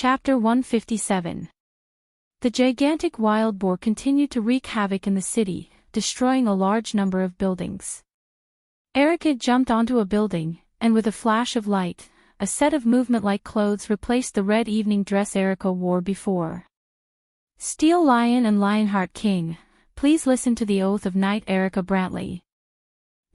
Chapter 157. The gigantic wild boar continued to wreak havoc in the city, destroying a large number of buildings. Erica jumped onto a building, and with a flash of light, a set of movement-like clothes replaced the red evening dress Erica wore before. Steel Lion and Lionheart King, please listen to the oath of Knight Erica Brantley.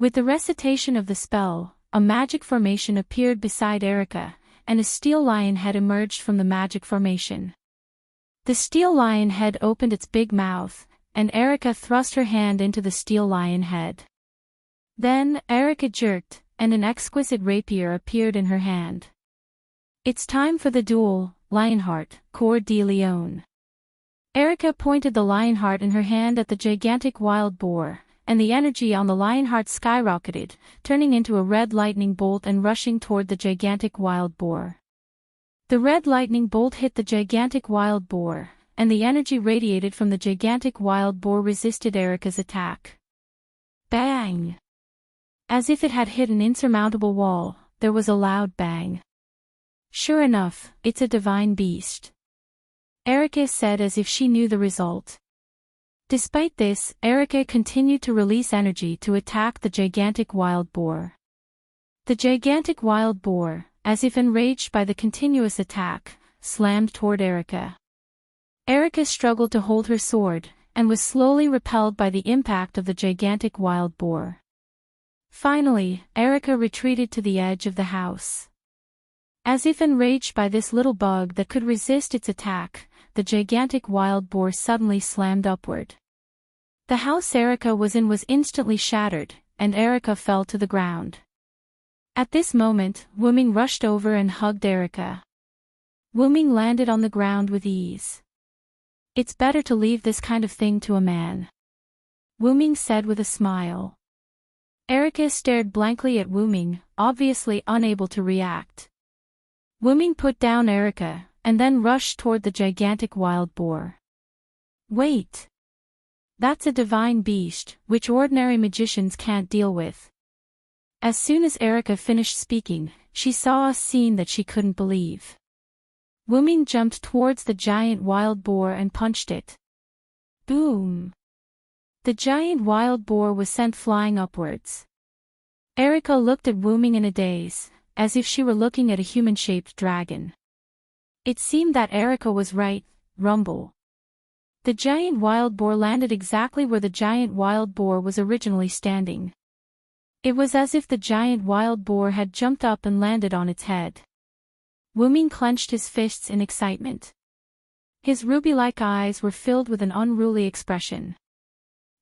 With the recitation of the spell, a magic formation appeared beside Erica, and a steel lion head emerged from the magic formation. The steel lion head opened its big mouth, and Erica thrust her hand into the steel lion head. Then, Erica jerked, and an exquisite rapier appeared in her hand. It's time for the duel, Lionheart, Coeur de Lion. Erica pointed the Lionheart in her hand at the gigantic wild boar, and the energy on the Lionheart skyrocketed, turning into a red lightning bolt and rushing toward the gigantic wild boar. The red lightning bolt hit the gigantic wild boar, and the energy radiated from the gigantic wild boar resisted Erica's attack. Bang! As if it had hit an insurmountable wall, there was a loud bang. Sure enough, it's a divine beast, Erica said as if she knew the result. Despite this, Erica continued to release energy to attack the gigantic wild boar. The gigantic wild boar, as if enraged by the continuous attack, slammed toward Erica. Erica struggled to hold her sword, and was slowly repelled by the impact of the gigantic wild boar. Finally, Erica retreated to the edge of the house. As if enraged by this little bug that could resist its attack, the gigantic wild boar suddenly slammed upward. The house Erica was in was instantly shattered, and Erica fell to the ground. At this moment, Wuming rushed over and hugged Erica. Wuming landed on the ground with ease. It's better to leave this kind of thing to a man, Wuming said with a smile. Erica stared blankly at Wuming, obviously unable to react. Wuming put down Erica, and then rushed toward the gigantic wild boar. Wait! That's a divine beast, which ordinary magicians can't deal with. As soon as Erica finished speaking, she saw a scene that she couldn't believe. Wuming jumped towards the giant wild boar and punched it. Boom! The giant wild boar was sent flying upwards. Erica looked at Wuming in a daze, as if she were looking at a human-shaped dragon. It seemed that Erica was right, rumble. The giant wild boar landed exactly where the giant wild boar was originally standing. It was as if the giant wild boar had jumped up and landed on its head. Wuming clenched his fists in excitement. His ruby-like eyes were filled with an unruly expression.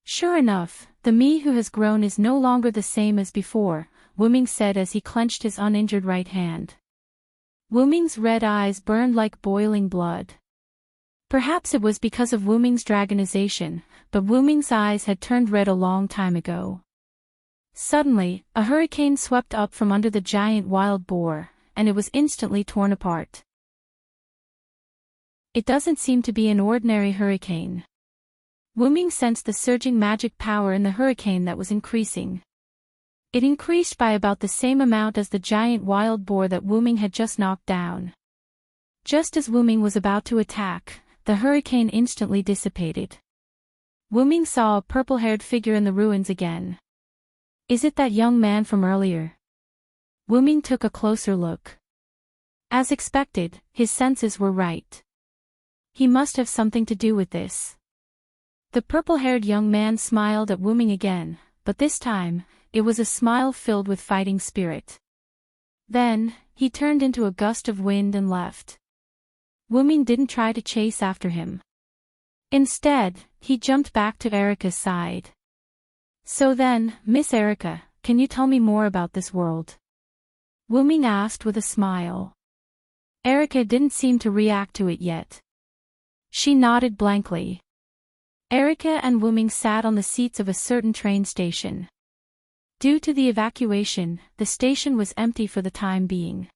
Sure enough, the me who has grown is no longer the same as before, Wuming said as he clenched his uninjured right hand. Wuming's red eyes burned like boiling blood. Perhaps it was because of Wuming's dragonization, but Wuming's eyes had turned red a long time ago. Suddenly, a hurricane swept up from under the giant wild boar, and it was instantly torn apart. It doesn't seem to be an ordinary hurricane. Wuming sensed the surging magic power in the hurricane that was increasing. It increased by about the same amount as the giant wild boar that Wuming had just knocked down. Just as Wuming was about to attack, the hurricane instantly dissipated. Wuming saw a purple-haired figure in the ruins again. Is it that young man from earlier? Wuming took a closer look. As expected, his senses were right. He must have something to do with this. The purple-haired young man smiled at Wuming again, but this time, it was a smile filled with fighting spirit. Then, he turned into a gust of wind and left. Wuming didn't try to chase after him. Instead, he jumped back to Erica's side. So then, Miss Erica, can you tell me more about this world? Wuming asked with a smile. Erica didn't seem to react to it yet. She nodded blankly. Erica and Wuming sat on the seats of a certain train station. Due to the evacuation, the station was empty for the time being.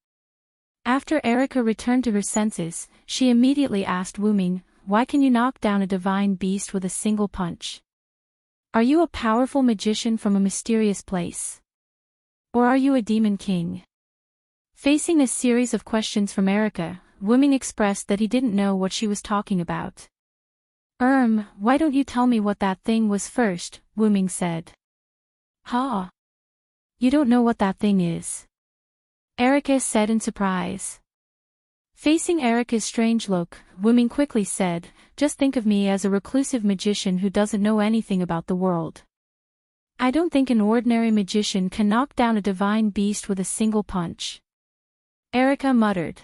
After Erica returned to her senses, she immediately asked Wuming, "Why can you knock down a divine beast with a single punch? Are you a powerful magician from a mysterious place? Or are you a demon king?" Facing a series of questions from Erica, Wuming expressed that he didn't know what she was talking about. Why don't you tell me what that thing was first?" Wuming said. "Ha! You don't know what that thing is?" Erica said in surprise. Facing Erica's strange look, Wuming quickly said, "Just think of me as a reclusive magician who doesn't know anything about the world. I don't think an ordinary magician can knock down a divine beast with a single punch." Erica muttered.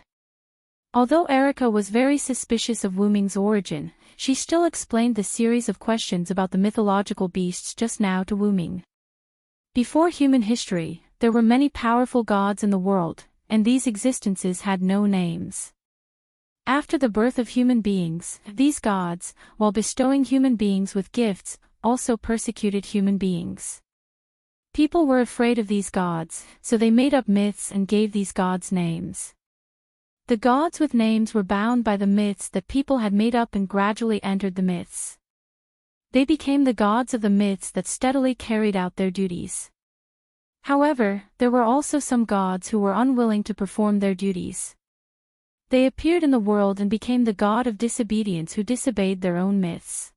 Although Erica was very suspicious of Wuming's origin, she still explained the series of questions about the mythological beasts just now to Wuming. Before human history, there were many powerful gods in the world, and these existences had no names. After the birth of human beings, these gods, while bestowing human beings with gifts, also persecuted human beings. People were afraid of these gods, so they made up myths and gave these gods names. The gods with names were bound by the myths that people had made up and gradually entered the myths. They became the gods of the myths that steadily carried out their duties. However, there were also some gods who were unwilling to perform their duties. They appeared in the world and became the god of disobedience who disobeyed their own myths.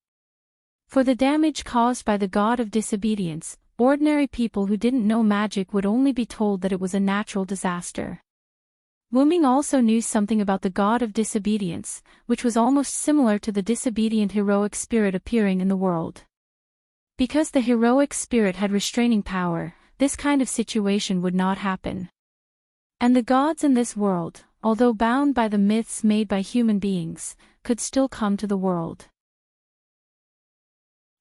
For the damage caused by the god of disobedience, ordinary people who didn't know magic would only be told that it was a natural disaster. Wuming also knew something about the god of disobedience, which was almost similar to the disobedient heroic spirit appearing in the world. Because the heroic spirit had restraining power, this kind of situation would not happen. And the gods in this world, although bound by the myths made by human beings, could still come to the world.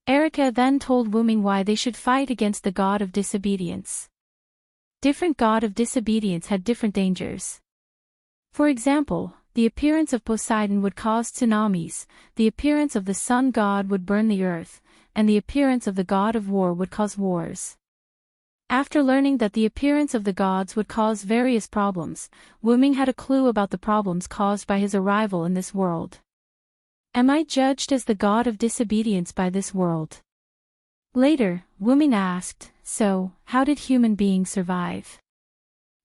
Erica then told Wuming why they should fight against the god of disobedience. Different god of disobedience had different dangers. For example, the appearance of Poseidon would cause tsunamis, the appearance of the sun god would burn the earth, and the appearance of the god of war would cause wars. After learning that the appearance of the gods would cause various problems, Wuming had a clue about the problems caused by his arrival in this world. "Am I judged as the god of disobedience by this world?" Later, Wuming asked, "So, how did human beings survive?"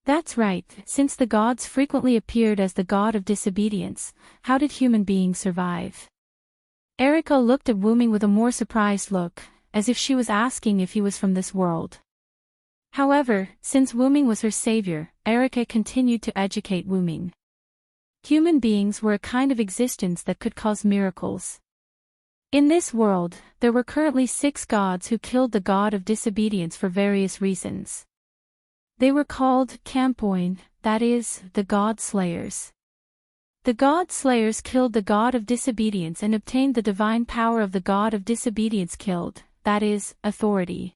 "That's right, since the gods frequently appeared as the god of disobedience, how did human beings survive?" Erica looked at Wuming with a more surprised look, as if she was asking if he was from this world. However, since Wuming was her savior, Erica continued to educate Wuming. Human beings were a kind of existence that could cause miracles. In this world, there were currently 6 gods who killed the god of disobedience for various reasons. They were called Campoin, that is, the god slayers. The god slayers killed the god of disobedience and obtained the divine power of the god of disobedience killed, that is, authority.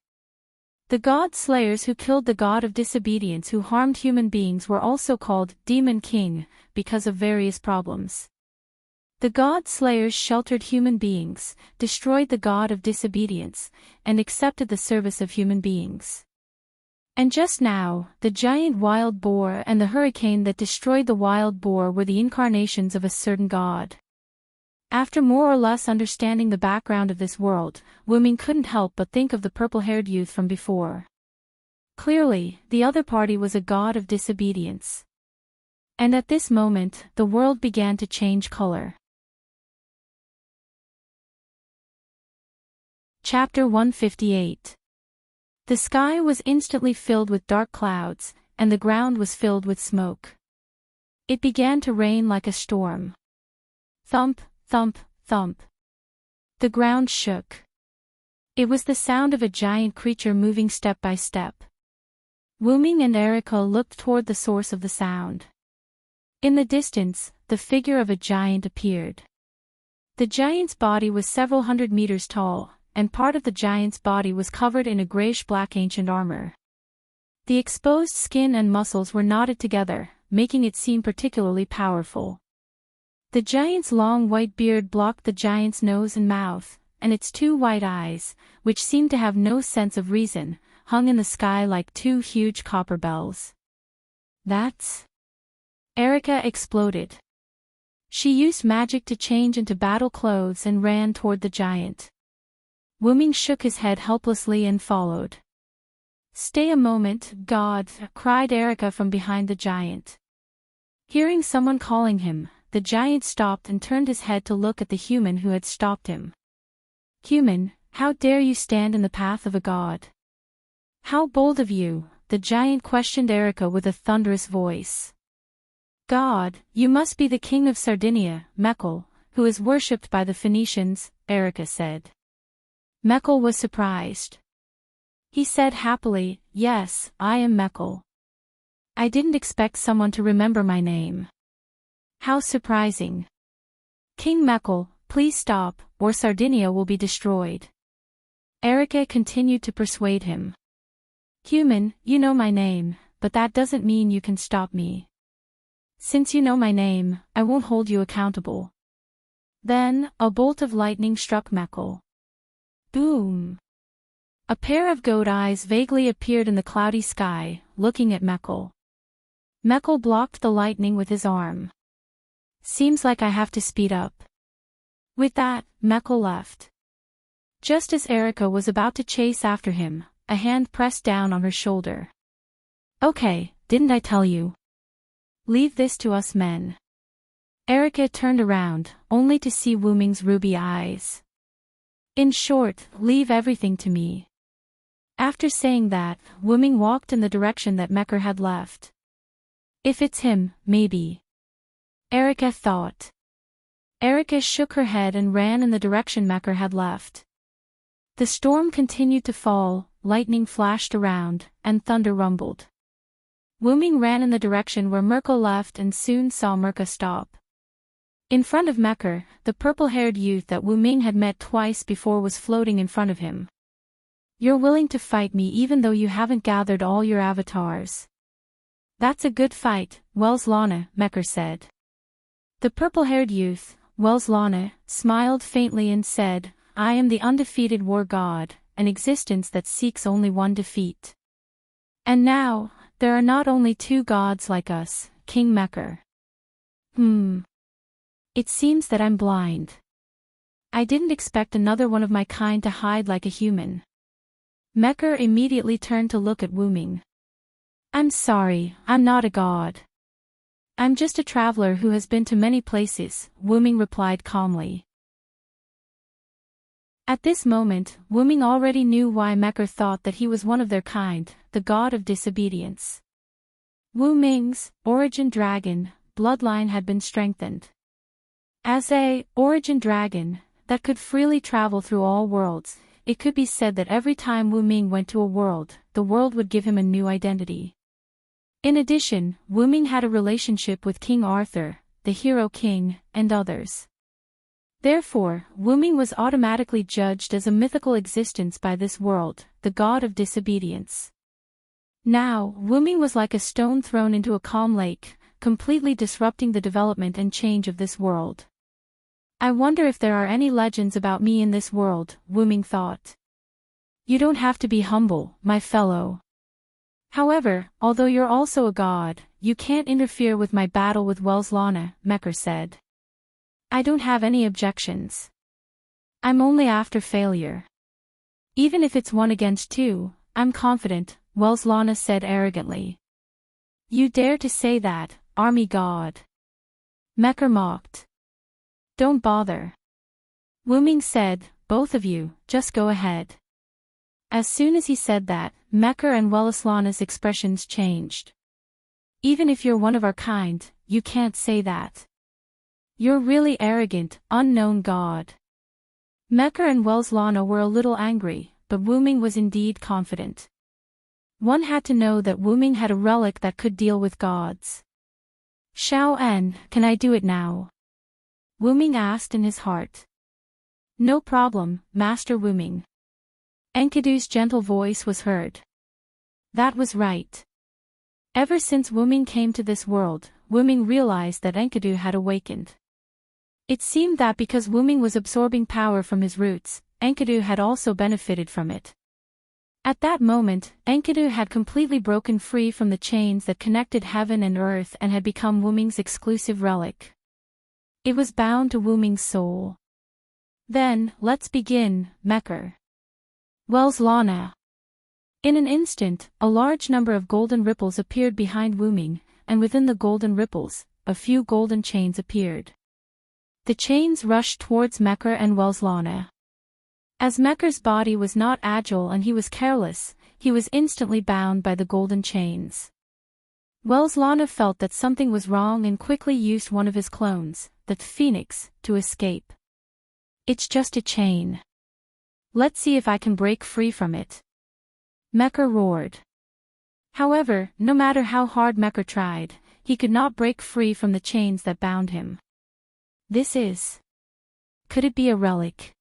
The god slayers who killed the god of disobedience who harmed human beings were also called Demon King, because of various problems. The god slayers sheltered human beings, destroyed the god of disobedience, and accepted the service of human beings. And just now, the giant wild boar and the hurricane that destroyed the wild boar were the incarnations of a certain god. After more or less understanding the background of this world, Wuming couldn't help but think of the purple-haired youth from before. Clearly, the other party was a god of disobedience. And at this moment, the world began to change color. Chapter 158. The sky was instantly filled with dark clouds, and the ground was filled with smoke. It began to rain like a storm. Thump, thump, thump. The ground shook. It was the sound of a giant creature moving step by step. Wuming and Erica looked toward the source of the sound. In the distance, the figure of a giant appeared. The giant's body was several hundred meters tall, and part of the giant's body was covered in a grayish-black ancient armor. The exposed skin and muscles were knotted together, making it seem particularly powerful. The giant's long white beard blocked the giant's nose and mouth, and its 2 white eyes, which seemed to have no sense of reason, hung in the sky like 2 huge copper bells. "That's..." Erica exploded. She used magic to change into battle clothes and ran toward the giant. Wuming shook his head helplessly and followed. "Stay a moment, God," cried Erica from behind the giant. Hearing someone calling him, the giant stopped and turned his head to look at the human who had stopped him. "Human, how dare you stand in the path of a god? How bold of you," the giant questioned Erica with a thunderous voice. "God, you must be the king of Sardinia, Mekhl, who is worshipped by the Phoenicians," Erica said. Mekhl was surprised. He said happily, "Yes, I am Mekhl. I didn't expect someone to remember my name. How surprising. King Mekhl, please stop, or Sardinia will be destroyed." Erica continued to persuade him. "Human, you know my name, but that doesn't mean you can stop me. Since you know my name, I won't hold you accountable." Then, a bolt of lightning struck Mekhl. Boom! A pair of goat eyes vaguely appeared in the cloudy sky, looking at Mekhl. Mekhl blocked the lightning with his arm. "Seems like I have to speed up." With that, Mekhl left. Just as Erica was about to chase after him, a hand pressed down on her shoulder. "Okay, didn't I tell you? Leave this to us men." Erica turned around, only to see Wu Ming's ruby eyes. "In short, leave everything to me." After saying that, Wu Ming walked in the direction that Mekhl had left. "If it's him, maybe," Erica thought. Erica shook her head and ran in the direction Mekhl had left. The storm continued to fall, lightning flashed around, and thunder rumbled. Wu Ming ran in the direction where Mekhl left and soon saw Mekhl stop. In front of Mekhl, the purple-haired youth that Wu Ming had met twice before was floating in front of him. "You're willing to fight me even though you haven't gathered all your avatars. That's a good fight, Welslana," Mekhl said. The purple-haired youth, Welslana, smiled faintly and said, "I am the undefeated war god, an existence that seeks only one defeat. And now, there are not only two gods like us, King Mekhl. It seems that I'm blind. I didn't expect another one of my kind to hide like a human." Mekhl immediately turned to look at Wu Ming. "I'm sorry, I'm not a god. I'm just a traveler who has been to many places," Wu Ming replied calmly. At this moment, Wu Ming already knew why Mekhl thought that he was one of their kind, the god of disobedience. Wu Ming's origin dragon bloodline had been strengthened. As a origin dragon that could freely travel through all worlds, it could be said that every time Wu Ming went to a world, the world would give him a new identity. In addition, Wu Ming had a relationship with King Arthur, the hero king, and others. Therefore, Wu Ming was automatically judged as a mythical existence by this world, the god of disobedience. Now, Wu Ming was like a stone thrown into a calm lake, completely disrupting the development and change of this world. "I wonder if there are any legends about me in this world," Wu Ming thought. "You don't have to be humble, my fellow. However, although you're also a god, you can't interfere with my battle with Welslana," Mekhl said. "I don't have any objections. I'm only after failure. Even if it's 1 against 2, I'm confident," Welslana said arrogantly. "You dare to say that, army god?" Mekhl mocked. "Don't bother," Wu Ming said, "both of you, just go ahead." As soon as he said that, Mekhl and Welslana's expressions changed. "Even if you're one of our kind, you can't say that. You're really arrogant, unknown god." Mekhl and Welslana were a little angry, but Wu Ming was indeed confident. One had to know that Wu Ming had a relic that could deal with gods. "Shao En, can I do it now?" Wu Ming asked in his heart. "No problem, Master Wu Ming." Enkidu's gentle voice was heard. That was right. Ever since Wu Ming came to this world, Wu Ming realized that Enkidu had awakened. It seemed that because Wu Ming was absorbing power from his roots, Enkidu had also benefited from it. At that moment, Enkidu had completely broken free from the chains that connected heaven and earth and had become Wu Ming's exclusive relic. It was bound to Wu Ming's soul. "Then, let's begin, Mekhl." Welslana. In an instant, a large number of golden ripples appeared behind Wu Ming, and within the golden ripples, a few golden chains appeared. The chains rushed towards Mekker and Welslana. As Mekker's body was not agile and he was careless, he was instantly bound by the golden chains. Welslana felt that something was wrong and quickly used one of his clones, the Phoenix, to escape. "It's just a chain. Let's see if I can break free from it," Mekker roared. However, no matter how hard Mekker tried, he could not break free from the chains that bound him. Could it be a relic?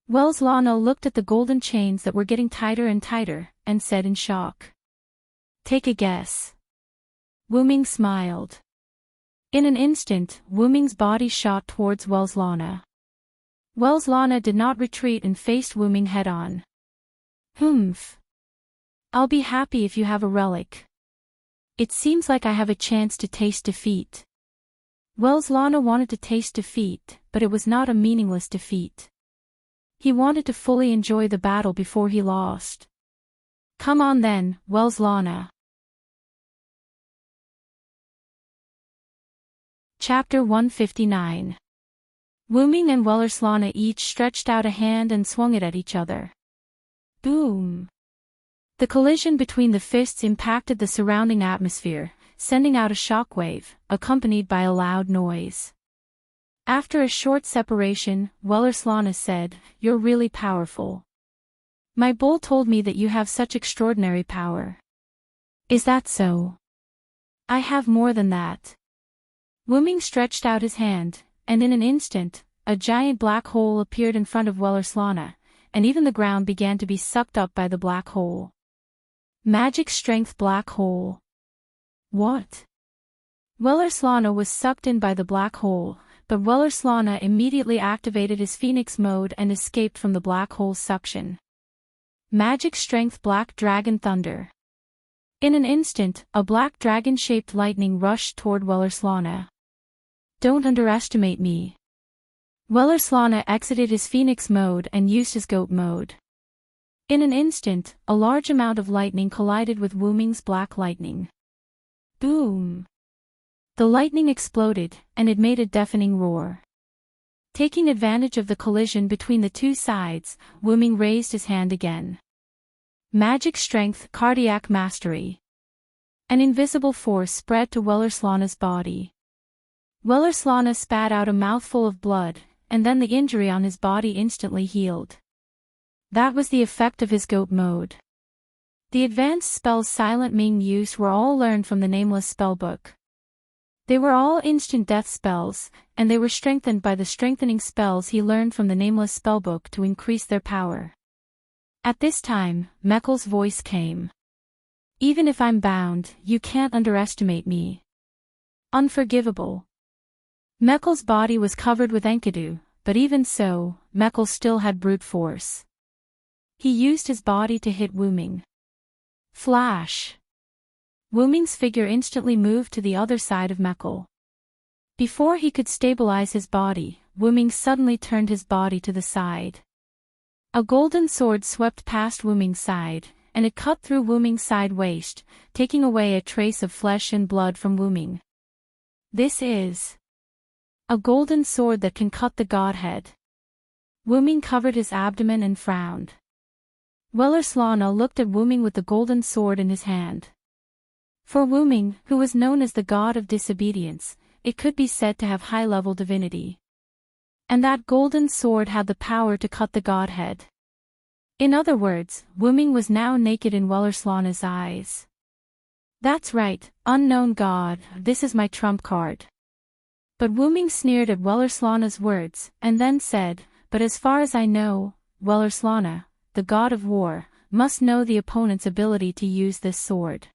Welslana looked at the golden chains that were getting tighter and tighter, and said in shock. "Take a guess." Wuming smiled. In an instant, Wuming's body shot towards Welslana. Welslana did not retreat and faced Wuming head-on. "Humph. I'll be happy if you have a relic. It seems like I have a chance to taste defeat." Welslana wanted to taste defeat, but it was not a meaningless defeat. He wanted to fully enjoy the battle before he lost. "Come on then, Welslana." Chapter 159. Wuming and Welslana each stretched out a hand and swung it at each other. Boom! The collision between the fists impacted the surrounding atmosphere, sending out a shockwave, accompanied by a loud noise. After a short separation, Welslana said, "You're really powerful. My bull told me that you have such extraordinary power." "Is that so?" "I have more than that." Wuming stretched out his hand, and in an instant, a giant black hole appeared in front of Welslana, and even the ground began to be sucked up by the black hole. Magic strength black hole. What? Welslana was sucked in by the black hole, but Welslana immediately activated his Phoenix mode and escaped from the black hole's suction. Magic strength black dragon thunder. In an instant, a black dragon-shaped lightning rushed toward Welslana. "Don't underestimate me." Welslana exited his Phoenix mode and used his goat mode. In an instant, a large amount of lightning collided with Wuming's black lightning. Boom! The lightning exploded, and it made a deafening roar. Taking advantage of the collision between the two sides, Wuming raised his hand again. Magic strength cardiac mastery. An invisible force spread to Welslana's body. Welslana spat out a mouthful of blood, and then the injury on his body instantly healed. That was the effect of his goat mode. The advanced spells Silent Ming used were all learned from the Nameless spellbook. They were all instant death spells, and they were strengthened by the strengthening spells he learned from the Nameless spellbook to increase their power. At this time, Mekkel's voice came. "Even if I'm bound, you can't underestimate me." Unforgivable. Mekkel's body was covered with Enkidu, but even so, Mekkel still had brute force. He used his body to hit Wuming. Flash! Wuming's figure instantly moved to the other side of Mekkel. Before he could stabilize his body, Wuming suddenly turned his body to the side. A golden sword swept past Wuming's side, and it cut through Wuming's side waist, taking away a trace of flesh and blood from Wuming. This is a golden sword that can cut the godhead. Wuming covered his abdomen and frowned. Welslana looked at Wuming with the golden sword in his hand. For Wuming, who was known as the god of disobedience, it could be said to have high-level divinity. And that golden sword had the power to cut the godhead. In other words, Wuming was now naked in Welslana's eyes. "That's right, unknown god, this is my trump card." But Wuming sneered at Welslana's words, and then said, "But as far as I know, Welslana, the god of war, must know the opponent's ability to use this sword.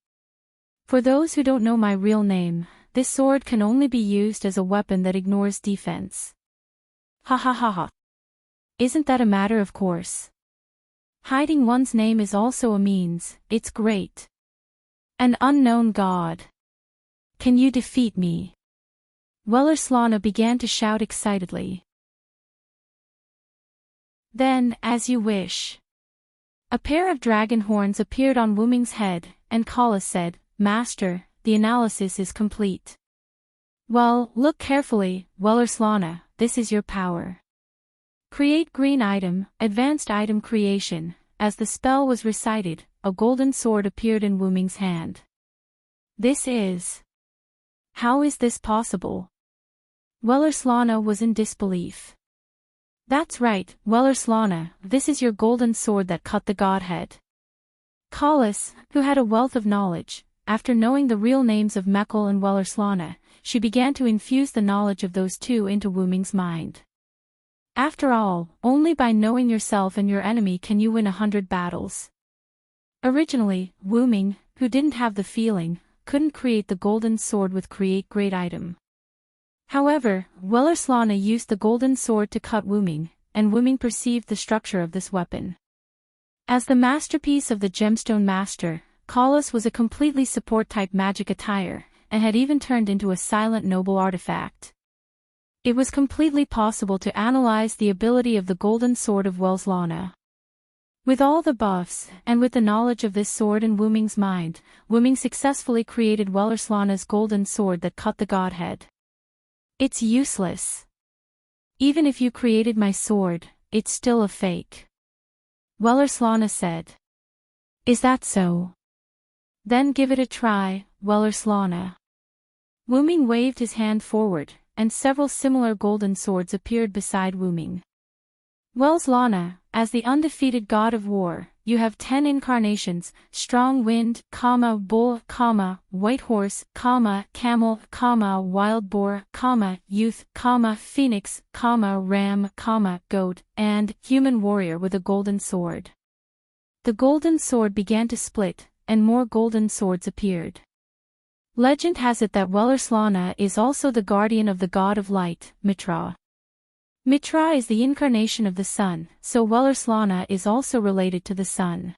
For those who don't know my real name, this sword can only be used as a weapon that ignores defense." Ha ha ha ha. Isn't that a matter of course? Hiding one's name is also a means, it's great. An unknown god. Can you defeat me? Welslana began to shout excitedly. Then, as you wish. A pair of dragon horns appeared on Wuming's head, and Kala said, "Master, the analysis is complete." Well, look carefully, Wellerslana, this is your power. Create green item, advanced item creation. As the spell was recited, a golden sword appeared in Wuming's hand. This is... How is this possible? Wellerslana was in disbelief. That's right, Wellerslana, this is your golden sword that cut the godhead. Collis, who had a wealth of knowledge, after knowing the real names of Mekl and Wellerslana, she began to infuse the knowledge of those two into Wuming's mind. After all, only by knowing yourself and your enemy can you win 100 battles. Originally, Wuming, who didn't have the feeling, couldn't create the golden sword with create great item. However, Wellerslana used the golden sword to cut Wuming, and Wuming perceived the structure of this weapon. As the masterpiece of the gemstone master, Collis was a completely support-type magic attire, and had even turned into a silent noble artifact. It was completely possible to analyze the ability of the golden sword of Wellerslana. With all the buffs, and with the knowledge of this sword in Wuming's mind, Wuming successfully created Wellerslana's golden sword that cut the godhead. It's useless. Even if you created my sword, it's still a fake. Wellerslana said. Is that so? Then give it a try, Wellerslana. Wuming waved his hand forward, and several similar golden swords appeared beside Wuming. Wellerslana, as the undefeated god of war, you have 10 incarnations: strong wind, bull, white horse, camel, wild boar, youth, phoenix, ram, goat, and human warrior with a golden sword. The golden sword began to split, and more golden swords appeared. Legend has it that Wellerslana is also the guardian of the god of light, Mitra. Mitra is the incarnation of the sun, so Wellerslana is also related to the sun.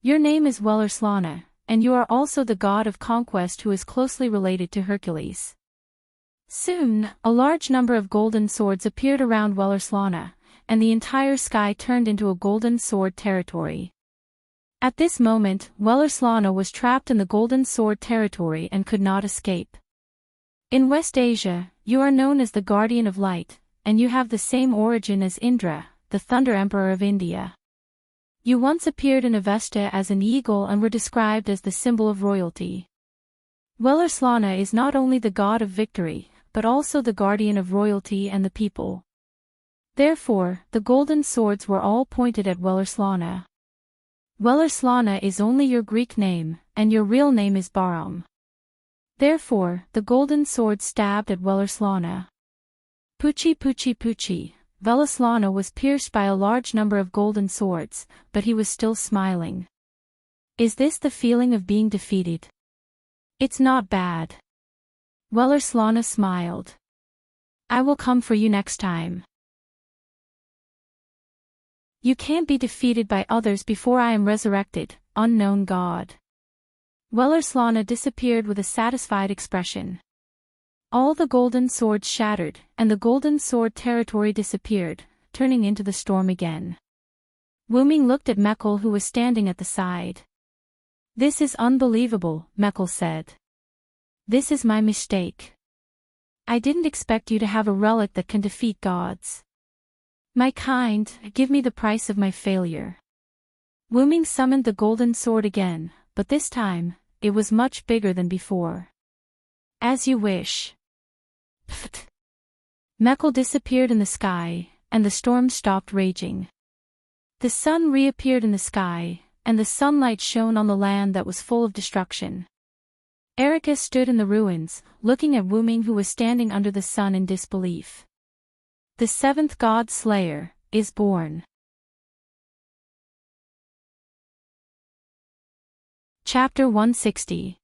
Your name is Wellerslana, and you are also the god of conquest who is closely related to Hercules. Soon, a large number of golden swords appeared around Wellerslana, and the entire sky turned into a golden sword territory. At this moment, Wellerslana was trapped in the golden sword territory and could not escape. In West Asia, you are known as the guardian of light, and you have the same origin as Indra, the Thunder Emperor of India. You once appeared in Avesta as an eagle and were described as the symbol of royalty. Wellerslana is not only the god of victory, but also the guardian of royalty and the people. Therefore, the golden swords were all pointed at Wellerslana. Wellerslana is only your Greek name, and your real name is Bahram. Therefore, the golden sword stabbed at Wellerslana. Pucci, Wellerslana was pierced by a large number of golden swords, but he was still smiling. Is this the feeling of being defeated? It's not bad. Wellerslana smiled. I will come for you next time. You can't be defeated by others before I am resurrected, unknown god. Wellerslana disappeared with a satisfied expression. All the golden swords shattered, and the golden sword territory disappeared, turning into the storm again. Wuming looked at Mekl, who was standing at the side. This is unbelievable, Mekl said. This is my mistake. I didn't expect you to have a relic that can defeat gods. My kind, give me the price of my failure. Wuming summoned the golden sword again, but this time, it was much bigger than before. As you wish. Pfft. Mekl disappeared in the sky, and the storm stopped raging. The sun reappeared in the sky, and the sunlight shone on the land that was full of destruction. Erica stood in the ruins, looking at Wuming, who was standing under the sun in disbelief. The seventh god slayer is born. Chapter 160.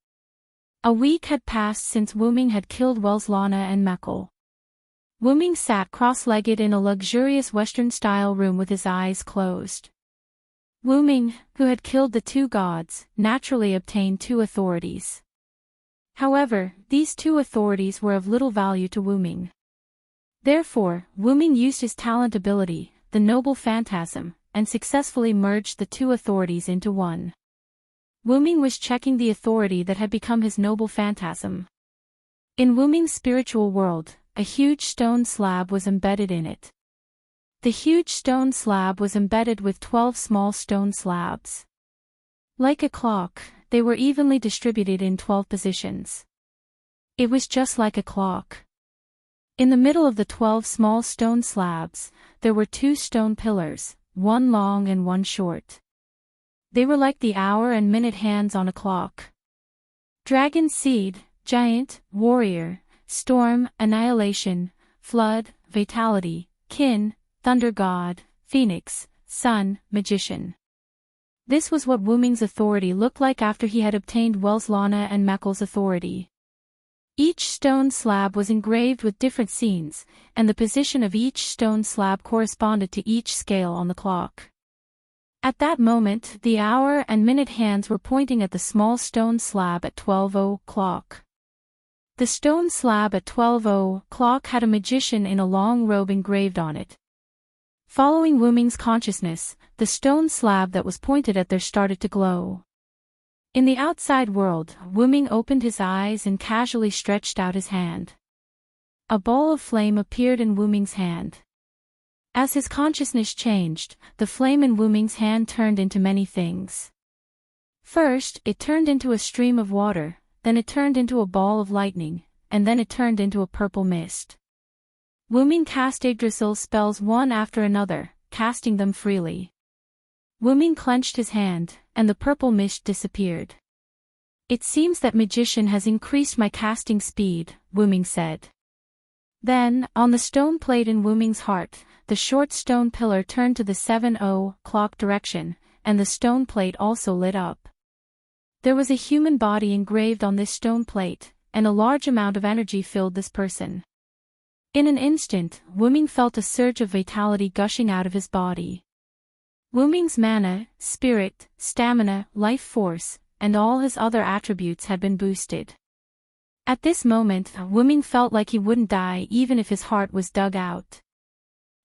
A week had passed since Wuming had killed Wellerslana and Mekl. Wuming sat cross-legged in a luxurious Western-style room with his eyes closed. Wuming, who had killed the two gods, naturally obtained 2 authorities. However, these 2 authorities were of little value to Wuming. Therefore, Wuming used his talent ability, the Noble Phantasm, and successfully merged the 2 authorities into one. Wuming was checking the authority that had become his Noble Phantasm. In Wuming's spiritual world, a huge stone slab was embedded in it. The huge stone slab was embedded with 12 small stone slabs. Like a clock, they were evenly distributed in 12 positions. It was just like a clock. In the middle of the 12 small stone slabs, there were 2 stone pillars, one long and one short. They were like the hour and minute hands on a clock. Dragon Seed, Giant, Warrior, Storm, Annihilation, Flood, Vitality, Kin, Thunder God, Phoenix, Sun, Magician. This was what Wuming's authority looked like after he had obtained Welslana and Meckel's authority. Each stone slab was engraved with different scenes, and the position of each stone slab corresponded to each scale on the clock. At that moment, the hour and minute hands were pointing at the small stone slab at 12 o'clock. The stone slab at 12 o'clock had a magician in a long robe engraved on it. Following Wuming's consciousness, the stone slab that was pointed at there started to glow. In the outside world, Wuming opened his eyes and casually stretched out his hand. A ball of flame appeared in Wuming's hand. As his consciousness changed, the flame in Wuming's hand turned into many things. First, it turned into a stream of water, then it turned into a ball of lightning, and then it turned into a purple mist. Wuming cast Yggdrasil's spells one after another, casting them freely. Wuming clenched his hand, and the purple mist disappeared. "It seems that magician has increased my casting speed," Wuming said. Then, on the stone plate in Wuming's heart, the short stone pillar turned to the 7 o'clock direction, and the stone plate also lit up. There was a human body engraved on this stone plate, and a large amount of energy filled this person. In an instant, Wuming felt a surge of vitality gushing out of his body. Wuming's mana, spirit, stamina, life force, and all his other attributes had been boosted. At this moment, Wuming felt like he wouldn't die even if his heart was dug out.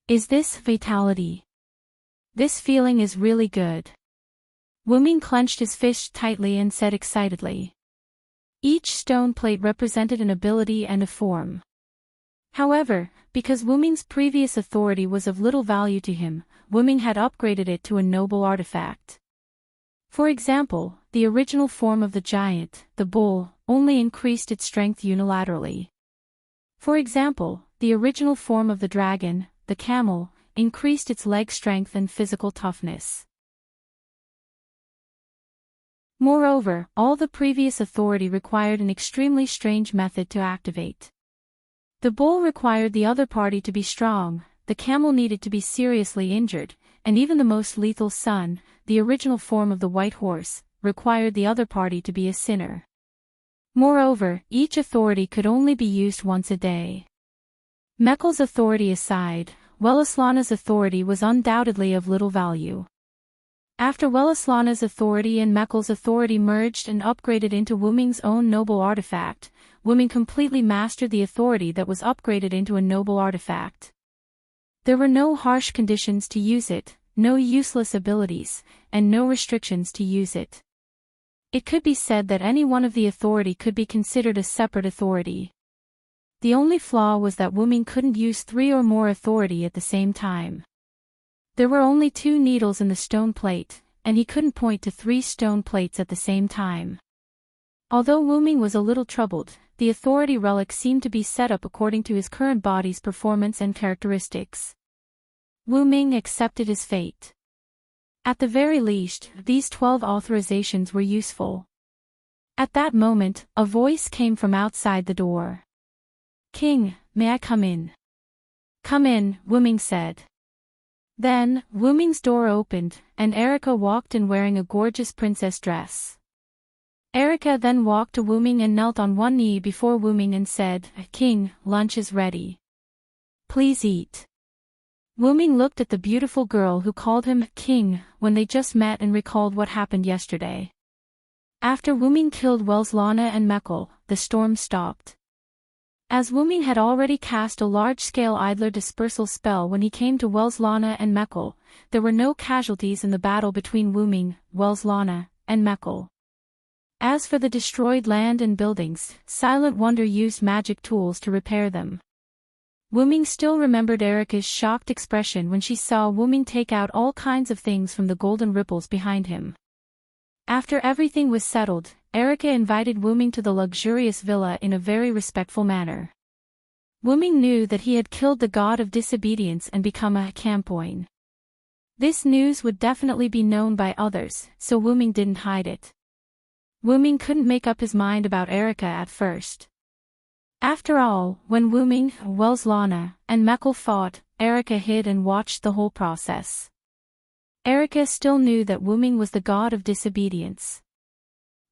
Is this vitality? This feeling is really good. Wuming clenched his fist tightly and said excitedly. Each stone plate represented an ability and a form. However, because Wuming's previous authority was of little value to him, Wuming had upgraded it to a noble artifact. For example, the original form of the giant, the bull, only increased its strength unilaterally. For example, the original form of the dragon, the camel, increased its leg strength and physical toughness. Moreover, all the previous authority required an extremely strange method to activate. The bull required the other party to be strong, the camel needed to be seriously injured, and even the most lethal sun, the original form of the white horse, required the other party to be a sinner. Moreover, each authority could only be used once a day. Meckel's authority aside, Welslana's authority was undoubtedly of little value. After Welslana's authority and Meckel's authority merged and upgraded into Wuming's own noble artifact, Wuming completely mastered the authority that was upgraded into a noble artifact. There were no harsh conditions to use it, no useless abilities, and no restrictions to use it. It could be said that any one of the authority could be considered a separate authority. The only flaw was that Wuming couldn't use 3 or more authority at the same time. There were only 2 needles in the stone plate, and he couldn't point to 3 stone plates at the same time. Although Wuming was a little troubled, the authority relic seemed to be set up according to his current body's performance and characteristics. Wuming accepted his fate. At the very least, these 12 authorizations were useful. At that moment, a voice came from outside the door. "King, may I come in?" "Come in," Wuming said. Then, Wuming's door opened, and Erica walked in wearing a gorgeous princess dress. Erica then walked to Wuming and knelt on one knee before Wuming and said, "King, lunch is ready. Please eat." Wuming looked at the beautiful girl who called him King when they just met and recalled what happened yesterday. After Wuming killed Welslana and Meckel, the storm stopped. As Wuming had already cast a large-scale idler dispersal spell when he came to Welslana and Meckel, there were no casualties in the battle between Wuming, Welslana, and Meckel. As for the destroyed land and buildings, Silent Wonder used magic tools to repair them. Wuming still remembered Erica's shocked expression when she saw Wuming take out all kinds of things from the golden ripples behind him. After everything was settled, Erica invited Wuming to the luxurious villa in a very respectful manner. Wuming knew that he had killed the god of disobedience and become a Campoin. This news would definitely be known by others, so Wuming didn't hide it. Wuming couldn't make up his mind about Erica at first. After all, when Wuming, Welslana, and Mekl fought, Erica hid and watched the whole process. Erica still knew that Wuming was the god of disobedience.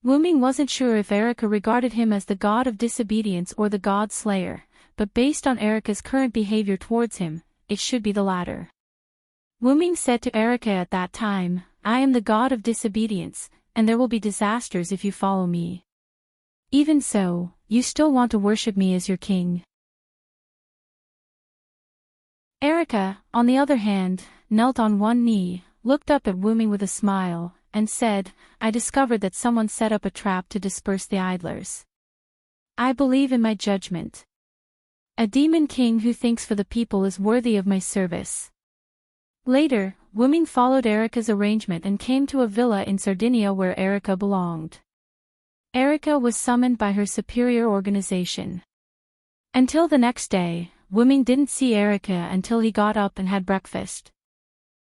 Wuming wasn't sure if Erica regarded him as the god of disobedience or the god slayer, but based on Erica's current behavior towards him, it should be the latter. Wuming said to Erica at that time, "I am the god of disobedience, and there will be disasters if you follow me. Even so, you still want to worship me as your king." Erica, on the other hand, knelt on one knee, looked up at Wuming with a smile, and said, "I discovered that someone set up a trap to disperse the idlers. I believe in my judgment. A demon king who thinks for the people is worthy of my service." Later, Wuming followed Erica's arrangement and came to a villa in Sardinia where Erica belonged. Erica was summoned by her superior organization. Until the next day, Wuming didn't see Erica until he got up and had breakfast.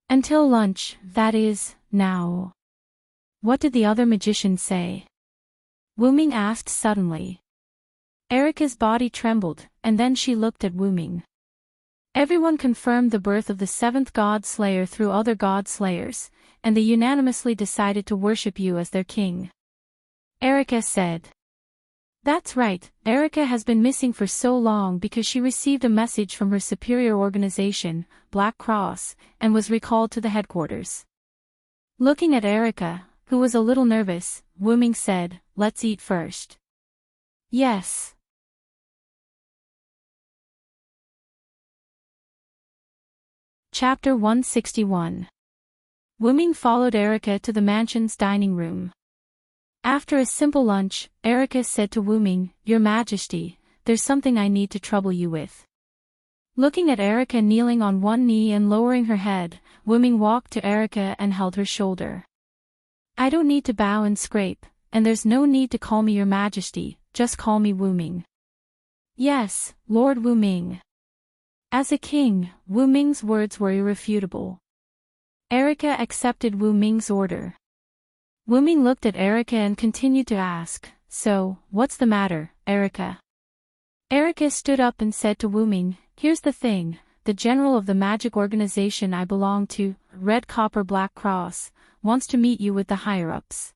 Until lunch, that is, now. What did the other magician say? Wuming asked suddenly. Erica's body trembled, and then she looked at Wuming. Everyone confirmed the birth of the seventh god slayer through other god slayers, and they unanimously decided to worship you as their king. Erica said. That's right, Erica has been missing for so long because she received a message from her superior organization, Black Cross, and was recalled to the headquarters. Looking at Erica, who was a little nervous, Wuming said, "Let's eat first." Yes. Chapter 161. Wuming followed Erica to the mansion's dining room. After a simple lunch, Erica said to Wuming, "Your Majesty, there's something I need to trouble you with." Looking at Erica kneeling on one knee and lowering her head, Wuming walked to Erica and held her shoulder. "I don't need to bow and scrape, and there's no need to call me Your Majesty, just call me Wuming." "Yes, Lord Wuming." As a king, Wuming's words were irrefutable. Erica accepted Wuming's order. Wuming looked at Erica and continued to ask, "So, what's the matter, Erica?" Erica stood up and said to Wuming, "Here's the thing, the general of the magic organization I belong to, Red Copper Black Cross, wants to meet you with the higher-ups."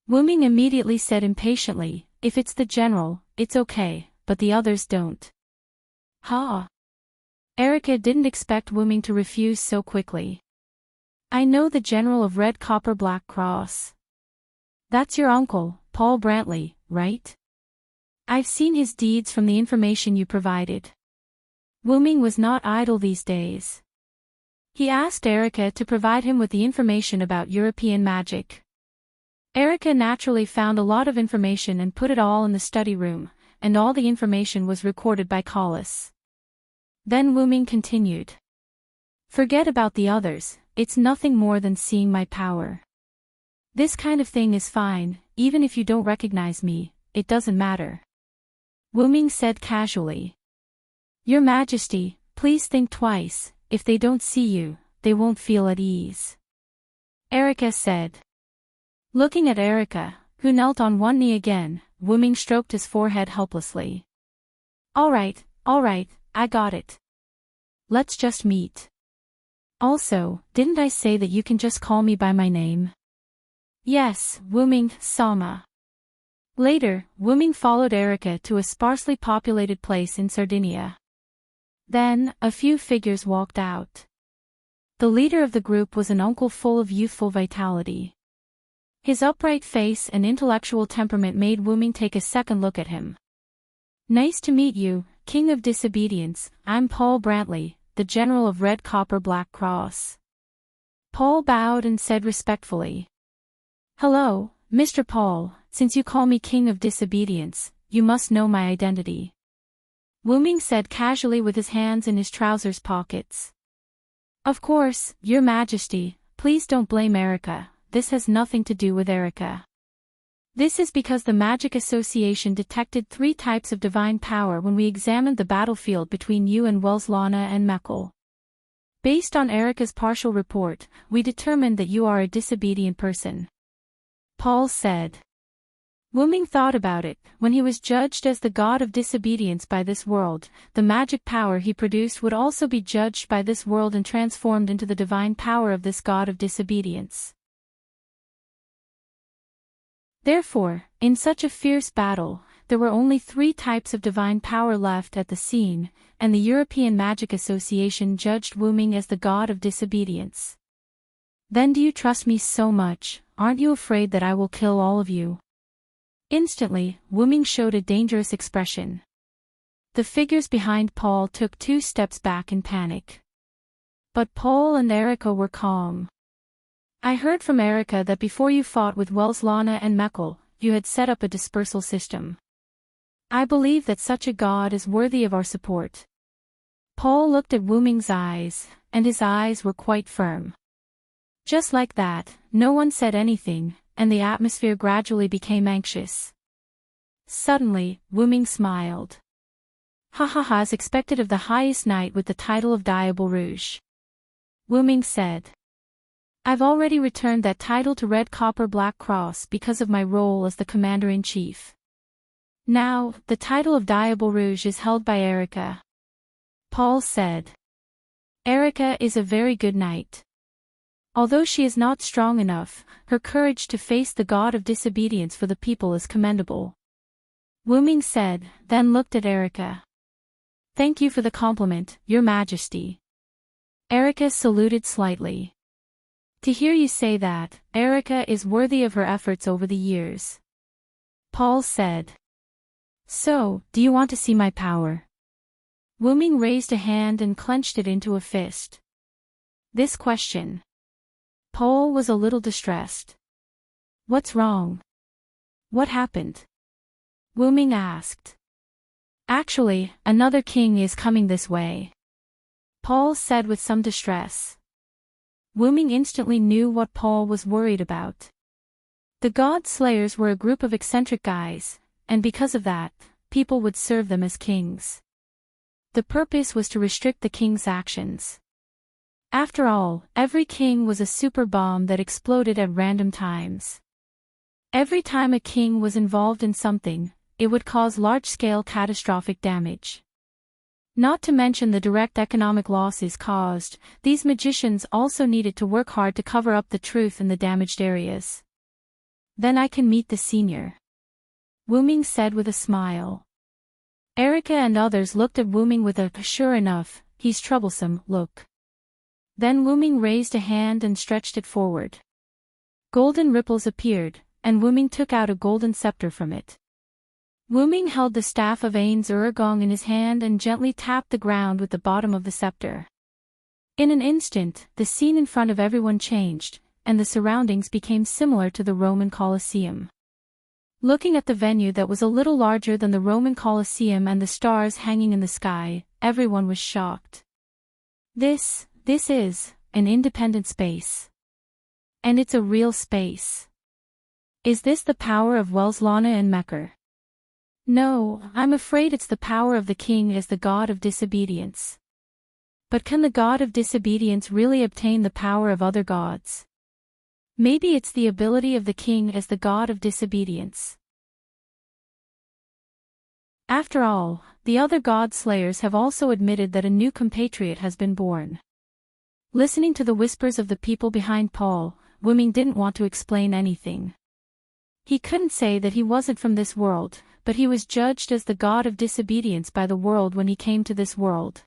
Wuming immediately said impatiently, "If it's the general, it's okay, but the others don't." "Huh?" Erica didn't expect Wuming to refuse so quickly. "I know the general of Red Copper Black Cross. That's your uncle, Paul Brantley, right? I've seen his deeds from the information you provided." Wuming was not idle these days. He asked Erica to provide him with the information about European magic. Erica naturally found a lot of information and put it all in the study room, and all the information was recorded by Collis. Then Wuming continued. "Forget about the others, it's nothing more than seeing my power. This kind of thing is fine, even if you don't recognize me, it doesn't matter." Wuming said casually. "Your Majesty, please think twice, if they don't see you, they won't feel at ease." Erica said. Looking at Erica, who knelt on one knee again, Wuming stroked his forehead helplessly. All right, I got it. Let's just meet. Also, didn't I say that you can just call me by my name?" "Yes, Wuming, Sama." Later, Wuming followed Erica to a sparsely populated place in Sardinia. Then, a few figures walked out. The leader of the group was an uncle full of youthful vitality. His upright face and intellectual temperament made Wuming take a second look at him. "Nice to meet you, King of Disobedience, I'm Paul Brantley, the General of Red Copper Black Cross." Paul bowed and said respectfully. "Hello, Mr. Paul, since you call me King of Disobedience, you must know my identity. Wu Ming said casually with his hands in his trousers pockets. Of course, Your Majesty, please don't blame Erica, this has nothing to do with Erica. This is because the Magic Association detected 3 types of divine power when we examined the battlefield between you and Welslana and Mekl. Based on Erica's partial report, we determined that you are a disobedient person. Paul said. Wu Ming thought about it. When he was judged as the god of disobedience by this world, the magic power he produced would also be judged by this world and transformed into the divine power of this god of disobedience. Therefore, in such a fierce battle, there were only 3 types of divine power left at the scene, and the European Magic Association judged Wu Ming as the god of disobedience. Then do you trust me so much? Aren't you afraid that I will kill all of you? Instantly, Wu Ming showed a dangerous expression. The figures behind Paul took 2 steps back in panic. But Paul and Erica were calm. I heard from Erica that before you fought with Welslana and Mekl, you had set up a dispersal system. I believe that such a god is worthy of our support. Paul looked at Wu Ming's eyes, and his eyes were quite firm. Just like that, no one said anything, and the atmosphere gradually became anxious. Suddenly, Wu Ming smiled. Ha ha ha, as expected of the highest knight with the title of Diable Rouge. Wu Ming said. I've already returned that title to Red Copper Black Cross because of my role as the Commander-in-Chief. Now, the title of Diable Rouge is held by Erica. Paul said. Erica is a very good knight. Although she is not strong enough, her courage to face the god of disobedience for the people is commendable. Wu Ming said, then looked at Erica. Thank you for the compliment, Your Majesty. Erica saluted slightly. To hear you say that, Erica is worthy of her efforts over the years. Paul said. So, do you want to see my power? Wu Ming raised a hand and clenched it into a fist. This question. Paul was a little distressed. What's wrong? What happened? Wu Ming asked. Actually, another king is coming this way. Paul said with some distress. Wu Ming instantly knew what Paul was worried about. The God Slayers were a group of eccentric guys, and because of that, people would serve them as kings. The purpose was to restrict the king's actions. After all, every king was a super bomb that exploded at random times. Every time a king was involved in something, it would cause large-scale catastrophic damage. Not to mention the direct economic losses caused, these magicians also needed to work hard to cover up the truth in the damaged areas. Then I can meet the senior. Wu Ming said with a smile. Erica and others looked at Wu Ming with a, sure enough, he's troublesome, look. Then Wu Ming raised a hand and stretched it forward. Golden ripples appeared, and Wu Ming took out a golden scepter from it. Wu Ming held the staff of Ain's Uragong in his hand and gently tapped the ground with the bottom of the scepter. In an instant, the scene in front of everyone changed, and the surroundings became similar to the Roman Colosseum. Looking at the venue that was a little larger than the Roman Colosseum and the stars hanging in the sky, everyone was shocked. This is an independent space. And it's a real space. Is this the power of Welslana and Mekl? No, I'm afraid it's the power of the king as the god of disobedience. But can the god of disobedience really obtain the power of other gods? Maybe it's the ability of the king as the god of disobedience. After all, the other god slayers have also admitted that a new compatriot has been born. Listening to the whispers of the people behind Paul, Wu Ming didn't want to explain anything. He couldn't say that he wasn't from this world, but he was judged as the god of disobedience by the world when he came to this world.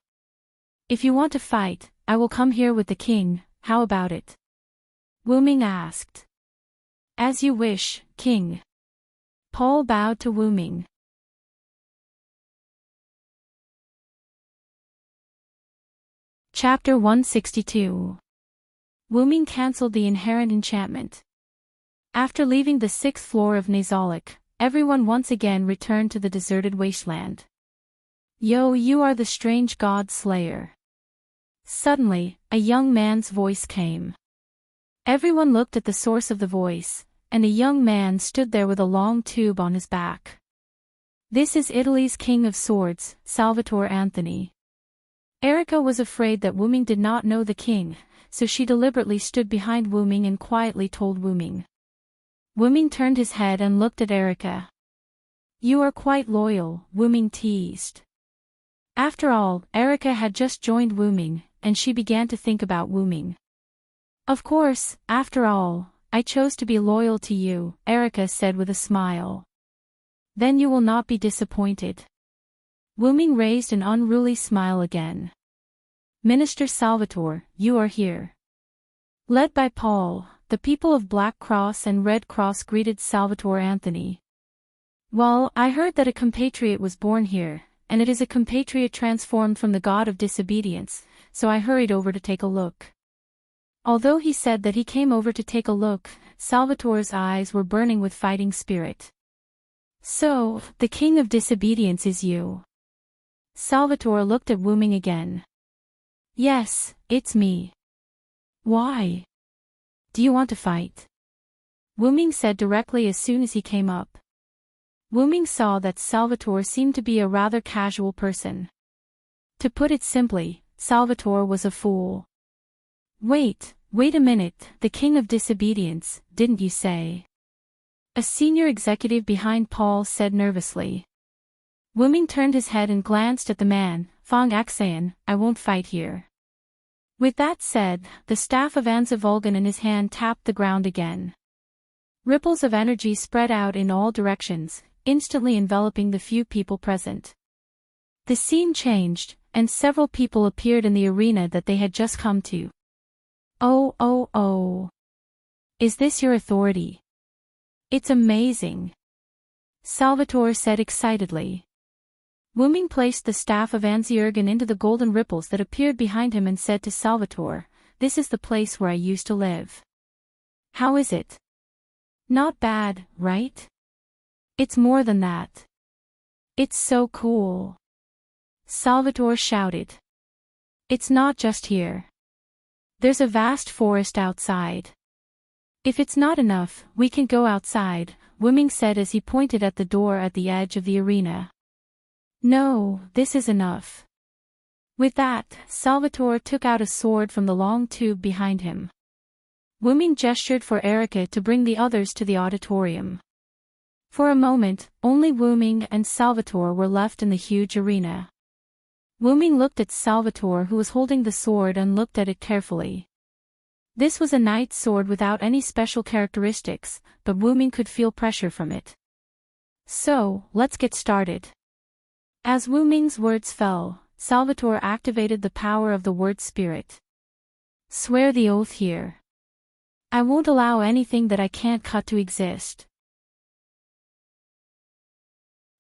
If you want to fight, I will come here with the king, how about it? Wu Ming asked. As you wish, king. Paul bowed to Wu Ming. Chapter 162. Wu Ming cancelled the inherent enchantment. After leaving the 6th floor of Nazalik, everyone once again returned to the deserted wasteland. Yo, you are the strange god slayer. Suddenly, a young man's voice came. Everyone looked at the source of the voice, and a young man stood there with a long tube on his back. This is Italy's King of Swords, Salvatore Anthony. Erica was afraid that Wuming did not know the king, so she deliberately stood behind Wuming and quietly told Wuming. Wuming turned his head and looked at Erica. You are quite loyal, Wuming teased. After all, Erica had just joined Wuming, and she began to think about Wuming. Of course, after all, I chose to be loyal to you, Erica said with a smile. Then you will not be disappointed. Wuming raised an unruly smile again. Minister Salvatore, you are here. Led by Paul, the people of Black Cross and Red Cross greeted Salvatore Anthony. Well, I heard that a compatriot was born here, and it is a compatriot transformed from the god of disobedience, so I hurried over to take a look. Although he said that he came over to take a look, Salvatore's eyes were burning with fighting spirit. So, the king of disobedience is you. Salvatore looked at Wuming again. Yes, it's me. Why? Do you want to fight? Wuming said directly as soon as he came up. Wuming saw that Salvatore seemed to be a rather casual person. To put it simply, Salvatore was a fool. Wait a minute, the king of disobedience, didn't you say? A senior executive behind Paul said nervously. Wuming turned his head and glanced at the man. Fong Axayan, I won't fight here. With that said, the staff of Anza Vulgan in his hand tapped the ground again. Ripples of energy spread out in all directions, instantly enveloping the few people present. The scene changed, and several people appeared in the arena that they had just come to. Oh. Is this your authority? It's amazing. Salvatore said excitedly. Wuming placed the staff of Anziurgan into the golden ripples that appeared behind him and said to Salvatore, this is the place where I used to live. How is it? Not bad, right? It's more than that. It's so cool. Salvatore shouted. It's not just here. There's a vast forest outside. If it's not enough, we can go outside, Wuming said as he pointed at the door at the edge of the arena. No, this is enough. With that, Salvatore took out a sword from the long tube behind him. Wuming gestured for Erica to bring the others to the auditorium. For a moment, only Wuming and Salvatore were left in the huge arena. Wuming looked at Salvatore who was holding the sword and looked at it carefully. This was a knight's sword without any special characteristics, but Wuming could feel pressure from it. So, let's get started. As Wuming's words fell, Salvatore activated the power of the word spirit. Swear the oath here. I won't allow anything that I can't cut to exist.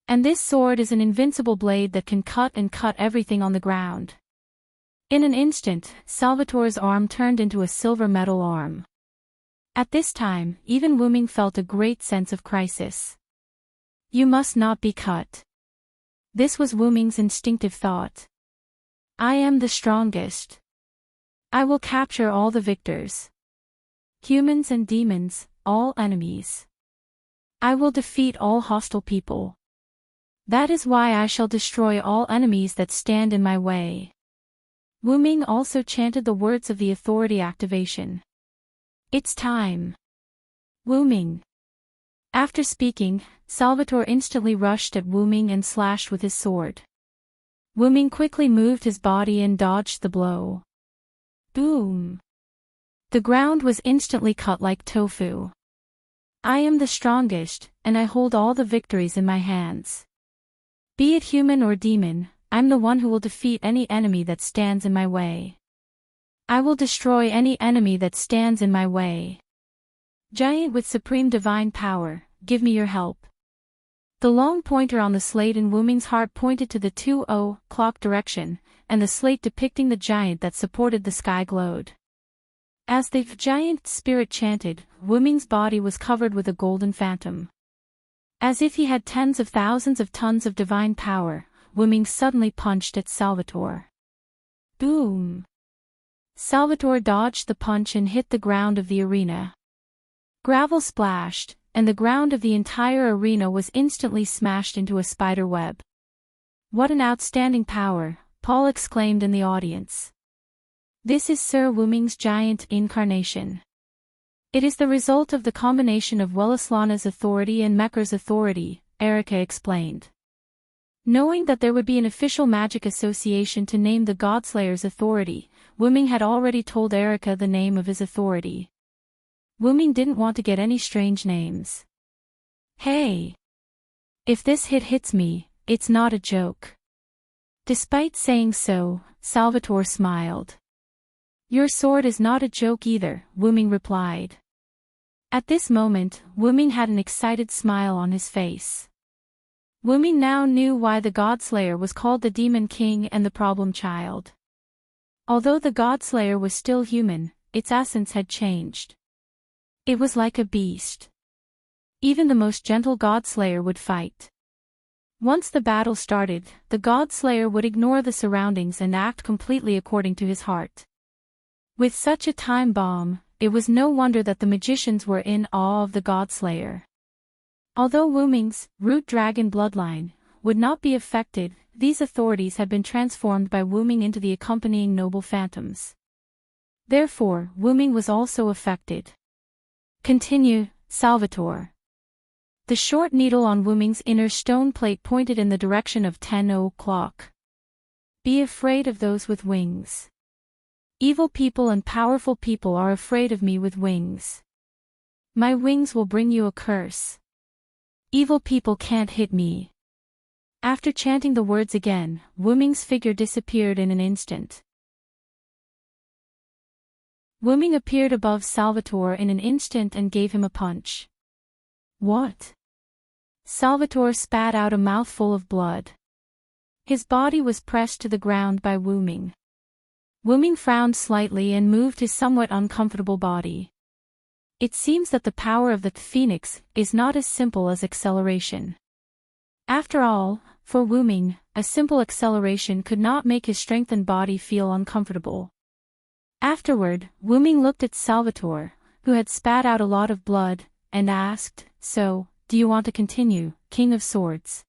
And this sword is an invincible blade that can cut everything on the ground. In an instant, Salvatore's arm turned into a silver metal arm. At this time, even Wuming felt a great sense of crisis. You must not be cut. This was Wuming's instinctive thought. I am the strongest. I will capture all the victors. Humans and demons, all enemies. I will defeat all hostile people. That is why I shall destroy all enemies that stand in my way. Wuming also chanted the words of the authority activation. It's time. Wuming. After speaking, Salvatore instantly rushed at Wuming and slashed with his sword. Wuming quickly moved his body and dodged the blow. Boom. The ground was instantly cut like tofu. I am the strongest, and I hold all the victories in my hands. Be it human or demon, I'm the one who will defeat any enemy that stands in my way. I will destroy any enemy that stands in my way. Giant with supreme divine power, give me your help. The long pointer on the slate in Wuming's heart pointed to the 2:00 direction, and the slate depicting the giant that supported the sky glowed. As the giant spirit chanted, Wuming's body was covered with a golden phantom. As if he had tens of thousands of tons of divine power, Wuming suddenly punched at Salvatore. Boom! Salvatore dodged the punch and hit the ground of the arena. Gravel splashed, and the ground of the entire arena was instantly smashed into a spider web. What an outstanding power, Paul exclaimed in the audience. This is Sir Wuming's giant incarnation. It is the result of the combination of Wellislana's authority and Mecker's authority, Erica explained. Knowing that there would be an official magic association to name the Godslayer's authority, Wuming had already told Erica the name of his authority. Wuming didn't want to get any strange names. Hey! If this hits me, it's not a joke. Despite saying so, Salvatore smiled. Your sword is not a joke either, Wuming replied. At this moment, Wuming had an excited smile on his face. Wuming now knew why the Godslayer was called the Demon King and the Problem Child. Although the Godslayer was still human, its essence had changed. It was like a beast. Even the most gentle Godslayer would fight. Once the battle started, the Godslayer would ignore the surroundings and act completely according to his heart. With such a time bomb, it was no wonder that the magicians were in awe of the Godslayer. Although Wuming's root dragon bloodline would not be affected, these authorities had been transformed by Wuming into the accompanying noble phantoms. Therefore, Wuming was also affected. Continue, Salvatore. The short needle on Wuming's inner stone plate pointed in the direction of 10 o'clock. Be afraid of those with wings. Evil people and powerful people are afraid of me with wings. My wings will bring you a curse. Evil people can't hit me. After chanting the words again, Wuming's figure disappeared in an instant. Wuming appeared above Salvatore in an instant and gave him a punch. What? Salvatore spat out a mouthful of blood. His body was pressed to the ground by Wuming. Wuming frowned slightly and moved his somewhat uncomfortable body. It seems that the power of the Phoenix is not as simple as acceleration. After all, for Wuming, a simple acceleration could not make his strengthened body feel uncomfortable. Afterward, Wuming looked at Salvatore, who had spat out a lot of blood, and asked, So, do you want to continue, King of Swords?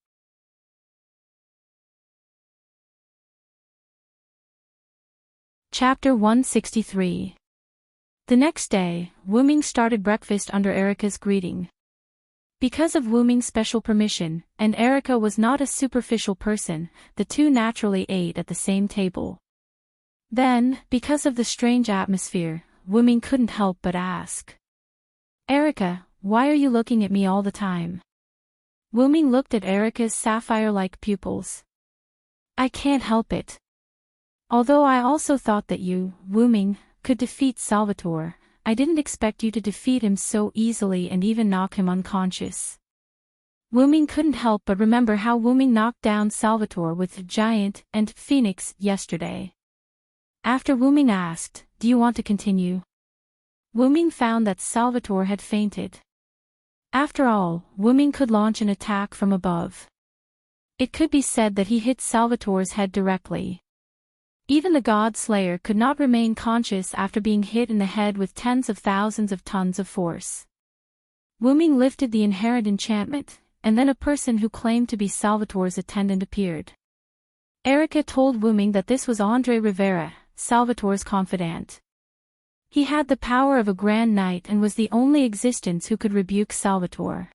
Chapter 163. The next day, Wuming started breakfast under Erica's greeting. Because of Wuming's special permission, and Erica was not a superficial person, the two naturally ate at the same table. Then, because of the strange atmosphere, Wuming couldn't help but ask. Erica, why are you looking at me all the time? Wuming looked at Erica's sapphire-like pupils. I can't help it. Although I also thought that you, Wuming, could defeat Salvatore, I didn't expect you to defeat him so easily and even knock him unconscious. Wuming couldn't help but remember how Wuming knocked down Salvatore with Giant and Phoenix yesterday. After Wuming asked, Do you want to continue? Wuming found that Salvatore had fainted. After all, Wuming could launch an attack from above. It could be said that he hit Salvatore's head directly. Even the God Slayer could not remain conscious after being hit in the head with tens of thousands of tons of force. Wuming lifted the inherent enchantment, and then a person who claimed to be Salvatore's attendant appeared. Erica told Wuming that this was Andre Rivera, Salvatore's confidant. He had the power of a Grand Knight and was the only existence who could rebuke Salvatore.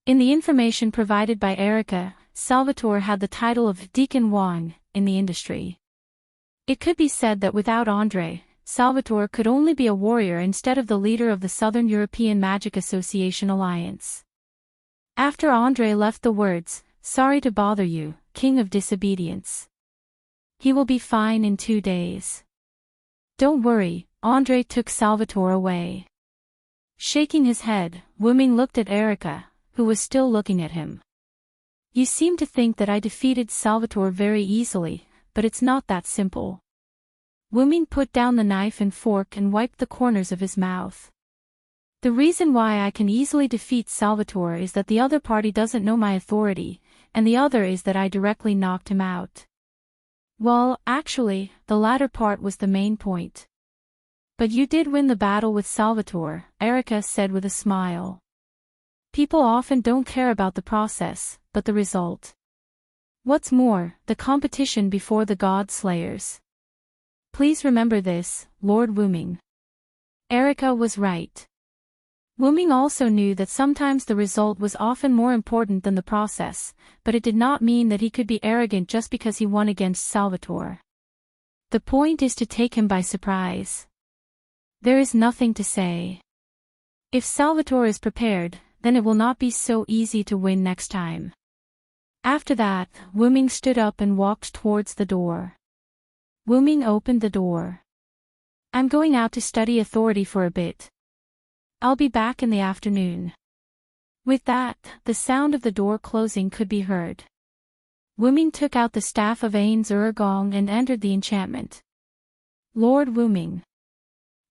In the information provided by Erica, Salvatore had the title of Deacon Wang in the industry. It could be said that without Andre, Salvatore could only be a warrior instead of the leader of the Southern European Magic Association Alliance. After Andre left the words, Sorry to bother you, King of Disobedience. He will be fine in 2 days. Don't worry, Andre took Salvatore away. Shaking his head, Wuming looked at Erica, who was still looking at him. You seem to think that I defeated Salvatore very easily, but it's not that simple. Wuming put down the knife and fork and wiped the corners of his mouth. The reason why I can easily defeat Salvatore is that the other party doesn't know my authority, and the other is that I directly knocked him out. Well, actually, the latter part was the main point. But you did win the battle with Salvatore, Erica said with a smile. People often don't care about the process, but the result. What's more, the competition before the God Slayers. Please remember this, Lord Wuming. Erica was right. Wuming also knew that sometimes the result was often more important than the process, but it did not mean that he could be arrogant just because he won against Salvatore. The point is to take him by surprise. There is nothing to say. If Salvatore is prepared, then it will not be so easy to win next time. After that, Wuming stood up and walked towards the door. Wuming opened the door. I'm going out to study authority for a bit. I'll be back in the afternoon. With that, the sound of the door closing could be heard. Wuming took out the staff of Ains Urgong and entered the enchantment. Lord Wuming.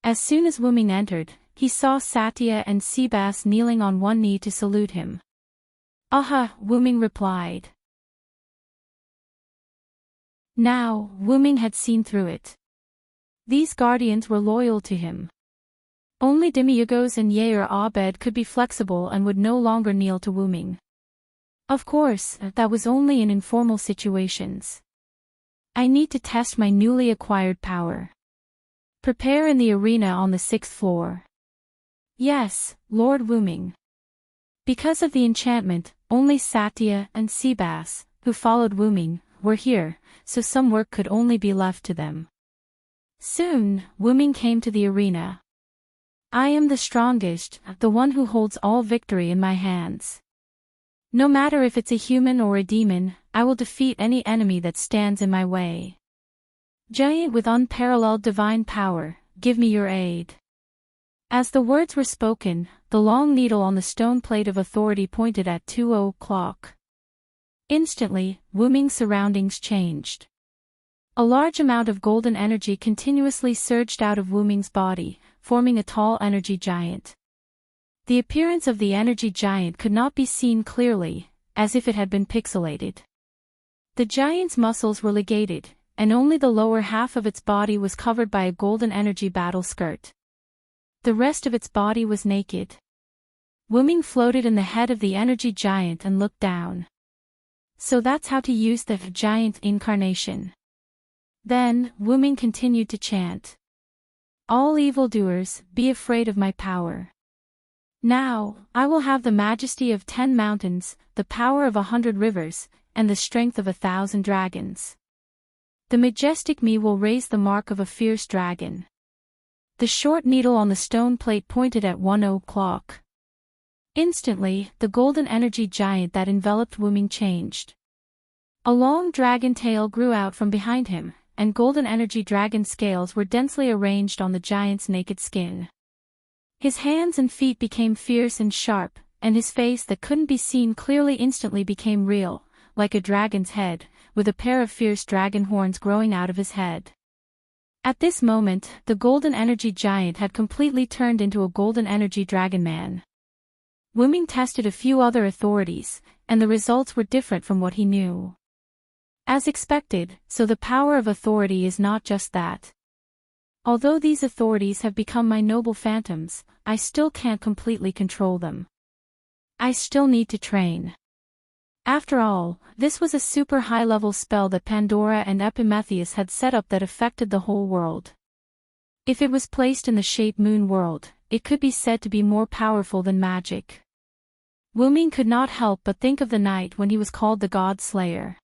As soon as Wuming entered, he saw Satya and Seabass kneeling on one knee to salute him. Aha, Wuming replied. Now, Wuming had seen through it. These guardians were loyal to him. Only Demiyagos and Yair Abed could be flexible and would no longer kneel to Wuming. Of course, that was only in informal situations. I need to test my newly acquired power. Prepare in the arena on the 6th floor. Yes, Lord Wuming. Because of the enchantment, only Satya and Seabass, who followed Wuming, were here, so some work could only be left to them. Soon, Wuming came to the arena. I am the strongest, the one who holds all victory in my hands. No matter if it's a human or a demon, I will defeat any enemy that stands in my way. Giant with unparalleled divine power, give me your aid. As the words were spoken, the long needle on the stone plate of authority pointed at 2:00. Instantly, Wuming's surroundings changed. A large amount of golden energy continuously surged out of Wuming's body, forming a tall energy giant. The appearance of the energy giant could not be seen clearly, as if it had been pixelated. The giant's muscles were ligated, and only the lower half of its body was covered by a golden energy battle skirt. The rest of its body was naked. Wuming floated in the head of the energy giant and looked down. So that's how to use the giant incarnation. Then, Wuming continued to chant. All evildoers, be afraid of my power. Now, I will have the majesty of 10 mountains, the power of 100 rivers, and the strength of 1,000 dragons. The majestic me will raise the mark of a fierce dragon. The short needle on the stone plate pointed at 1:00. Instantly, the golden energy giant that enveloped Wuming changed. A long dragon tail grew out from behind him, and golden energy dragon scales were densely arranged on the giant's naked skin. His hands and feet became fierce and sharp, and his face that couldn't be seen clearly instantly became real, like a dragon's head, with a pair of fierce dragon horns growing out of his head. At this moment, the golden energy giant had completely turned into a golden energy dragon man. Wuming tested a few other authorities, and the results were different from what he knew. As expected, so the power of authority is not just that. Although these authorities have become my noble phantoms, I still can't completely control them. I still need to train. After all, this was a super high-level spell that Pandora and Epimetheus had set up that affected the whole world. If it was placed in the Shape Moon world, it could be said to be more powerful than magic. Wuming could not help but think of the night when he was called the God Slayer.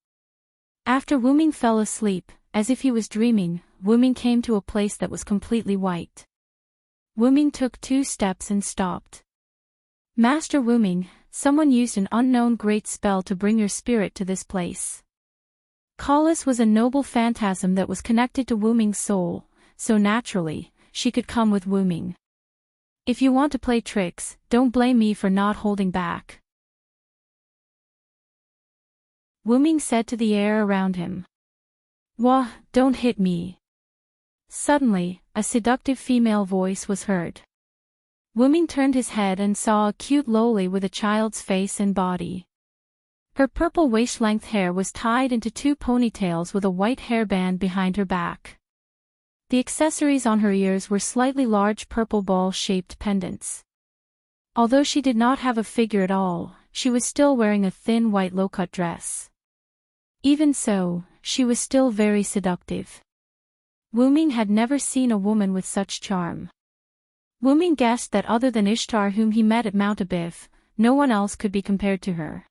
After Wuming fell asleep, as if he was dreaming, Wuming came to a place that was completely white. Wuming took 2 steps and stopped. Master Wuming, someone used an unknown great spell to bring your spirit to this place. Kalis was a noble phantasm that was connected to Wuming's soul, so naturally, she could come with Wuming. If you want to play tricks, don't blame me for not holding back. Wuming said to the air around him. Wah, don't hit me. Suddenly, a seductive female voice was heard. Wuming turned his head and saw a cute loli with a child's face and body. Her purple waist-length hair was tied into 2 ponytails with a white hairband behind her back. The accessories on her ears were slightly large purple ball-shaped pendants. Although she did not have a figure at all, she was still wearing a thin white low-cut dress. Even so, she was still very seductive. Wuming had never seen a woman with such charm. Wuming guessed that other than Ishtar, whom he met at Mount Abiff, no one else could be compared to her.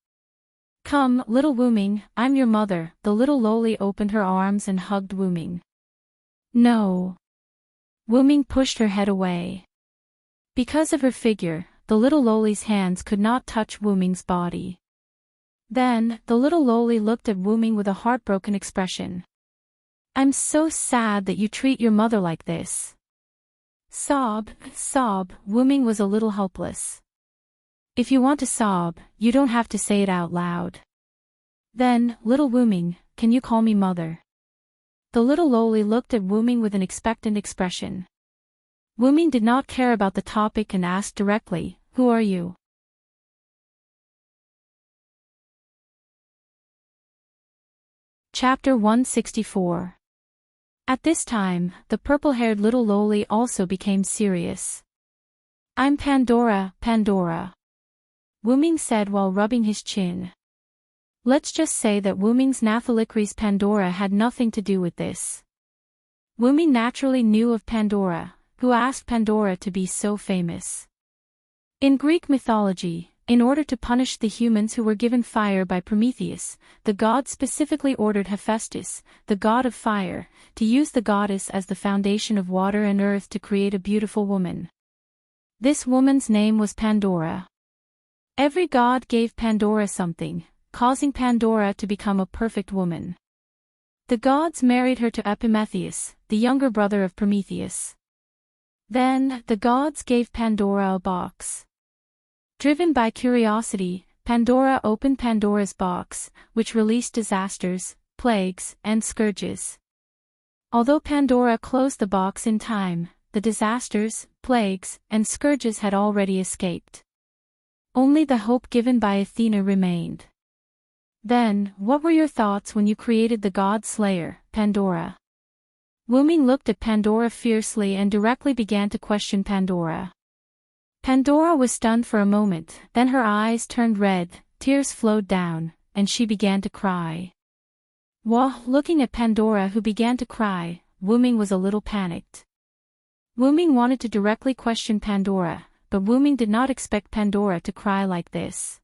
"Come, little Wuming, I'm your mother." The little loli opened her arms and hugged Wuming. "No." Wuming pushed her head away. Because of her figure, the little loli's hands could not touch Wuming's body. Then, the little loli looked at Wuming with a heartbroken expression. "I'm so sad that you treat your mother like this." Sob, sob. Wuming was a little helpless. "If you want to sob, you don't have to say it out loud." "Then, little Wuming, can you call me mother?" The little loli looked at Wuming with an expectant expression. Wuming did not care about the topic and asked directly, "Who are you?" Chapter 164. At this time, the purple-haired little loli also became serious. "I'm Pandora, Pandora," Wuming said while rubbing his chin. Let's just say that Wuming's Nathalicris Pandora had nothing to do with this. Wuming naturally knew of Pandora, who asked Pandora to be so famous. In Greek mythology, in order to punish the humans who were given fire by Prometheus, the god specifically ordered Hephaestus, the god of fire, to use the goddess as the foundation of water and earth to create a beautiful woman. This woman's name was Pandora. Every god gave Pandora something, causing Pandora to become a perfect woman. The gods married her to Epimetheus, the younger brother of Prometheus. Then, the gods gave Pandora a box. Driven by curiosity, Pandora opened Pandora's box, which released disasters, plagues, and scourges. Although Pandora closed the box in time, the disasters, plagues, and scourges had already escaped. Only the hope given by Athena remained. Then, what were your thoughts when you created the god slayer, Pandora? Wuming looked at Pandora fiercely and directly began to question Pandora. Pandora was stunned for a moment, then her eyes turned red, tears flowed down, and she began to cry. Looking at Pandora who began to cry, Wuming was a little panicked. Wuming wanted to directly question Pandora, but Wuming did not expect Pandora to cry like this.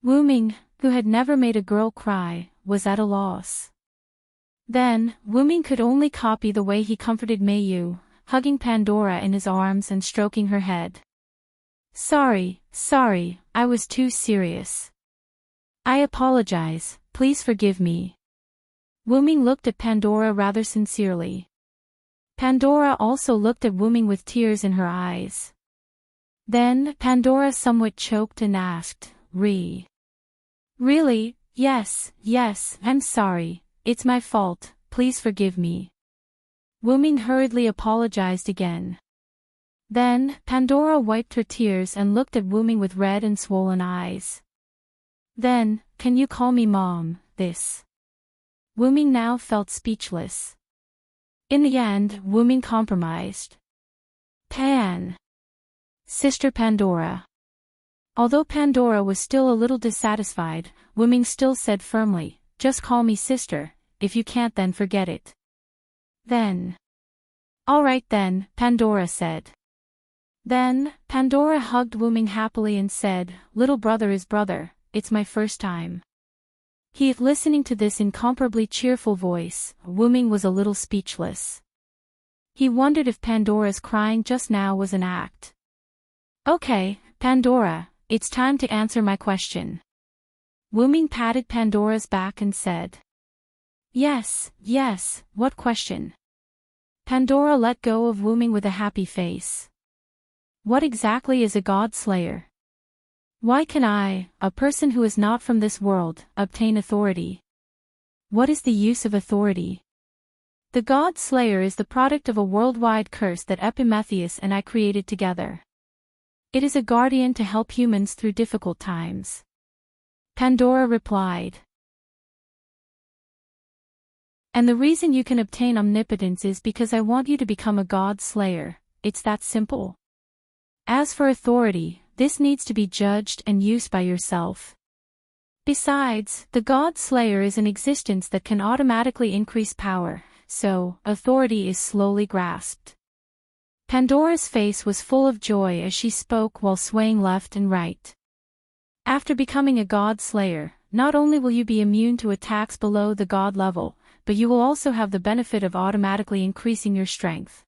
Wuming, who had never made a girl cry, was at a loss. Then, Wuming could only copy the way he comforted Mayu, hugging Pandora in his arms and stroking her head. Sorry, I was too serious. I apologize, please forgive me." Wuming looked at Pandora rather sincerely. Pandora also looked at Wuming with tears in her eyes. Then, Pandora somewhat choked and asked, Really? Yes, I'm sorry, it's my fault, please forgive me." Wuming hurriedly apologized again. Then, Pandora wiped her tears and looked at Wuming with red and swollen eyes. "Then, can you call me Mom, this?" Wuming now felt speechless. In the end, Wuming compromised. Sister Pandora." Although Pandora was still a little dissatisfied, Wuming still said firmly, "Just call me sister, if you can't then forget it." Then. "All right then," Pandora said. Then, Pandora hugged Wuming happily and said, "Little brother is brother, it's my first time." Listening to this incomparably cheerful voice, Wuming was a little speechless. He wondered if Pandora's crying just now was an act. "Okay, Pandora, it's time to answer my question." Wuming patted Pandora's back and said. Yes, what question?" Pandora let go of Wuming with a happy face. "What exactly is a god slayer? Why can I, a person who is not from this world, obtain authority? What is the use of authority?" The God Slayer is the product of a worldwide curse that Epimetheus and I created together. It is a guardian to help humans through difficult times. Pandora replied. And the reason you can obtain omnipotence is because I want you to become a God Slayer. It's that simple. As for authority, this needs to be judged and used by yourself. Besides, the God Slayer is an existence that can automatically increase power, so authority is slowly grasped. Pandora's face was full of joy as she spoke while swaying left and right. After becoming a God Slayer, not only will you be immune to attacks below the God level, but you will also have the benefit of automatically increasing your strength.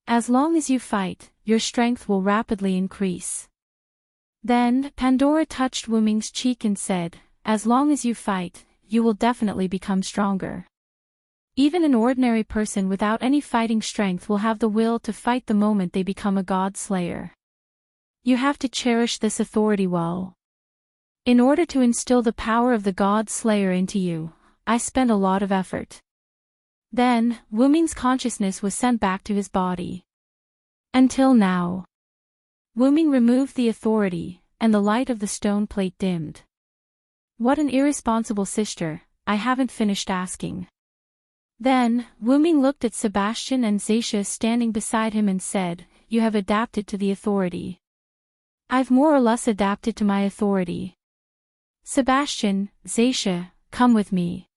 As long as you fight, your strength will rapidly increase. Then, Pandora touched Wu Ming's cheek and said, as long as you fight, you will definitely become stronger. Even an ordinary person without any fighting strength will have the will to fight the moment they become a God Slayer. You have to cherish this authority well. In order to instill the power of the God Slayer into you, I spent a lot of effort. Then, Wu Ming's consciousness was sent back to his body. Until now. Wu Ming removed the authority, and the light of the stone plate dimmed. What an irresponsible sister, I haven't finished asking. Then, Wu Ming looked at Sebastian and Zaisha standing beside him and said, you have adapted to the authority. I've more or less adapted to my authority. Sebastian, Zaisha, come with me.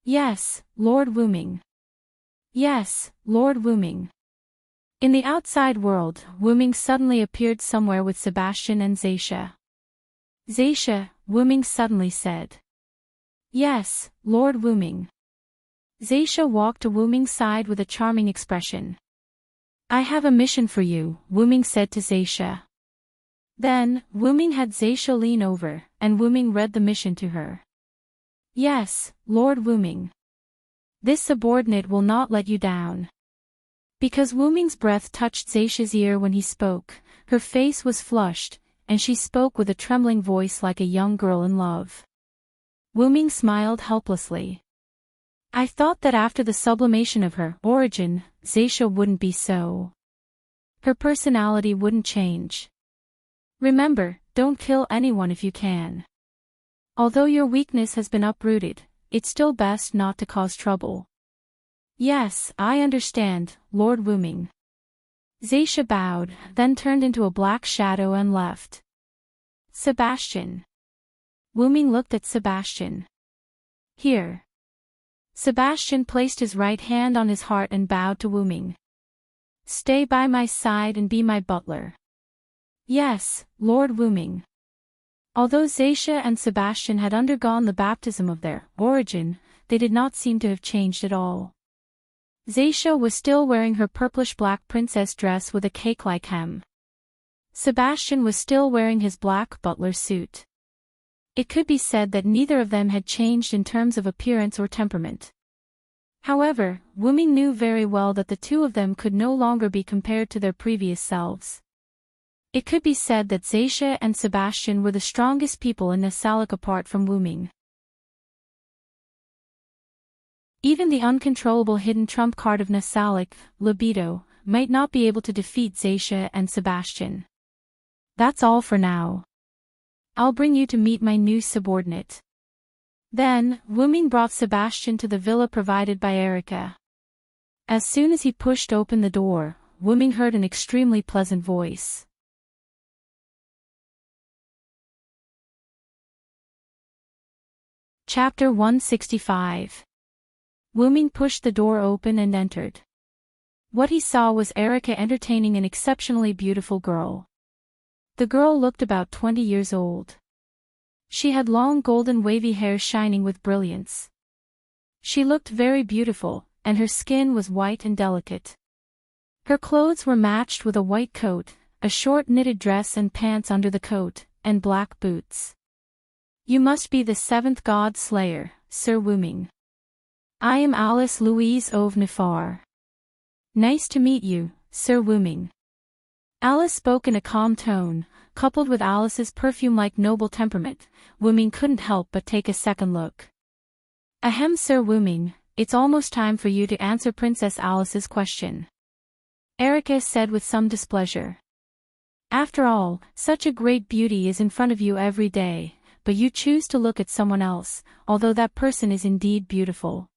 Yes, Lord Wu Ming. Yes, Lord Wu Ming. In the outside world, Wu Ming suddenly appeared somewhere with Sebastian and Zaisha. Zaisha, Wu Ming suddenly said. Yes, Lord Wu Ming. Zaisha walked to Wu Ming's side with a charming expression. I have a mission for you, Wu Ming said to Zaisha. Then, Wu Ming had Zaisha lean over, and Wu Ming read the mission to her. Yes, Lord Wu Ming. This subordinate will not let you down. Because Wu Ming's breath touched Zaisha's ear when he spoke, her face was flushed, and she spoke with a trembling voice like a young girl in love. Wu Ming smiled helplessly. I thought that after the sublimation of her origin, Zaisha wouldn't be so. Her personality wouldn't change. Remember, don't kill anyone if you can. Although your weakness has been uprooted, it's still best not to cause trouble. Yes, I understand, Lord Wu Ming. Zaisha bowed, then turned into a black shadow and left. Sebastian. Wu Ming looked at Sebastian. Here. Sebastian placed his right hand on his heart and bowed to Wu Ming. Stay by my side and be my butler. Yes, Lord Wu Ming. Although Zaisha and Sebastian had undergone the baptism of their origin, they did not seem to have changed at all. Zaisha was still wearing her purplish-black princess dress with a cake-like hem. Sebastian was still wearing his black butler suit. It could be said that neither of them had changed in terms of appearance or temperament. However, Wu Ming knew very well that the two of them could no longer be compared to their previous selves. It could be said that Zaisha and Sebastian were the strongest people in Nasalik apart from Wu Ming. Even the uncontrollable hidden trump card of Nasalik, libido, might not be able to defeat Zaisha and Sebastian. That's all for now. I'll bring you to meet my new subordinate. Then, Wu Ming brought Sebastian to the villa provided by Erica. As soon as he pushed open the door, Wu Ming heard an extremely pleasant voice. Chapter 165. Wu Ming pushed the door open and entered. What he saw was Erica entertaining an exceptionally beautiful girl. The girl looked about 20 years old. She had long golden wavy hair shining with brilliance. She looked very beautiful, and her skin was white and delicate. Her clothes were matched with a white coat, a short knitted dress and pants under the coat, and black boots. You must be the seventh God Slayer, Sir Wu Ming. I am Alice Louise of Nifar. Nice to meet you, Sir Wu Ming. Alice spoke in a calm tone, coupled with Alice's perfume-like noble temperament. Wu Ming couldn't help but take a second look. Ahem, Sir Wu Ming, it's almost time for you to answer Princess Alice's question," Erica said with some displeasure. "After all, such a great beauty is in front of you every day, but you choose to look at someone else, although that person is indeed beautiful."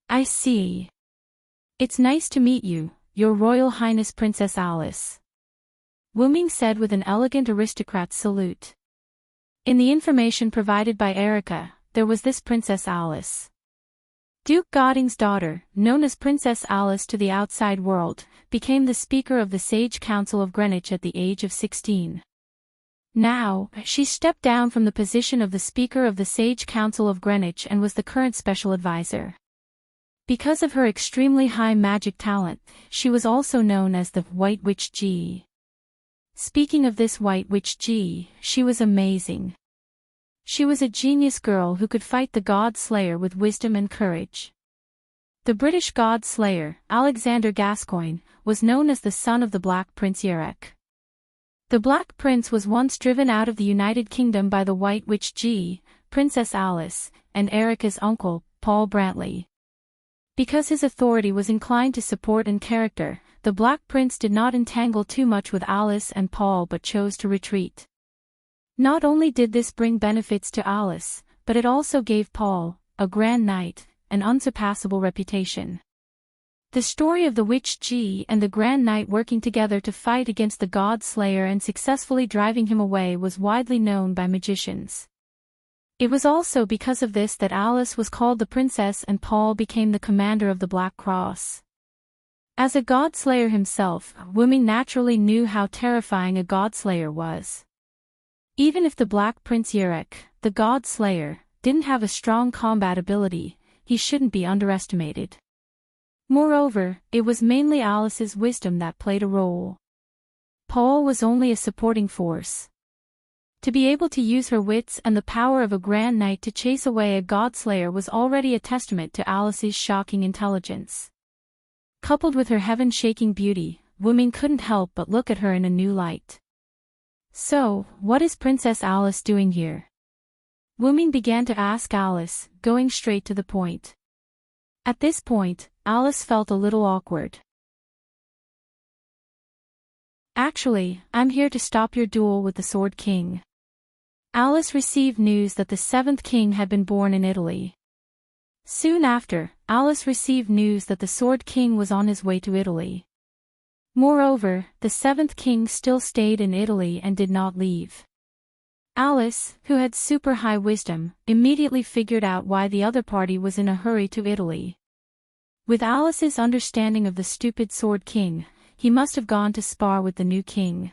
"I see. It's nice to meet you, Your Royal Highness Princess Alice," Wu Ming said with an elegant aristocrat's salute. In the information provided by Erica, there was this Princess Alice. Duke Godding's daughter, known as Princess Alice to the outside world, became the Speaker of the Sage Council of Greenwich at the age of 16. Now, she stepped down from the position of the Speaker of the Sage Council of Greenwich and was the current special advisor. Because of her extremely high magic talent, she was also known as the White Witch G. Speaking of this White Witch G, she was amazing. She was a genius girl who could fight the God Slayer with wisdom and courage. The British God Slayer, Alexander Gascoigne, was known as the son of the Black Prince Yerek. The Black Prince was once driven out of the United Kingdom by the White Witch G, Princess Alice, and Erica's uncle, Paul Brantley. Because his authority was inclined to support and character, the Black Prince did not entangle too much with Alice and Paul but chose to retreat. Not only did this bring benefits to Alice, but it also gave Paul, a grand knight, an unsurpassable reputation. The story of the Witch G and the Grand Knight working together to fight against the God Slayer and successfully driving him away was widely known by magicians. It was also because of this that Alice was called the Princess and Paul became the commander of the Black Cross. As a God Slayer himself, Wu Ming naturally knew how terrifying a God Slayer was. Even if the Black Prince Yerek, the God Slayer, didn't have a strong combat ability, he shouldn't be underestimated. Moreover, it was mainly Alice's wisdom that played a role. Paul was only a supporting force. To be able to use her wits and the power of a Grand Knight to chase away a God Slayer was already a testament to Alice's shocking intelligence. Coupled with her heaven-shaking beauty, Wu Ming couldn't help but look at her in a new light. "So, what is Princess Alice doing here?" Wu Ming began to ask Alice, going straight to the point. At this point, Alice felt a little awkward. "Actually, I'm here to stop your duel with the Sword King." Alice received news that the 7th king had been born in Italy. Soon after, Alice received news that the Sword King was on his way to Italy. Moreover, the 7th king still stayed in Italy and did not leave. Alice, who had super high wisdom, immediately figured out why the other party was in a hurry to Italy. With Alice's understanding of the stupid Sword King, he must have gone to spar with the new king.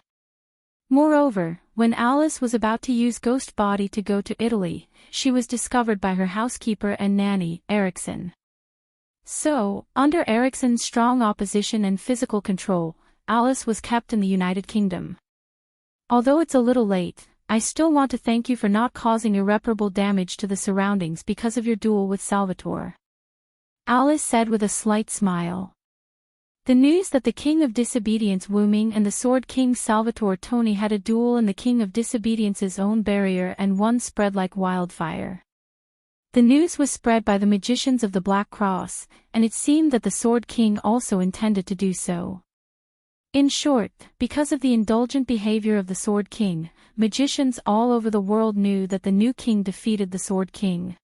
Moreover, when Alice was about to use Ghost Body to go to Italy, she was discovered by her housekeeper and nanny, Erickson. So, under Erickson's strong opposition and physical control, Alice was kept in the United Kingdom. "Although it's a little late, I still want to thank you for not causing irreparable damage to the surroundings because of your duel with Salvatore," Alice said with a slight smile. The news that the King of Disobedience Wu Ming and the Sword King Salvatore Tony had a duel in the King of Disobedience's own barrier and one spread like wildfire. The news was spread by the magicians of the Black Cross, and it seemed that the Sword King also intended to do so. In short, because of the indulgent behavior of the Sword King, magicians all over the world knew that the new king defeated the Sword King.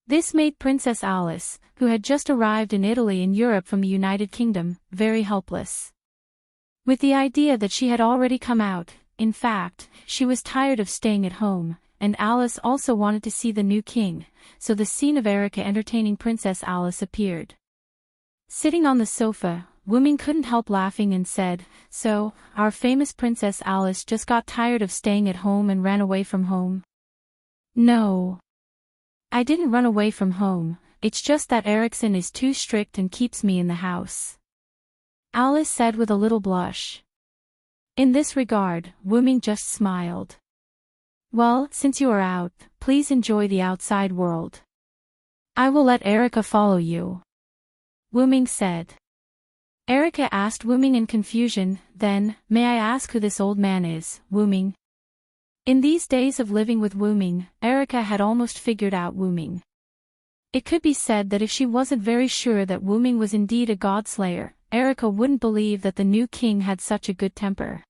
This made Princess Alice, who had just arrived in Italy and Europe from the United Kingdom, very helpless. With the idea that she had already come out, in fact, she was tired of staying at home, and Alice also wanted to see the new king, so the scene of Erica entertaining Princess Alice appeared. Sitting on the sofa, Wu Ming couldn't help laughing and said, "So, our famous Princess Alice just got tired of staying at home and ran away from home?" "No. I didn't run away from home, it's just that Erickson is too strict and keeps me in the house," Alice said with a little blush. In this regard, Wu Ming just smiled. "Well, since you are out, please enjoy the outside world. I will let Erica follow you," Wu Ming said. Erica asked Wu Ming in confusion, "Then, may I ask who this old man is, Wu Ming?" In these days of living with Wu Ming, Erica had almost figured out Wu Ming. It could be said that if she wasn't very sure that Wu Ming was indeed a god-slayer, Erica wouldn't believe that the new king had such a good temper.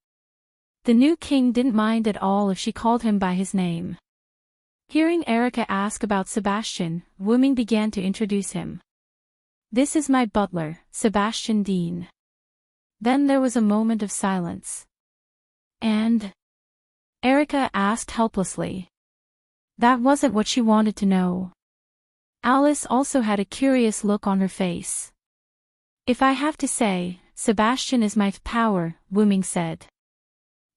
The new king didn't mind at all if she called him by his name. Hearing Erica ask about Sebastian, Wu Ming began to introduce him. "This is my butler, Sebastian Dean." Then there was a moment of silence. "And?" Erica asked helplessly. That wasn't what she wanted to know. Alice also had a curious look on her face. "If I have to say, Sebastian is my power," Wu Ming said.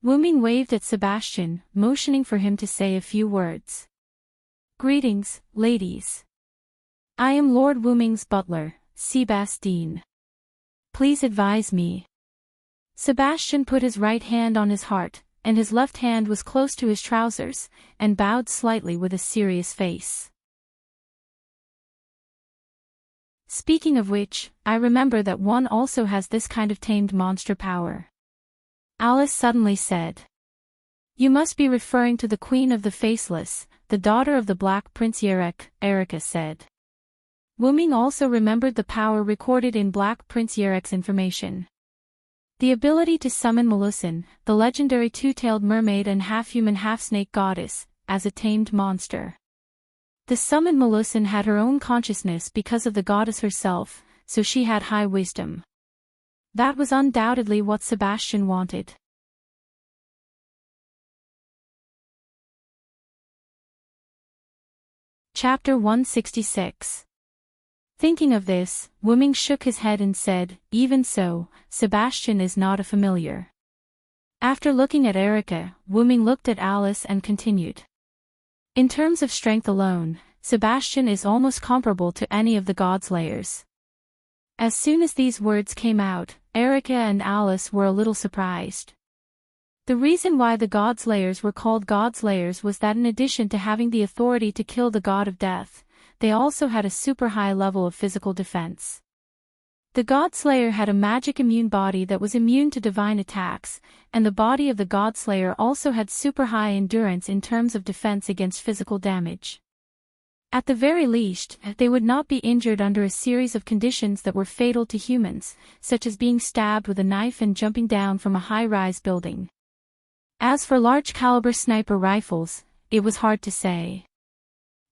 Wu Ming waved at Sebastian, motioning for him to say a few words. "Greetings, ladies. I am Lord Wu Ming's butler, Sebastian. Please advise me." Sebastian put his right hand on his heart, and his left hand was close to his trousers, and bowed slightly with a serious face. "Speaking of which, I remember that one also has this kind of tamed monster power," Alice suddenly said. "You must be referring to the Queen of the Faceless, the daughter of the Black Prince Yerek," Erica said. Wu Ming also remembered the power recorded in Black Prince Yerek's information. The ability to summon Melusin, the legendary two-tailed mermaid and half-human half-snake goddess, as a tamed monster. The summoned Melusin had her own consciousness because of the goddess herself, so she had high wisdom. That was undoubtedly what Sebastian wanted. Chapter 166. Thinking of this, Wu Ming shook his head and said, "Even so, Sebastian is not a familiar." After looking at Erica, Wu Ming looked at Alice and continued. "In terms of strength alone, Sebastian is almost comparable to any of the godslayers." As soon as these words came out, Erica and Alice were a little surprised. The reason why the godslayers were called godslayers was that in addition to having the authority to kill the god of death, they also had a super high level of physical defense. The Godslayer had a magic immune body that was immune to divine attacks, and the body of the Godslayer also had super high endurance in terms of defense against physical damage. At the very least, they would not be injured under a series of conditions that were fatal to humans, such as being stabbed with a knife and jumping down from a high-rise building. As for large-caliber sniper rifles, it was hard to say.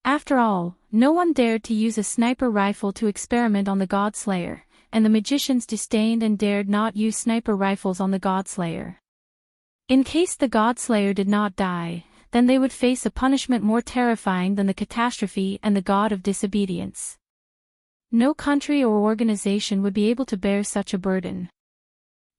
After all, no one dared to use a sniper rifle to experiment on the Godslayer, and the magicians disdained and dared not use sniper rifles on the Godslayer. In case the Godslayer did not die, then they would face a punishment more terrifying than the catastrophe and the god of disobedience. No country or organization would be able to bear such a burden.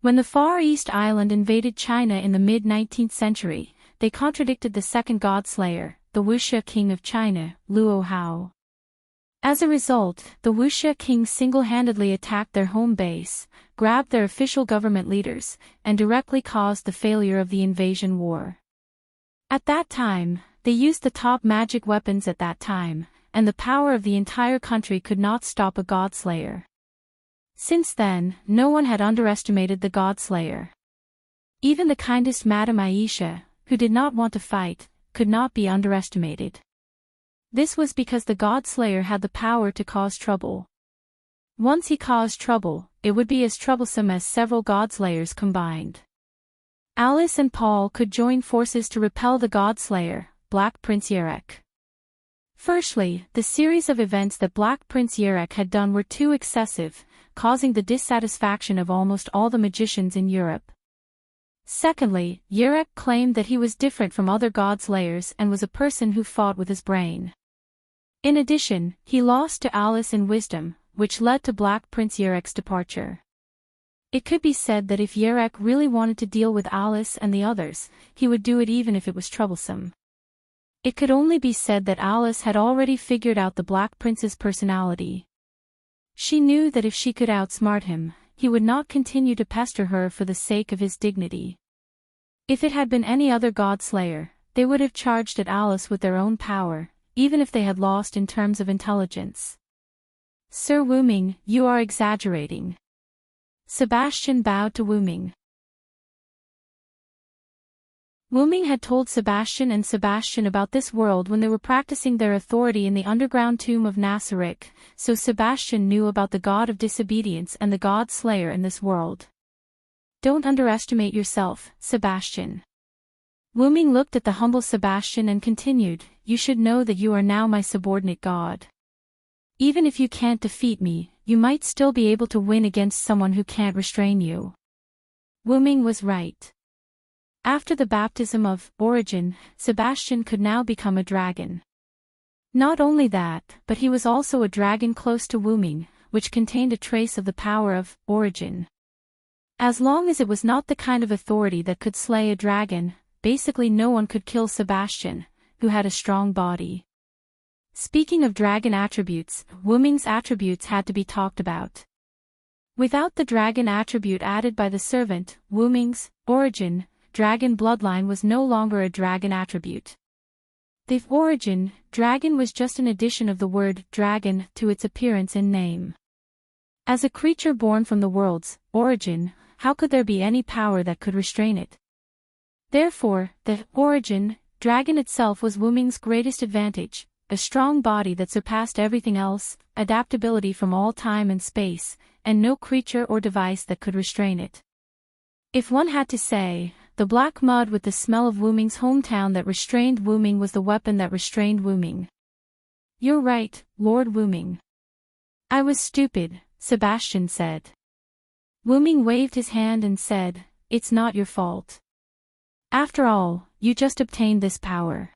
When the Far East Island invaded China in the mid-19th century, they contradicted the second Godslayer, the Wuxia king of China, Luo Hao. As a result, the Wuxia king single-handedly attacked their home base, grabbed their official government leaders, and directly caused the failure of the invasion war. At that time, they used the top magic weapons at that time, and the power of the entire country could not stop a Godslayer. Since then, no one had underestimated the Godslayer. Even the kindest Madame Aisha, who did not want to fight, could not be underestimated. This was because the Godslayer had the power to cause trouble. Once he caused trouble, it would be as troublesome as several Godslayers combined. Alice and Paul could join forces to repel the Godslayer, Black Prince Yerek. Firstly, the series of events that Black Prince Yerek had done were too excessive, causing the dissatisfaction of almost all the magicians in Europe. Secondly, Yerek claimed that he was different from other Godslayers and was a person who fought with his brain. In addition, he lost to Alice in wisdom, which led to Black Prince Yerek's departure. It could be said that if Yerek really wanted to deal with Alice and the others, he would do it even if it was troublesome. It could only be said that Alice had already figured out the Black Prince's personality. She knew that if she could outsmart him, he would not continue to pester her for the sake of his dignity. If it had been any other Godslayer, they would have charged at Alice with their own power, even if they had lost in terms of intelligence. "Sir Wu Ming, you are exaggerating." Sebastian bowed to Wu Ming. Wu Ming had told Sebastian about this world when they were practicing their authority in the underground tomb of Nasaric, so Sebastian knew about the god of disobedience and the god slayer in this world. Don't underestimate yourself, Sebastian. Wu Ming looked at the humble Sebastian and continued, you should know that you are now my subordinate god. Even if you can't defeat me, you might still be able to win against someone who can't restrain you. Wu Ming was right. After the baptism of Origin, Sebastian could now become a dragon. Not only that, but he was also a dragon close to Wu Ming, which contained a trace of the power of Origin. As long as it was not the kind of authority that could slay a dragon, basically no one could kill Sebastian, who had a strong body. Speaking of dragon attributes, Wu Ming's attributes had to be talked about. Without the dragon attribute added by the servant, Wu Ming's Origin, dragon bloodline was no longer a dragon attribute. The Origin, dragon was just an addition of the word dragon to its appearance and name. As a creature born from the world's origin, how could there be any power that could restrain it? Therefore, the Origin, dragon itself was Wu Ming's greatest advantage, a strong body that surpassed everything else, adaptability from all time and space, and no creature or device that could restrain it. If one had to say, the black mud with the smell of Wu Ming's hometown that restrained Wu Ming was the weapon that restrained Wu Ming. You're right, Lord Wu Ming. I was stupid, Sebastian said. Wu Ming waved his hand and said, it's not your fault. After all, you just obtained this power.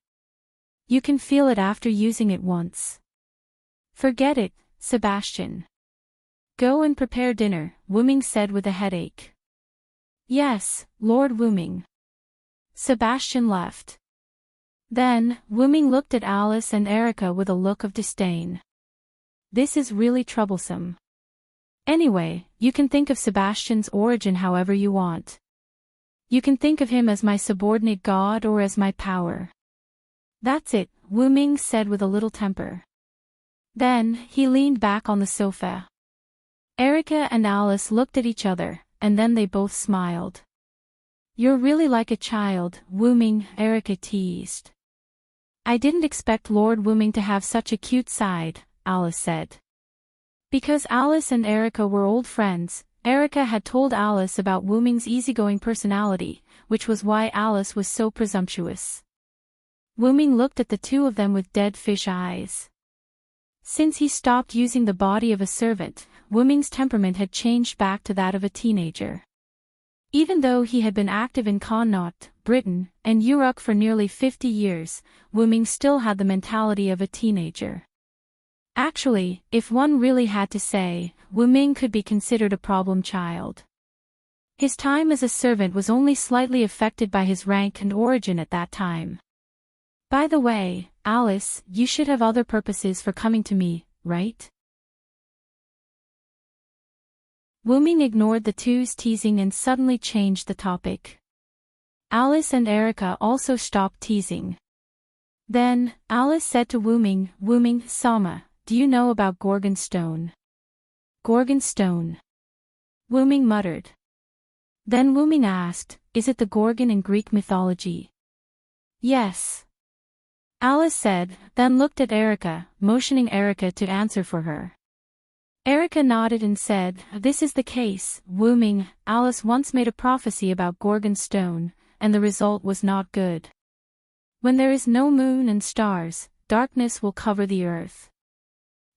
You can feel it after using it once. Forget it, Sebastian. Go and prepare dinner, Wu Ming said with a headache. Yes, Lord Wu Ming. Sebastian left. Then, Wu Ming looked at Alice and Erica with a look of disdain. This is really troublesome. Anyway, you can think of Sebastian's origin however you want. You can think of him as my subordinate god or as my power. That's it, Wu Ming said with a little temper. Then, he leaned back on the sofa. Erica and Alice looked at each other, and then they both smiled. You're really like a child, Wu Ming, Erica teased. I didn't expect Lord Wu Ming to have such a cute side, Alice said. Because Alice and Erica were old friends, Erica had told Alice about Wu Ming's easygoing personality, which was why Alice was so presumptuous. Wu Ming looked at the two of them with dead fish eyes. Since he stopped using the body of a servant, Wu Ming's temperament had changed back to that of a teenager. Even though he had been active in Connaught, Britain, and Uruk for nearly 50 years, Wu Ming still had the mentality of a teenager. Actually, if one really had to say, Wu Ming could be considered a problem child. His time as a servant was only slightly affected by his rank and origin at that time. By the way, Alice, you should have other purposes for coming to me, right? Wu Ming ignored the two's teasing and suddenly changed the topic. Alice and Erica also stopped teasing. Then, Alice said to Wu Ming, Sama, do you know about Gorgon Stone? Gorgon Stone. Wu Ming muttered. Then Wu Ming asked, is it the Gorgon in Greek mythology? Yes. Alice said, then looked at Erica, motioning Erica to answer for her. Erica nodded and said, this is the case, Wu Ming. Alice once made a prophecy about Gorgon Stone, and the result was not good. When there is no moon and stars, darkness will cover the earth.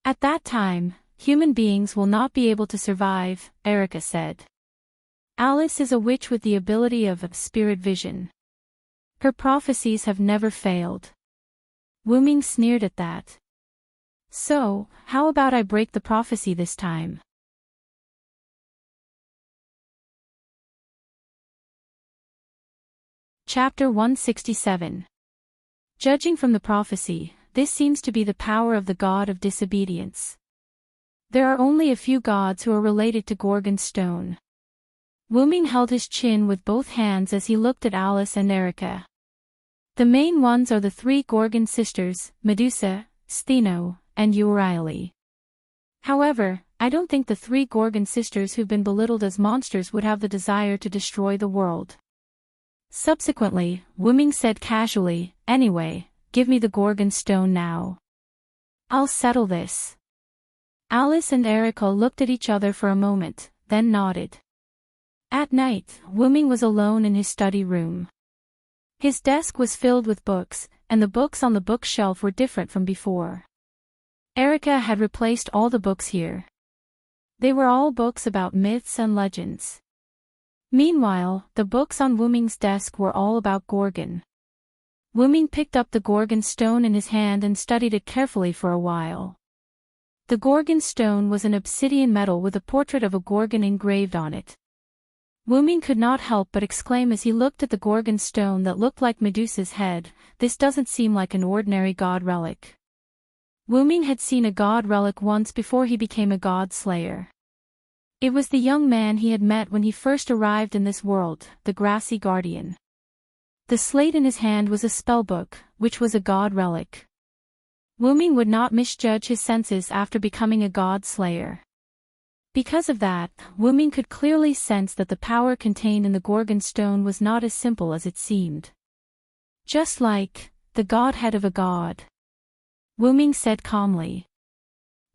At that time, human beings will not be able to survive, Erica said. Alice is a witch with the ability of spirit vision. Her prophecies have never failed. Wu Ming sneered at that. So, how about I break the prophecy this time? Chapter 167. Judging from the prophecy, this seems to be the power of the god of disobedience. There are only a few gods who are related to Gorgon Stone. Wu Ming held his chin with both hands as he looked at Alice and Erica. The main ones are the three Gorgon sisters, Medusa, Stheno, and Euryale. However, I don't think the three Gorgon sisters who've been belittled as monsters would have the desire to destroy the world. Subsequently, Wu-Ming said casually, "Anyway, give me the Gorgon stone now. I'll settle this." Alice and Erica looked at each other for a moment, then nodded. At night, Wu-Ming was alone in his study room. His desk was filled with books, and the books on the bookshelf were different from before. Erica had replaced all the books here. They were all books about myths and legends. Meanwhile, the books on Wu-Ming's desk were all about Gorgon. Wu-Ming picked up the Gorgon stone in his hand and studied it carefully for a while. The Gorgon stone was an obsidian metal with a portrait of a Gorgon engraved on it. Wu-Ming could not help but exclaim as he looked at the Gorgon stone that looked like Medusa's head, "This doesn't seem like an ordinary god relic." Wu-Ming had seen a god relic once before he became a god slayer. It was the young man he had met when he first arrived in this world, the grassy guardian. The slate in his hand was a spellbook, which was a god relic. Wu-Ming would not misjudge his senses after becoming a god slayer. Because of that, Wu-Ming could clearly sense that the power contained in the Gorgon stone was not as simple as it seemed. "Just like the godhead of a god," Wu-Ming said calmly.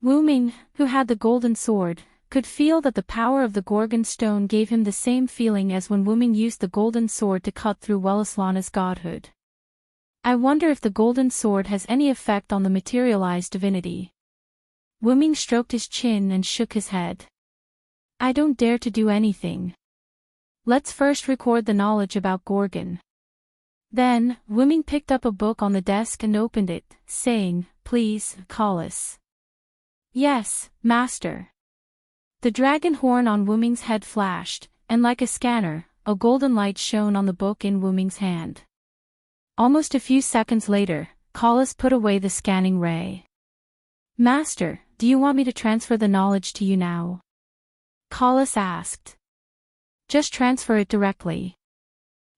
Wu-Ming, who had the golden sword, could feel that the power of the Gorgon stone gave him the same feeling as when Wu-Ming used the golden sword to cut through Wellislana's godhood. "I wonder if the golden sword has any effect on the materialized divinity." Wu-Ming stroked his chin and shook his head. "I don't dare to do anything. Let's first record the knowledge about Gorgon." Then, Wu-Ming picked up a book on the desk and opened it, saying, "Please, call us." "Yes, master." The dragon horn on Wu-Ming's head flashed, and like a scanner, a golden light shone on the book in Wu-Ming's hand. Almost a few seconds later, Callis put away the scanning ray. "Master, do you want me to transfer the knowledge to you now?" Callis asked. "Just transfer it directly.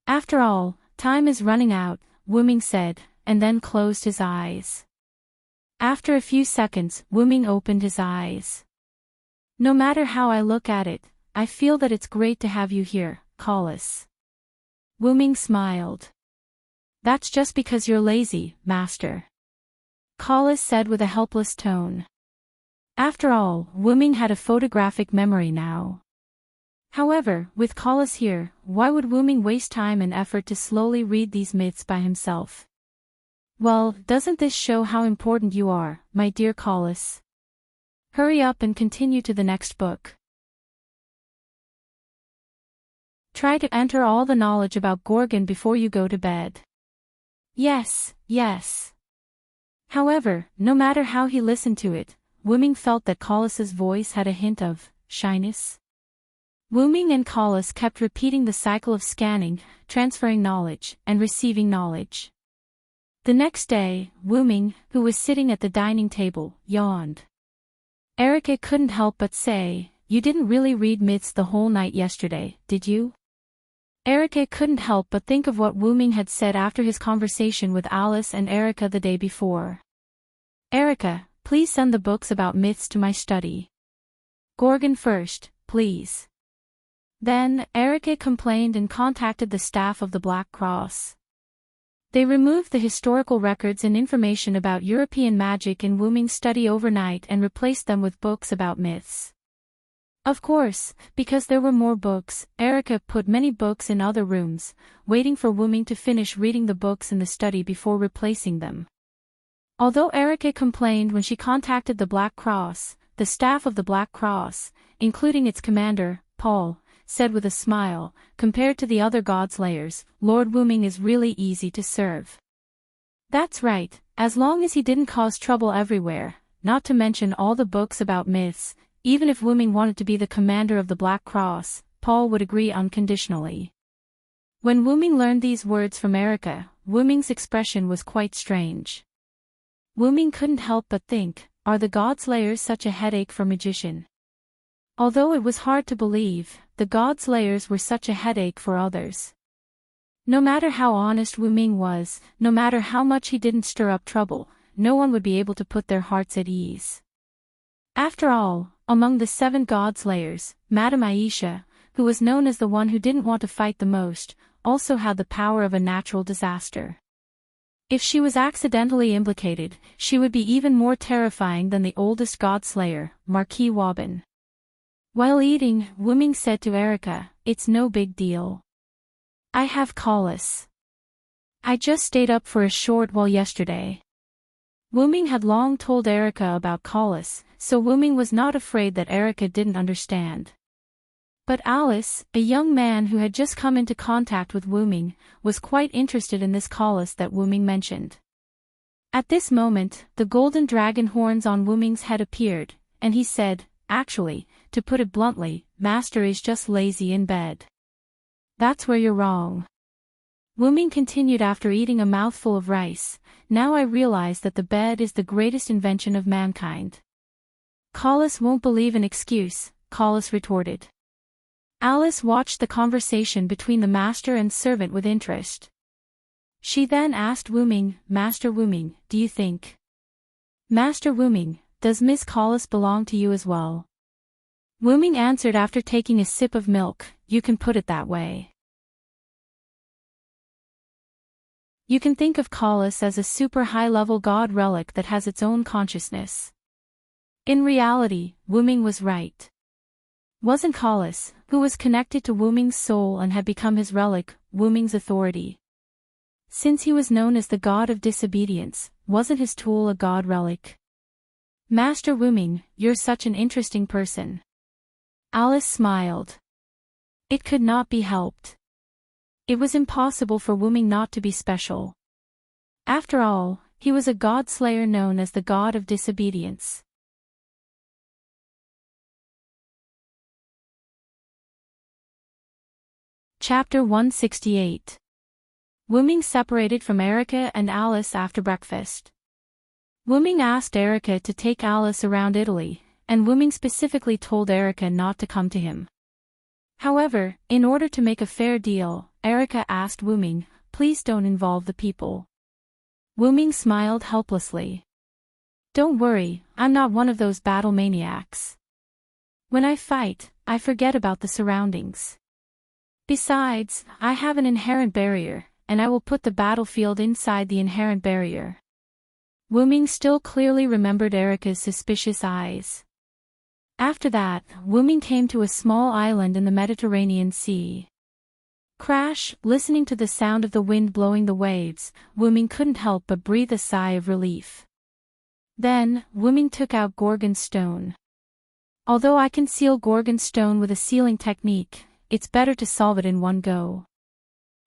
After all, time is running out," Wu-Ming said, and then closed his eyes. After a few seconds, Wu-Ming opened his eyes. "No matter how I look at it, I feel that it's great to have you here, Callis." Wu-Ming smiled. "That's just because you're lazy, master," Callis said with a helpless tone. After all, Wu-Ming had a photographic memory now. However, with Callis here, why would Wu-Ming waste time and effort to slowly read these myths by himself? "Well, doesn't this show how important you are, my dear Callis? Hurry up and continue to the next book. Try to enter all the knowledge about Gorgon before you go to bed." "Yes, yes." However, no matter how he listened to it, Wu-Ming felt that Callis's voice had a hint of shyness. Wu-Ming and Callis kept repeating the cycle of scanning, transferring knowledge, and receiving knowledge. The next day, Wu-Ming, who was sitting at the dining table, yawned. Erica couldn't help but say, "You didn't really read myths the whole night yesterday, did you?" Erica couldn't help but think of what Wu-Ming had said after his conversation with Alice and Erica the day before. "Erica, please send the books about myths to my study. Gorgon first, please." Then, Erica complained and contacted the staff of the Black Cross. They removed the historical records and information about European magic in Wu-Ming's study overnight and replaced them with books about myths. Of course, because there were more books, Erica put many books in other rooms, waiting for Wu-Ming to finish reading the books in the study before replacing them. Although Erica complained when she contacted the Black Cross, the staff of the Black Cross, including its commander, Paul, said with a smile, "Compared to the other godslayers, Lord Wu-Ming is really easy to serve." That's right, as long as he didn't cause trouble everywhere, not to mention all the books about myths. Even if Wu-Ming wanted to be the commander of the Black Cross, Paul would agree unconditionally. When Wu-Ming learned these words from Erica, Wu-Ming's expression was quite strange. Wu-Ming couldn't help but think, are the godslayers such a headache for magician? Although it was hard to believe, the godslayers were such a headache for others. No matter how honest Wu-Ming was, no matter how much he didn't stir up trouble, no one would be able to put their hearts at ease. After all, among the 7 godslayers, Madame Aisha, who was known as the one who didn't want to fight the most, also had the power of a natural disaster. If she was accidentally implicated, she would be even more terrifying than the oldest god-slayer, Marquis Wabin. While eating, Wuming said to Erica, "It's no big deal. I have callus. I just stayed up for a short while yesterday." Wuming had long told Erica about callus, so Wuming was not afraid that Erica didn't understand. But Alice, a young man who had just come into contact with Wuming, was quite interested in this callus that Wuming mentioned. At this moment, the golden dragon horns on Wuming's head appeared, and he said, "Actually, to put it bluntly, Master is just lazy in bed." "That's where you're wrong." Wuming continued after eating a mouthful of rice. "Now I realize that the bed is the greatest invention of mankind." "Callus won't believe an excuse," Callus retorted. Alice watched the conversation between the master and servant with interest. She then asked Wuming, "Master Wuming, do you think?" "Master Wuming, does Miss Callus belong to you as well?" Wuming answered after taking a sip of milk, "You can put it that way. You can think of Callus as a super high-level god relic that has its own consciousness." In reality, Wuming was right. Wasn't Callus, who was connected to Wuming's soul and had become his relic, Wuming's authority? Since he was known as the god of disobedience, wasn't his tool a god relic? "Master Wuming, you're such an interesting person." Alice smiled. It could not be helped. It was impossible for Wuming not to be special. After all, he was a god-slayer known as the god of disobedience. Chapter 168. Wuming separated from Erica and Alice after breakfast. Wuming asked Erica to take Alice around Italy, and Wuming specifically told Erica not to come to him. However, in order to make a fair deal, Erica asked Wuming, "Please don't involve the people." Wuming smiled helplessly. "Don't worry, I'm not one of those battle maniacs. When I fight, I forget about the surroundings. Besides, I have an inherent barrier, and I will put the battlefield inside the inherent barrier." Wuming still clearly remembered Erica's suspicious eyes. After that, Wuming came to a small island in the Mediterranean Sea. Crash, listening to the sound of the wind blowing the waves, Wuming couldn't help but breathe a sigh of relief. Then, Wuming took out Gorgon's stone. Although I can seal Gorgon's stone with a sealing technique, it's better to solve it in one go.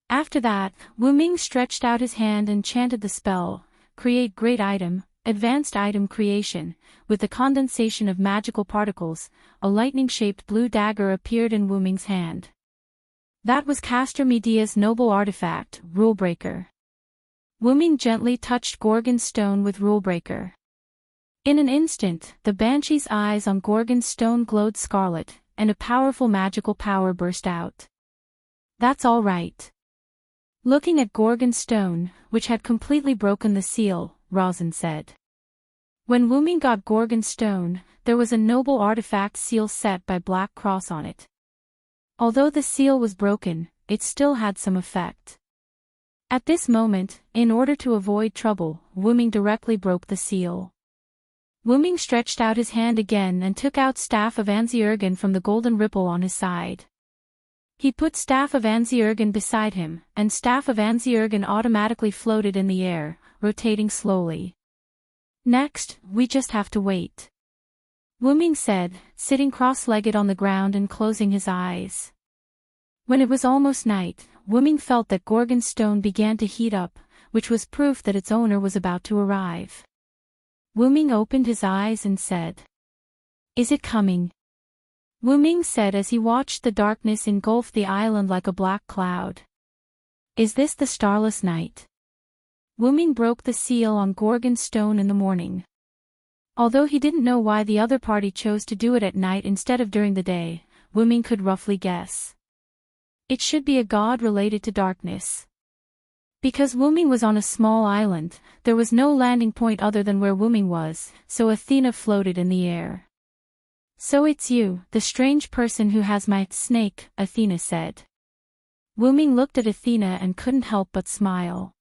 After that, Wuming stretched out his hand and chanted the spell, "Create great item, advanced item creation." With the condensation of magical particles, a lightning-shaped blue dagger appeared in Wuming's hand. That was Castor Medea's noble artifact, Rulebreaker. Wuming gently touched Gorgon's stone with Rulebreaker. In an instant, the banshee's eyes on Gorgon's stone glowed scarlet, and a powerful magical power burst out. "That's all right." Looking at Gorgon's stone, which had completely broken the seal, Rosin said. When Wuming got Gorgon's stone, there was a noble artifact seal set by Black Cross on it. Although the seal was broken, it still had some effect. At this moment, in order to avoid trouble, Wuming directly broke the seal. Wuming stretched out his hand again and took out Staff of Anziurgen from the golden ripple on his side. He put Staff of Anziurgen beside him, and Staff of Anziurgen automatically floated in the air, rotating slowly. "Next, we just have to wait," Wuming said, sitting cross-legged on the ground and closing his eyes. When it was almost night, Wuming felt that Gorgon's stone began to heat up, which was proof that its owner was about to arrive. Wuming opened his eyes and said, "Is it coming?" Wuming said as he watched the darkness engulf the island like a black cloud. "Is this the starless night?" Wuming broke the seal on Gorgon's stone in the morning. Although he didn't know why the other party chose to do it at night instead of during the day, Wuming could roughly guess. It should be a god related to darkness. Because Wuming was on a small island, there was no landing point other than where Wuming was, so Athena floated in the air. "So it's you, the strange person who has my snake," Athena said. Wu Ming looked at Athena and couldn't help but smile.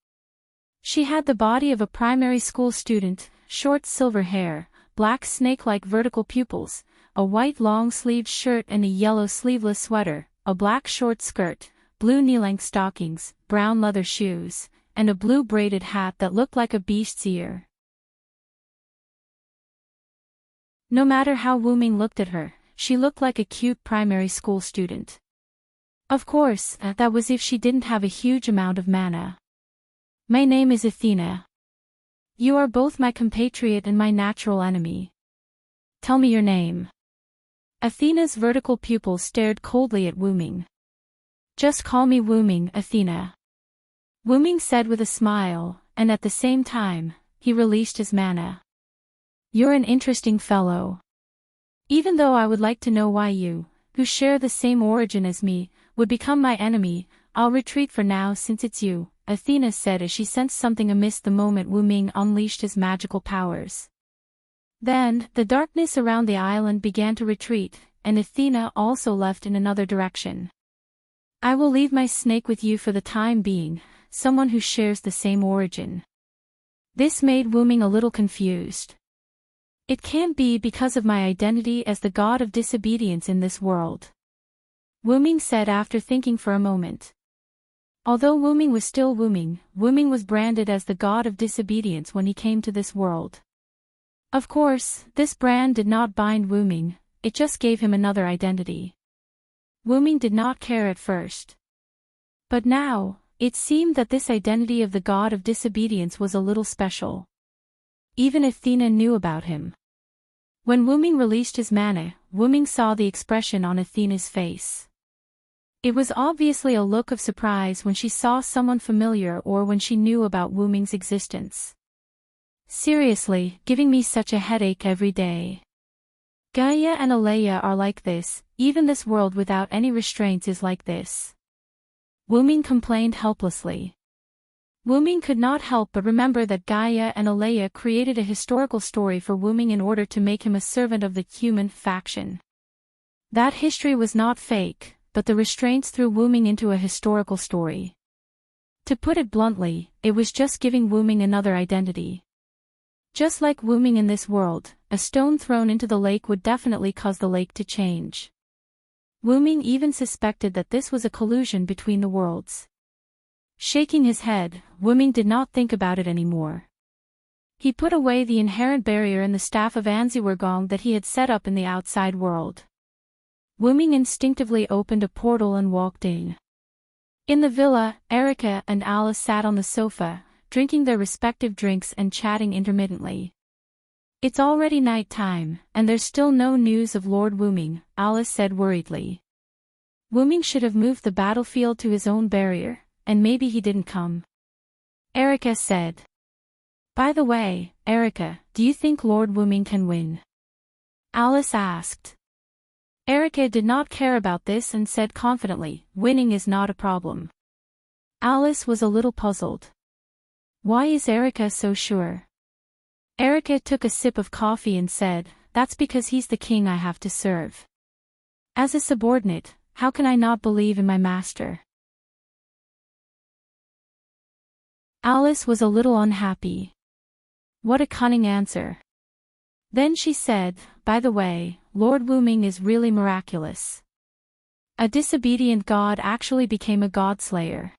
She had the body of a primary school student, short silver hair, black snake-like vertical pupils, a white long-sleeved shirt and a yellow sleeveless sweater, a black short skirt, blue knee-length stockings, brown leather shoes, and a blue braided hat that looked like a beast's ear. No matter how Wu Ming looked at her, she looked like a cute primary school student. Of course, that was if she didn't have a huge amount of mana. My name is Athena. You are both my compatriot and my natural enemy. Tell me your name. Athena's vertical pupils stared coldly at Wu Ming. Just call me Wu Ming, Athena. Wu Ming said with a smile, and at the same time, he released his mana. You're an interesting fellow. Even though I would like to know why you, who share the same origin as me, would become my enemy, I'll retreat for now since it's you, Athena said as she sensed something amiss the moment Wu Ming unleashed his magical powers. Then, the darkness around the island began to retreat, and Athena also left in another direction. I will leave my snake with you for the time being, someone who shares the same origin. This made Wu Ming a little confused. It can't be because of my identity as the god of disobedience in this world. Wu Ming said after thinking for a moment. Although Wu Ming was still Wu Ming was branded as the god of disobedience when he came to this world. Of course, this brand did not bind Wu Ming, it just gave him another identity. Wu Ming did not care at first. But now, it seemed that this identity of the god of disobedience was a little special. Even Athena knew about him. When Wu Ming released his mana, Wu Ming saw the expression on Athena's face. It was obviously a look of surprise when she saw someone familiar or when she knew about Wu Ming's existence. Seriously, giving me such a headache every day. Gaia and Alea are like this, even this world without any restraints is like this. Wu Ming complained helplessly. Wu Ming could not help but remember that Gaia and Alea created a historical story for Wu Ming in order to make him a servant of the human faction. That history was not fake, but the restraints threw Wu Ming into a historical story. To put it bluntly, it was just giving Wu Ming another identity. Just like Wu Ming in this world, a stone thrown into the lake would definitely cause the lake to change. Wu Ming even suspected that this was a collusion between the worlds. Shaking his head, Wu Ming did not think about it anymore. He put away the inherent barrier in the staff of Anziwergong that he had set up in the outside world. Wu Ming instinctively opened a portal and walked in. In the villa, Erica and Alice sat on the sofa, drinking their respective drinks and chatting intermittently. It's already night time, and there's still no news of Lord Wu Ming, Alice said worriedly. Wu Ming should have moved the battlefield to his own barrier, and maybe he didn't come. Erica said. By the way, Erica, do you think Lord Wu Ming can win? Alice asked. Erica did not care about this and said confidently, winning is not a problem. Alice was a little puzzled. Why is Erica so sure? Erica took a sip of coffee and said, that's because he's the king I have to serve. As a subordinate, how can I not believe in my master? Alice was a little unhappy. What a cunning answer. Then she said, by the way, Lord Wu Ming is really miraculous. A disobedient god actually became a god-slayer.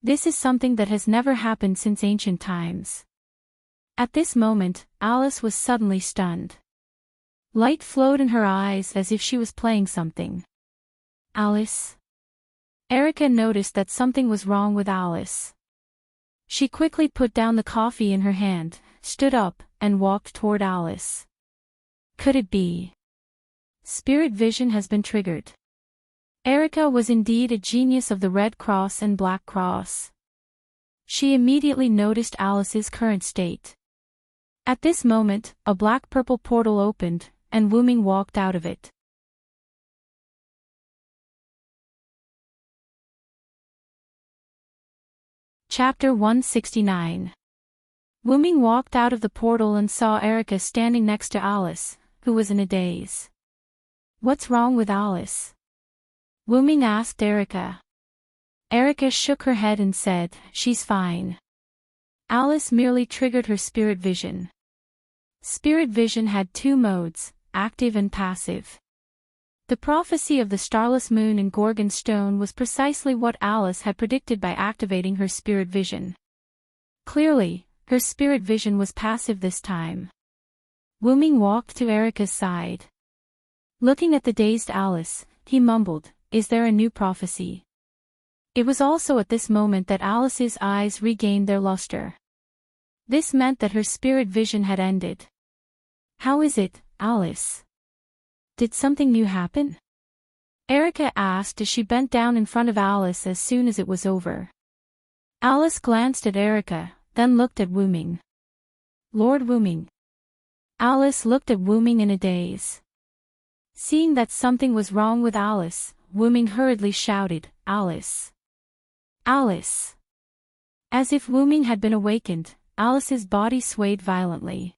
This is something that has never happened since ancient times. At this moment, Alice was suddenly stunned. Light flowed in her eyes as if she was playing something. Alice? Erica noticed that something was wrong with Alice. She quickly put down the coffee in her hand, stood up, and walked toward Alice. Could it be? Spirit vision has been triggered. Erica was indeed a genius of the Red Cross and Black Cross. She immediately noticed Alice's current state. At this moment, a black-purple portal opened, and Wu Ming walked out of it. Chapter 169. Wu Ming walked out of the portal and saw Erica standing next to Alice, who was in a daze. What's wrong with Alice? Wu Ming asked Erica. Erica shook her head and said, "She's fine." Alice merely triggered her spirit vision. Spirit vision had two modes, active and passive. The prophecy of the starless moon and Gorgon stone was precisely what Alice had predicted by activating her spirit vision. Clearly, her spirit vision was passive this time. Wu-Ming walked to Erica's side. Looking at the dazed Alice, he mumbled, "Is there a new prophecy?" It was also at this moment that Alice's eyes regained their luster. This meant that her spirit vision had ended. "How is it, Alice? Did something new happen?" Erica asked as she bent down in front of Alice as soon as it was over. Alice glanced at Erica, then looked at Wu-Ming. "Lord Wu-Ming." Alice looked at Wu-Ming in a daze. Seeing that something was wrong with Alice, Wu-Ming hurriedly shouted, "Alice! Alice!" As if Wu-Ming had been awakened, Alice's body swayed violently.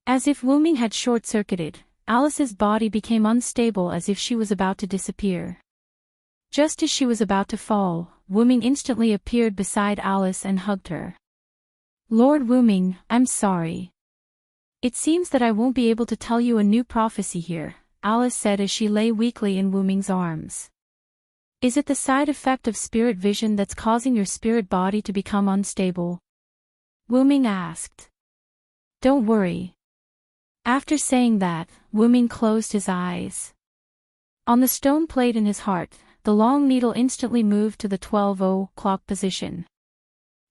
As if Wu-Ming had short-circuited, Alice's body became unstable as if she was about to disappear. Just as she was about to fall, Wu-Ming instantly appeared beside Alice and hugged her. "Lord Wu-Ming, I'm sorry. It seems that I won't be able to tell you a new prophecy here," Alice said as she lay weakly in Wu-Ming's arms. "Is it the side effect of spirit vision that's causing your spirit body to become unstable?" Wu-Ming asked. "Don't worry." After saying that, Wu-Ming closed his eyes. On the stone plate in his heart, the long needle instantly moved to the 12 o'clock position.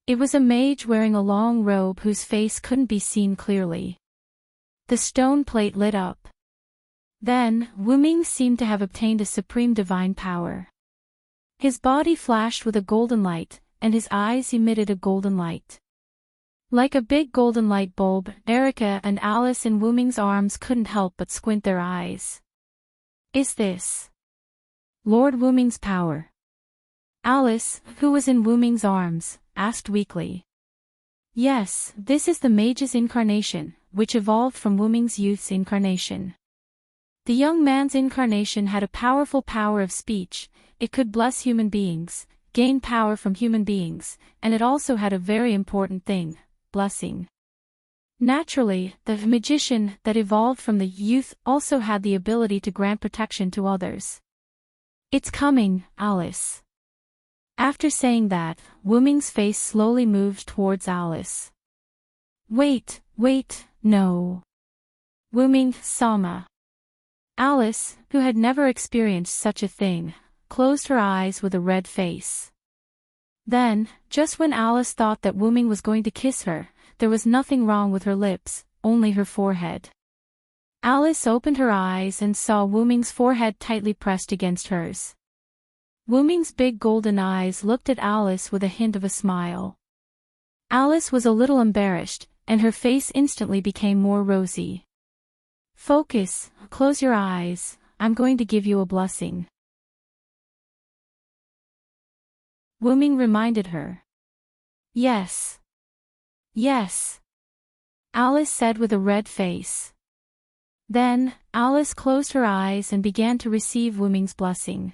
It was a mage wearing a long robe whose face couldn't be seen clearly. The stone plate lit up. Then, Wu-Ming seemed to have obtained a supreme divine power. His body flashed with a golden light, and his eyes emitted a golden light. Like a big golden light bulb, Erica and Alice in Wu-Ming's arms couldn't help but squint their eyes. "Is this Lord Wu-Ming's power?" Alice, who was in Wu-Ming's arms, asked weakly. "Yes, this is the mage's incarnation, which evolved from Wu-Ming's youth's incarnation. The young man's incarnation had a powerful power of speech, it could bless human beings, gain power from human beings, and it also had a very important thing, blessing. Naturally, the magician that evolved from the youth also had the ability to grant protection to others. It's coming, Alice." After saying that, Wu-Ming's face slowly moved towards Alice. Wait, no. Wu-Ming, Sama." Alice, who had never experienced such a thing, closed her eyes with a red face. Then, just when Alice thought that Wu-Ming was going to kiss her, there was nothing wrong with her lips, only her forehead. Alice opened her eyes and saw Wu-Ming's forehead tightly pressed against hers. Wu-Ming's big golden eyes looked at Alice with a hint of a smile. Alice was a little embarrassed, and her face instantly became more rosy. "Focus, close your eyes, I'm going to give you a blessing," Wu-Ming reminded her. Yes, Alice said with a red face. Then, Alice closed her eyes and began to receive Wu-Ming's blessing.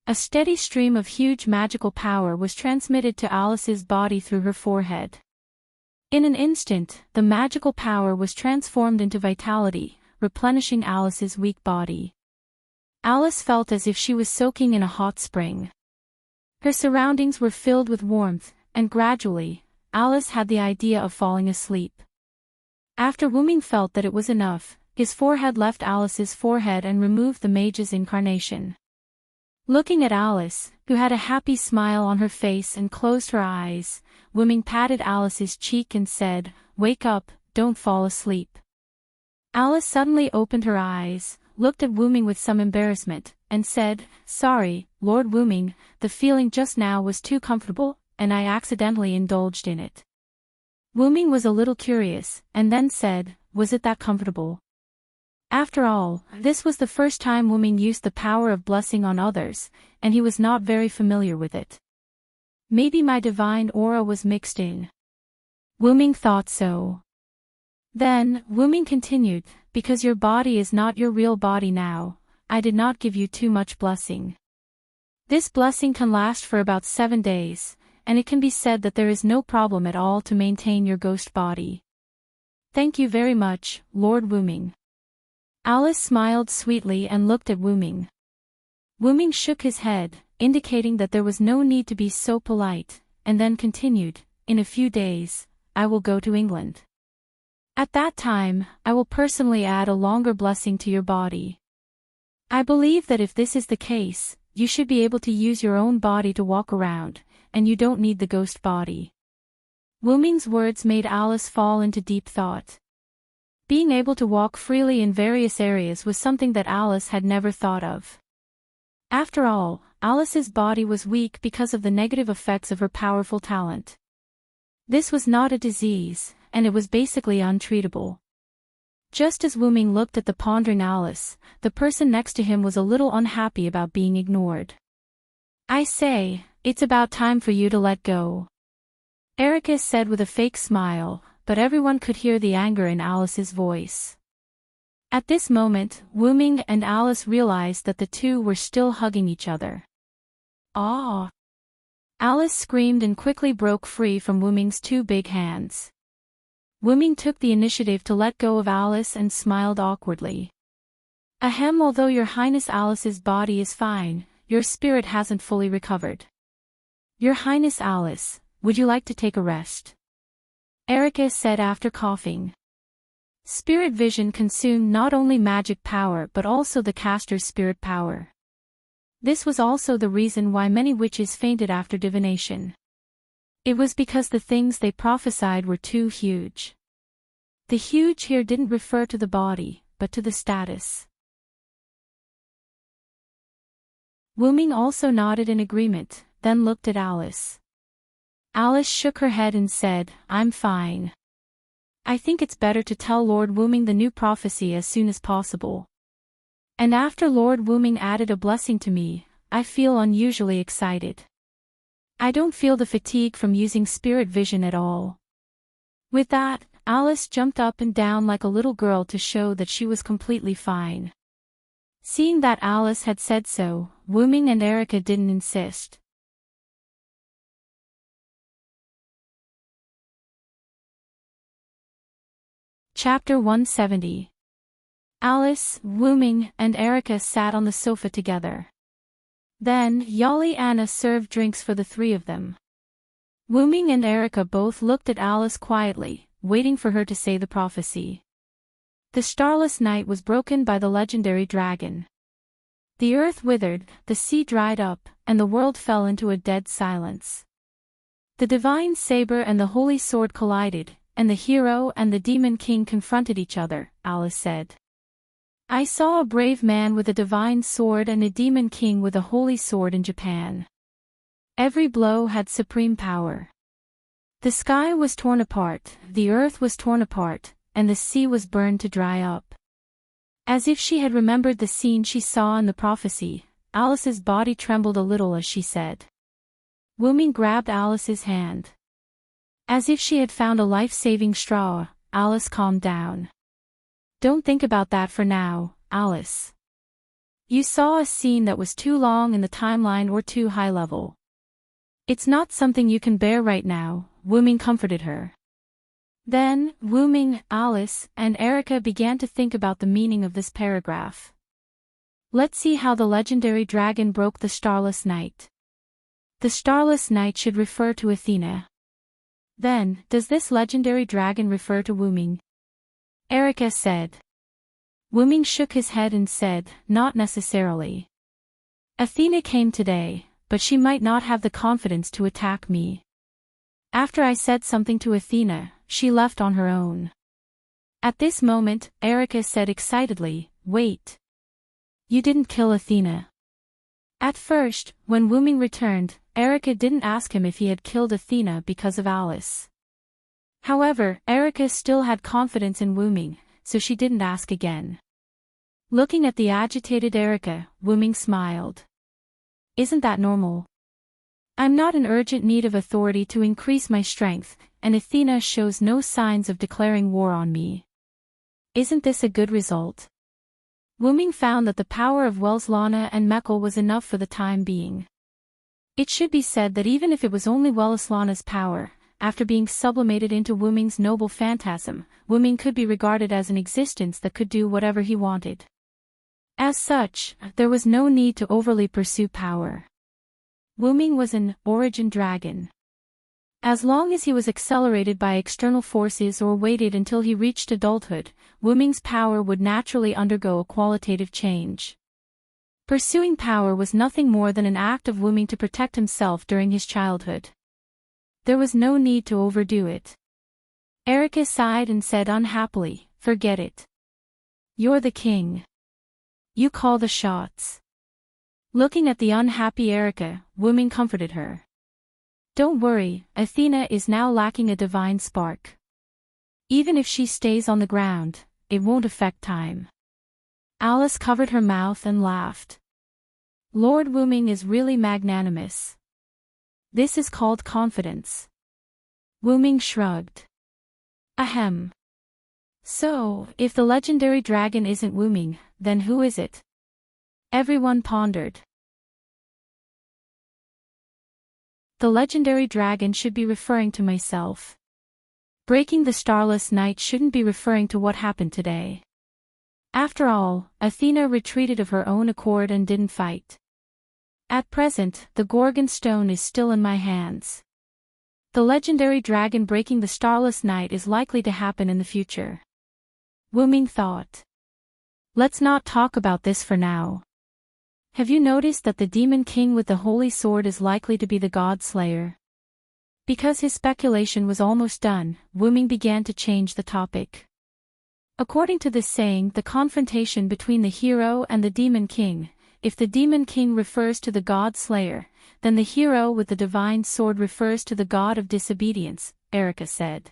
A steady stream of huge magical power was transmitted to Alice's body through her forehead. In an instant, the magical power was transformed into vitality, replenishing Alice's weak body. Alice felt as if she was soaking in a hot spring. Her surroundings were filled with warmth, and gradually, Alice had the idea of falling asleep. After Wu-Ming felt that it was enough, his forehead left Alice's forehead and removed the mage's incarnation. Looking at Alice, who had a happy smile on her face and closed her eyes, Wu-Ming patted Alice's cheek and said, "Wake up, don't fall asleep." Alice suddenly opened her eyes, looked at Wu-Ming with some embarrassment, and said, "Sorry, Lord Wu-Ming, the feeling just now was too comfortable, and I accidentally indulged in it." Wu-Ming was a little curious, and then said, "Was it that comfortable?" After all, this was the first time Wu-Ming used the power of blessing on others, and he was not very familiar with it. Maybe my divine aura was mixed in. Wu-Ming thought so. Then, Wu-Ming continued, "Because your body is not your real body now, I did not give you too much blessing. This blessing can last for about 7 days, and it can be said that there is no problem at all to maintain your ghost body. Thank you very much, Lord Wuming. Alice smiled sweetly and looked at Wuming. Wuming shook his head, indicating that there was no need to be so polite, and then continued, in a few days, I will go to England. At that time, I will personally add a longer blessing to your body. I believe that if this is the case, you should be able to use your own body to walk around, and you don't need the ghost body. Wuming's words made Alice fall into deep thought. Being able to walk freely in various areas was something that Alice had never thought of. After all, Alice's body was weak because of the negative effects of her powerful talent. This was not a disease, and it was basically untreatable. Just as Wuming looked at the pondering Alice, the person next to him was a little unhappy about being ignored. I say, it's about time for you to let go. Erica said with a fake smile, but everyone could hear the anger in Alice's voice. At this moment, Wuming and Alice realized that the two were still hugging each other. Ah! Alice screamed and quickly broke free from Wuming's two big hands. Wuming took the initiative to let go of Alice and smiled awkwardly. Ahem, although your Highness Alice's body is fine, your spirit hasn't fully recovered. Your Highness Alice, would you like to take a rest? Erica said after coughing. Spirit vision consumed not only magic power but also the caster's spirit power. This was also the reason why many witches fainted after divination. It was because the things they prophesied were too huge. The huge here didn't refer to the body, but to the status. Wuming also nodded in agreement, then looked at Alice. Alice shook her head and said, I'm fine. I think it's better to tell Lord Wuming the new prophecy as soon as possible. And after Lord Wuming added a blessing to me, I feel unusually excited. I don't feel the fatigue from using spirit vision at all. With that, Alice jumped up and down like a little girl to show that she was completely fine. Seeing that Alice had said so, Wuming and Erica didn't insist. Chapter 170. Alice, Wuming, and Erica sat on the sofa together. Then, Yali Anna served drinks for the three of them. Wuming and Erica both looked at Alice quietly, waiting for her to say the prophecy. The starless night was broken by the legendary dragon. The earth withered, the sea dried up, and the world fell into a dead silence. The divine saber and the holy sword collided, and the hero and the demon king confronted each other, Alice said. I saw a brave man with a divine sword and a demon king with a holy sword in Japan. Every blow had supreme power. The sky was torn apart, the earth was torn apart, and the sea was burned to dry up. As if she had remembered the scene she saw in the prophecy, Alice's body trembled a little as she said. Wuming grabbed Alice's hand. As if she had found a life-saving straw, Alice calmed down. Don't think about that for now, Alice. You saw a scene that was too long in the timeline or too high level. It's not something you can bear right now, Wuming comforted her. Then, Wuming, Alice, and Erica began to think about the meaning of this paragraph. Let's see how the legendary dragon broke the starless night. The starless night should refer to Athena. Then, does this legendary dragon refer to Wuming? Erica said. Wuming shook his head and said, not necessarily. Athena came today, but she might not have the confidence to attack me. After I said something to Athena, she left on her own. At this moment, Erica said excitedly, wait. You didn't kill Athena. At first, when Wuming returned, Erica didn't ask him if he had killed Athena because of Alice. However, Erica still had confidence in Wuming, so she didn't ask again. Looking at the agitated Erica, Wuming smiled. Isn't that normal? I'm not in urgent need of authority to increase my strength, and Athena shows no signs of declaring war on me. Isn't this a good result? Wuming found that the power of Welslana and Mekl was enough for the time being. It should be said that even if it was only Welleslana's power, after being sublimated into Wuming's noble phantasm, Wuming could be regarded as an existence that could do whatever he wanted. As such, there was no need to overly pursue power. Wuming was an origin dragon. As long as he was accelerated by external forces or waited until he reached adulthood, Wuming's power would naturally undergo a qualitative change. Pursuing power was nothing more than an act of Wuming to protect himself during his childhood. There was no need to overdo it. Erica sighed and said unhappily, "Forget it. You're the king. You call the shots." Looking at the unhappy Erica, Wuming comforted her. "Don't worry, Athena is now lacking a divine spark. Even if she stays on the ground, it won't affect time." Alice covered her mouth and laughed. Lord Wuming is really magnanimous. This is called confidence. Wuming shrugged. Ahem. So, if the legendary dragon isn't Wuming, then who is it? Everyone pondered. The legendary dragon should be referring to myself. Breaking the starless night shouldn't be referring to what happened today. After all, Athena retreated of her own accord and didn't fight. At present, the Gorgon stone is still in my hands. The legendary dragon breaking the starless night is likely to happen in the future. Wuming thought. Let's not talk about this for now. Have you noticed that the demon king with the holy sword is likely to be the god slayer? Because his speculation was almost done, Wuming began to change the topic. According to this saying, the confrontation between the hero and the demon king, if the demon king refers to the god slayer, then the hero with the divine sword refers to the god of disobedience, Erica said.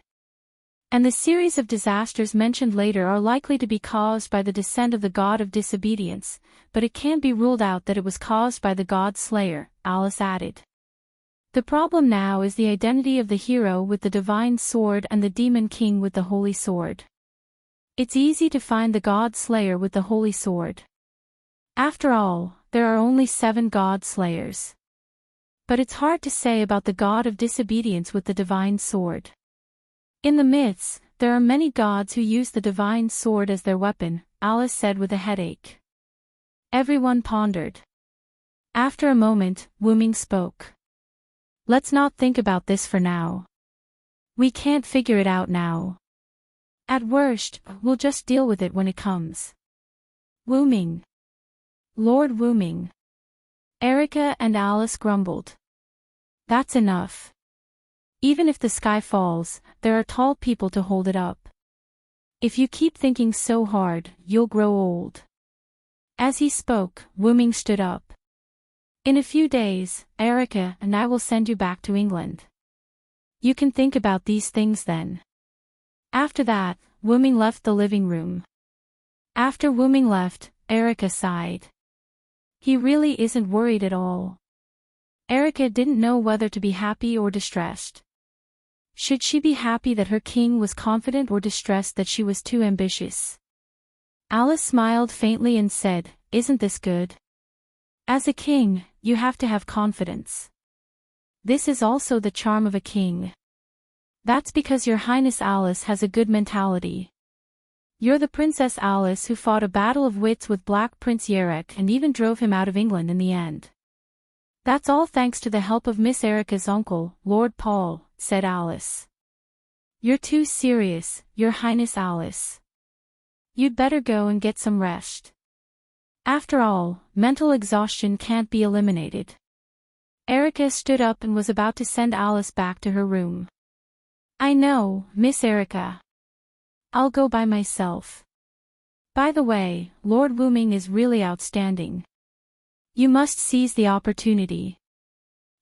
And the series of disasters mentioned later are likely to be caused by the descent of the god of disobedience, but it can't be ruled out that it was caused by the god slayer, Alice added. The problem now is the identity of the hero with the divine sword and the demon king with the holy sword. It's easy to find the god slayer with the holy sword. After all, there are only 7 god slayers. But it's hard to say about the god of disobedience with the divine sword. In the myths, there are many gods who use the divine sword as their weapon, Alice said with a headache. Everyone pondered. After a moment, Wuming spoke. Let's not think about this for now. We can't figure it out now. At worst, we'll just deal with it when it comes. Wuming. Lord Wuming. Erica and Alice grumbled. That's enough. Even if the sky falls, there are tall people to hold it up. If you keep thinking so hard, you'll grow old. As he spoke, Wuming stood up. In a few days, Erica and I will send you back to England. You can think about these things then. After that, Wuming left the living room. After Wuming left, Erica sighed. He really isn't worried at all. Erica didn't know whether to be happy or distressed. Should she be happy that her king was confident or distressed that she was too ambitious? Alice smiled faintly and said, "Isn't this good? As a king, you have to have confidence. This is also the charm of a king. That's because Your Highness Alice has a good mentality. You're the Princess Alice who fought a battle of wits with Black Prince Yarek and even drove him out of England in the end. That's all thanks to the help of Miss Erica's uncle, Lord Paul," said Alice. "You're too serious, Your Highness Alice. You'd better go and get some rest. After all, mental exhaustion can't be eliminated." Erica stood up and was about to send Alice back to her room. "I know, Miss Erica. I'll go by myself. By the way, Lord Wuming is really outstanding. You must seize the opportunity."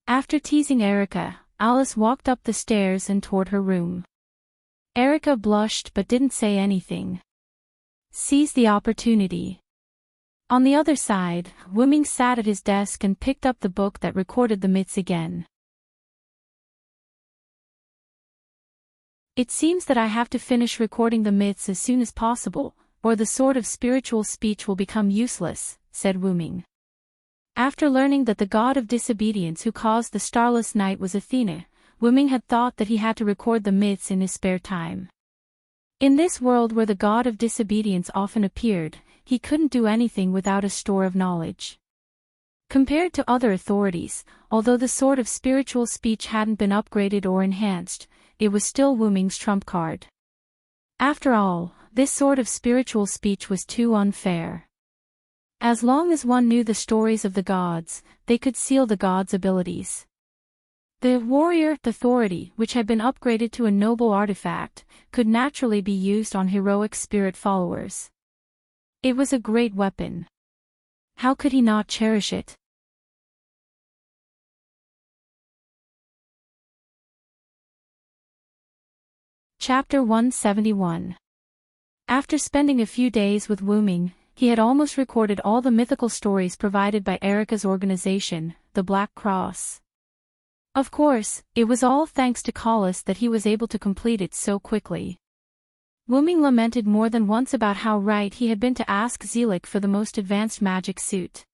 After teasing Erica, Alice walked up the stairs and toward her room. Erica blushed but didn't say anything. Seize the opportunity. On the other side, Wuming sat at his desk and picked up the book that recorded the myths again. "It seems that I have to finish recording the myths as soon as possible, or the sword of spiritual speech will become useless," said Wuming. After learning that the god of disobedience who caused the starless night was Athena, Wuming had thought that he had to record the myths in his spare time. In this world where the god of disobedience often appeared, he couldn't do anything without a store of knowledge. Compared to other authorities, although the sword of spiritual speech hadn't been upgraded or enhanced, it was still Wuming's trump card. After all, this sword of spiritual speech was too unfair. As long as one knew the stories of the gods, they could seal the gods' abilities. The warrior authority, which had been upgraded to a noble artifact, could naturally be used on heroic spirit followers. It was a great weapon. How could he not cherish it? Chapter 171. After spending a few days with Wuming, he had almost recorded all the mythical stories provided by Erica's organization, the Black Cross. Of course, it was all thanks to Collis that he was able to complete it so quickly. Wuming lamented more than once about how right he had been to ask Zelik for the most advanced magic suit.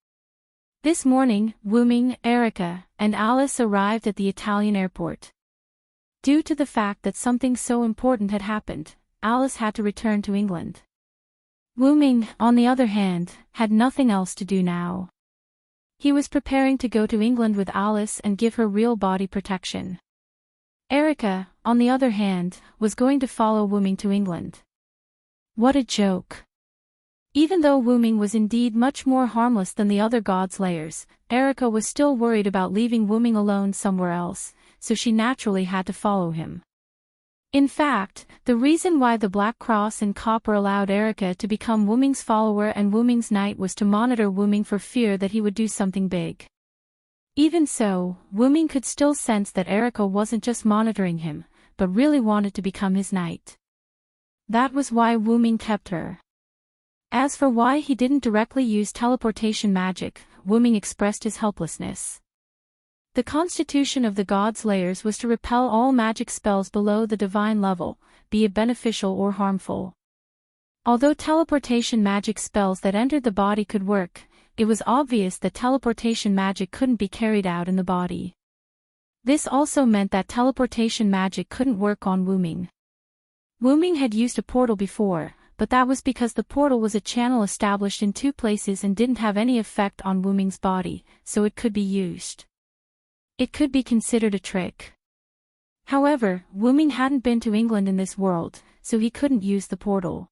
This morning, Wuming, Erica, and Alice arrived at the Italian airport. Due to the fact that something so important had happened, Alice had to return to England. Wuming, on the other hand, had nothing else to do now. He was preparing to go to England with Alice and give her real body protection. Erica, on the other hand, was going to follow Wuming to England. What a joke. Even though Wuming was indeed much more harmless than the other god slayers, Erica was still worried about leaving Wuming alone somewhere else, so she naturally had to follow him. In fact, the reason why the Black Cross and Copper allowed Erica to become Wuming's follower and Wuming's knight was to monitor Wuming for fear that he would do something big. Even so, Wuming could still sense that Erica wasn't just monitoring him, but really wanted to become his knight. That was why Wuming kept her. As for why he didn't directly use teleportation magic, Wuming expressed his helplessness. The constitution of the god slayers was to repel all magic spells below the divine level, be it beneficial or harmful. Although teleportation magic spells that entered the body could work, it was obvious that teleportation magic couldn't be carried out in the body. This also meant that teleportation magic couldn't work on Wuming. Wuming had used a portal before, but that was because the portal was a channel established in two places and didn't have any effect on Wuming's body, so it could be used. It could be considered a trick. However, Wuming hadn't been to England in this world, so he couldn't use the portal.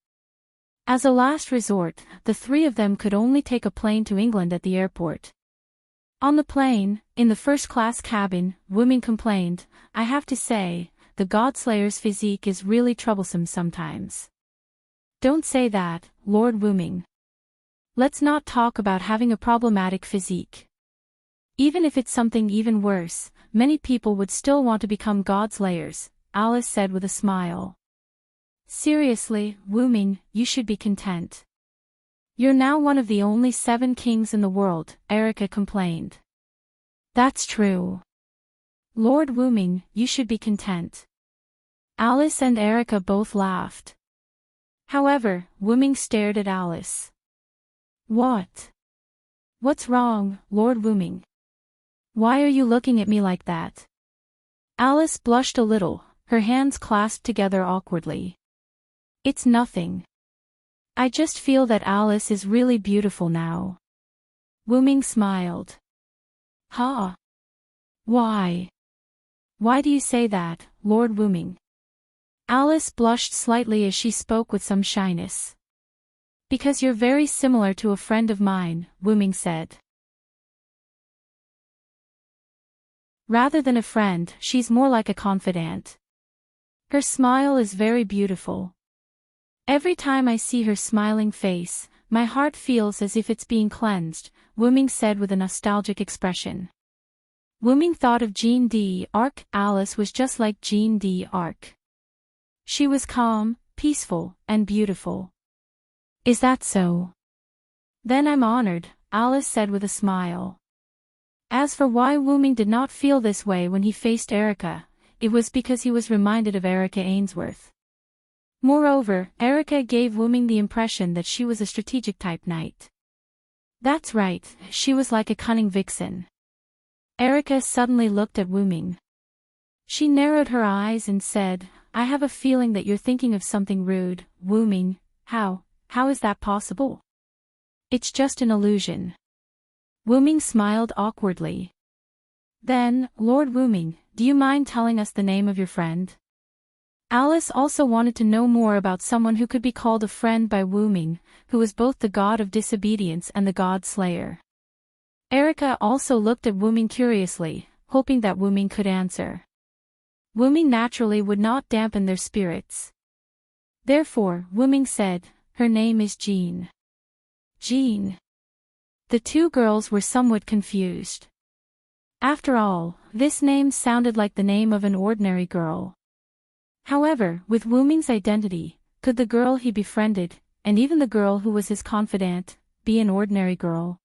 As a last resort, the three of them could only take a plane to England at the airport. On the plane, in the first-class cabin, Wuming complained, "I have to say, the Godslayer's physique is really troublesome sometimes." Don't say that, Lord Wuming. Let's not talk about having a problematic physique. Even if it's something even worse, many people would still want to become Godslayers, Alice said with a smile. Seriously, Wuming, you should be content. You're now one of the only 7 kings in the world, Erica complained. That's true. Lord Wuming, you should be content. Alice and Erica both laughed. However, Wuming stared at Alice. What? What's wrong, Lord Wuming? Why are you looking at me like that? Alice blushed a little, her hands clasped together awkwardly. It's nothing. I just feel that Alice is really beautiful now. Wuming smiled. Huh? Why? Why do you say that, Lord Wuming? Alice blushed slightly as she spoke with some shyness. Because you're very similar to a friend of mine, Wuming said. Rather than a friend, she's more like a confidant. Her smile is very beautiful. Every time I see her smiling face, my heart feels as if it's being cleansed, Wuming said with a nostalgic expression. Wuming thought of Jeanne d'Arc. Alice was just like Jeanne d'Arc. She was calm, peaceful, and beautiful. Is that so? Then I'm honored, Alice said with a smile. As for why Wuming did not feel this way when he faced Erica, it was because he was reminded of Erica Ainsworth. Moreover, Erica gave Wuming the impression that she was a strategic type knight. That's right, she was like a cunning vixen. Erica suddenly looked at Wu Ming. She narrowed her eyes and said, I have a feeling that you're thinking of something rude, Wu Ming. How is that possible? It's just an illusion. Wu Ming smiled awkwardly. Then, Lord Wu Ming, do you mind telling us the name of your friend? Alice also wanted to know more about someone who could be called a friend by Wu Ming, who was both the god of disobedience and the god slayer. Erica also looked at Wu Ming curiously, hoping that Wu Ming could answer. Wu Ming naturally would not dampen their spirits. Therefore, Wu Ming said, her name is Jean. Jean. The two girls were somewhat confused. After all, this name sounded like the name of an ordinary girl. However, with Wu Ming's identity, could the girl he befriended, and even the girl who was his confidant, be an ordinary girl?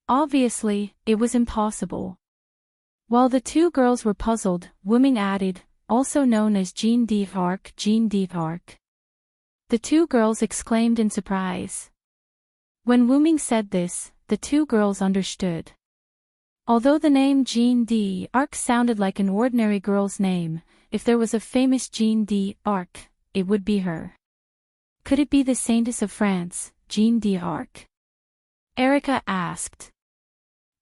Obviously, it was impossible. While the two girls were puzzled, Wu Ming added, also known as Jean d'Arc, Jean d'Arc. The two girls exclaimed in surprise. When Wu Ming said this, the two girls understood. Although the name Jean d'Arc sounded like an ordinary girl's name, if there was a famous Jean d'Arc, it would be her. Could it be the Saintess of France, Jean d'Arc? Erica asked.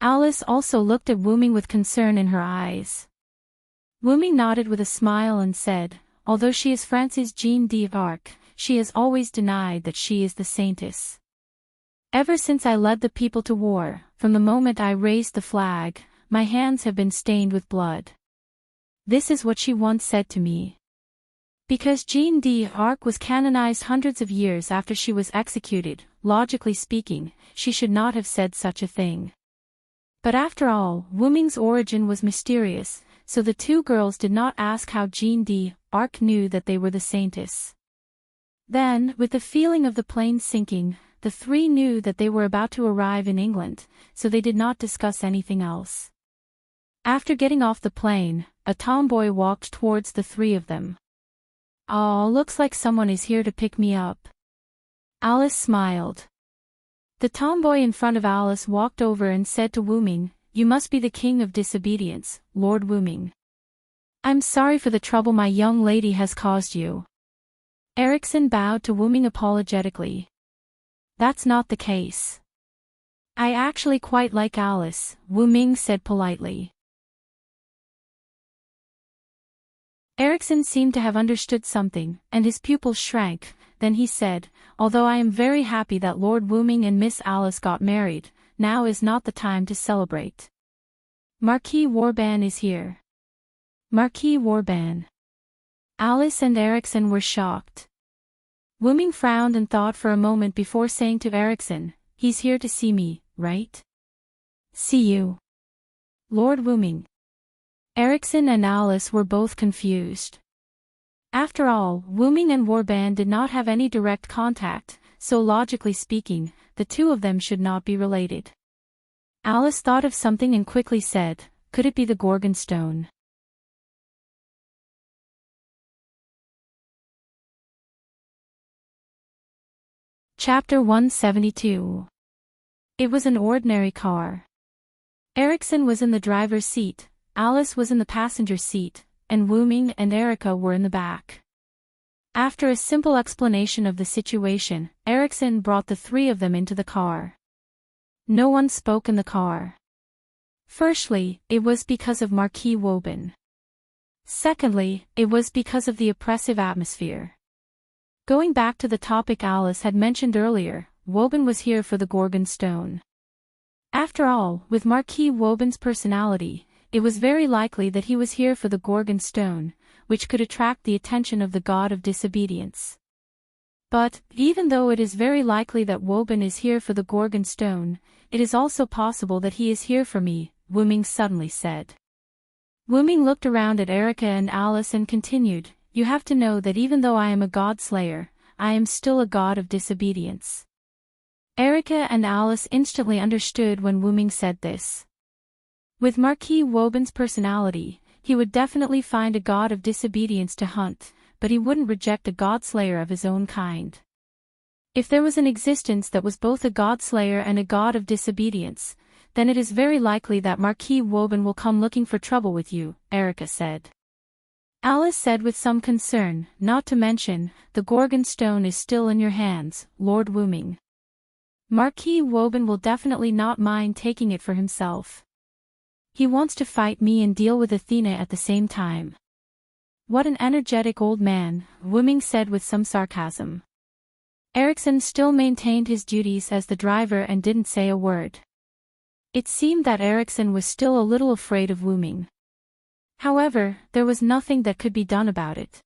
Alice also looked at Wu Ming with concern in her eyes. Wu Ming nodded with a smile and said, although she is France's Jean d'Arc, she has always denied that she is the Saintess. Ever since I led the people to war, from the moment I raised the flag, my hands have been stained with blood. This is what she once said to me. Because Jean d'Arc was canonized hundreds of years after she was executed, logically speaking, she should not have said such a thing. But after all, Wu Ming's origin was mysterious, so the two girls did not ask how Jean d'Arc knew that they were the Saintess. Then, with the feeling of the plane sinking, the three knew that they were about to arrive in England, so they did not discuss anything else. After getting off the plane, a tomboy walked towards the three of them. "Oh, looks like someone is here to pick me up." Alice smiled. The tomboy in front of Alice walked over and said to Wu Ming, "You must be the king of disobedience, Lord Wu Ming. I'm sorry for the trouble my young lady has caused you." Erickson bowed to Wu Ming apologetically. "That's not the case. I actually quite like Alice," Wu Ming said politely. Erickson seemed to have understood something, and his pupils shrank. Then he said, "Although I am very happy that Lord Wu Ming and Miss Alice got married, now is not the time to celebrate. Marquis Warban is here." Marquis Warban. Alice and Erickson were shocked. Wu Ming frowned and thought for a moment before saying to Erickson, "He's here to see me, right?" "See you, Lord Wu Ming." Erickson and Alice were both confused. After all, Wu Ming and Warban did not have any direct contact, so logically speaking, the two of them should not be related. Alice thought of something and quickly said, "Could it be the Gorgon stone?" Chapter 172. It was an ordinary car. Erickson was in the driver's seat, Alice was in the passenger seat, and Wu Ming and Erica were in the back. After a simple explanation of the situation, Erickson brought the three of them into the car. No one spoke in the car. Firstly, it was because of Marquis Woban. Secondly, it was because of the oppressive atmosphere. Going back to the topic Alice had mentioned earlier, Woban was here for the Gorgon stone. After all, with Marquis Woban's personality, it was very likely that he was here for the Gorgon stone, which could attract the attention of the god of disobedience. But, even though it is very likely that Woban is here for the Gorgon stone, it is also possible that he is here for me, Wu Ming suddenly said. Wu Ming looked around at Erica and Alice and continued, "You have to know that even though I am a god slayer, I am still a god of disobedience." Erica and Alice instantly understood when Wu Ming said this. With Marquis Woban's personality, he would definitely find a god of disobedience to hunt, but he wouldn't reject a god slayer of his own kind. If there was an existence that was both a god-slayer and a god of disobedience, then it is very likely that Marquis Woburn will come looking for trouble with you, Erica said. Alice said with some concern, not to mention, the Gorgon stone is still in your hands, Lord Wooming. Marquis Woburn will definitely not mind taking it for himself. He wants to fight me and deal with Athena at the same time. What an energetic old man, Wooming said with some sarcasm. Eriksson still maintained his duties as the driver and didn't say a word. It seemed that Eriksson was still a little afraid of Wooming. However, there was nothing that could be done about it.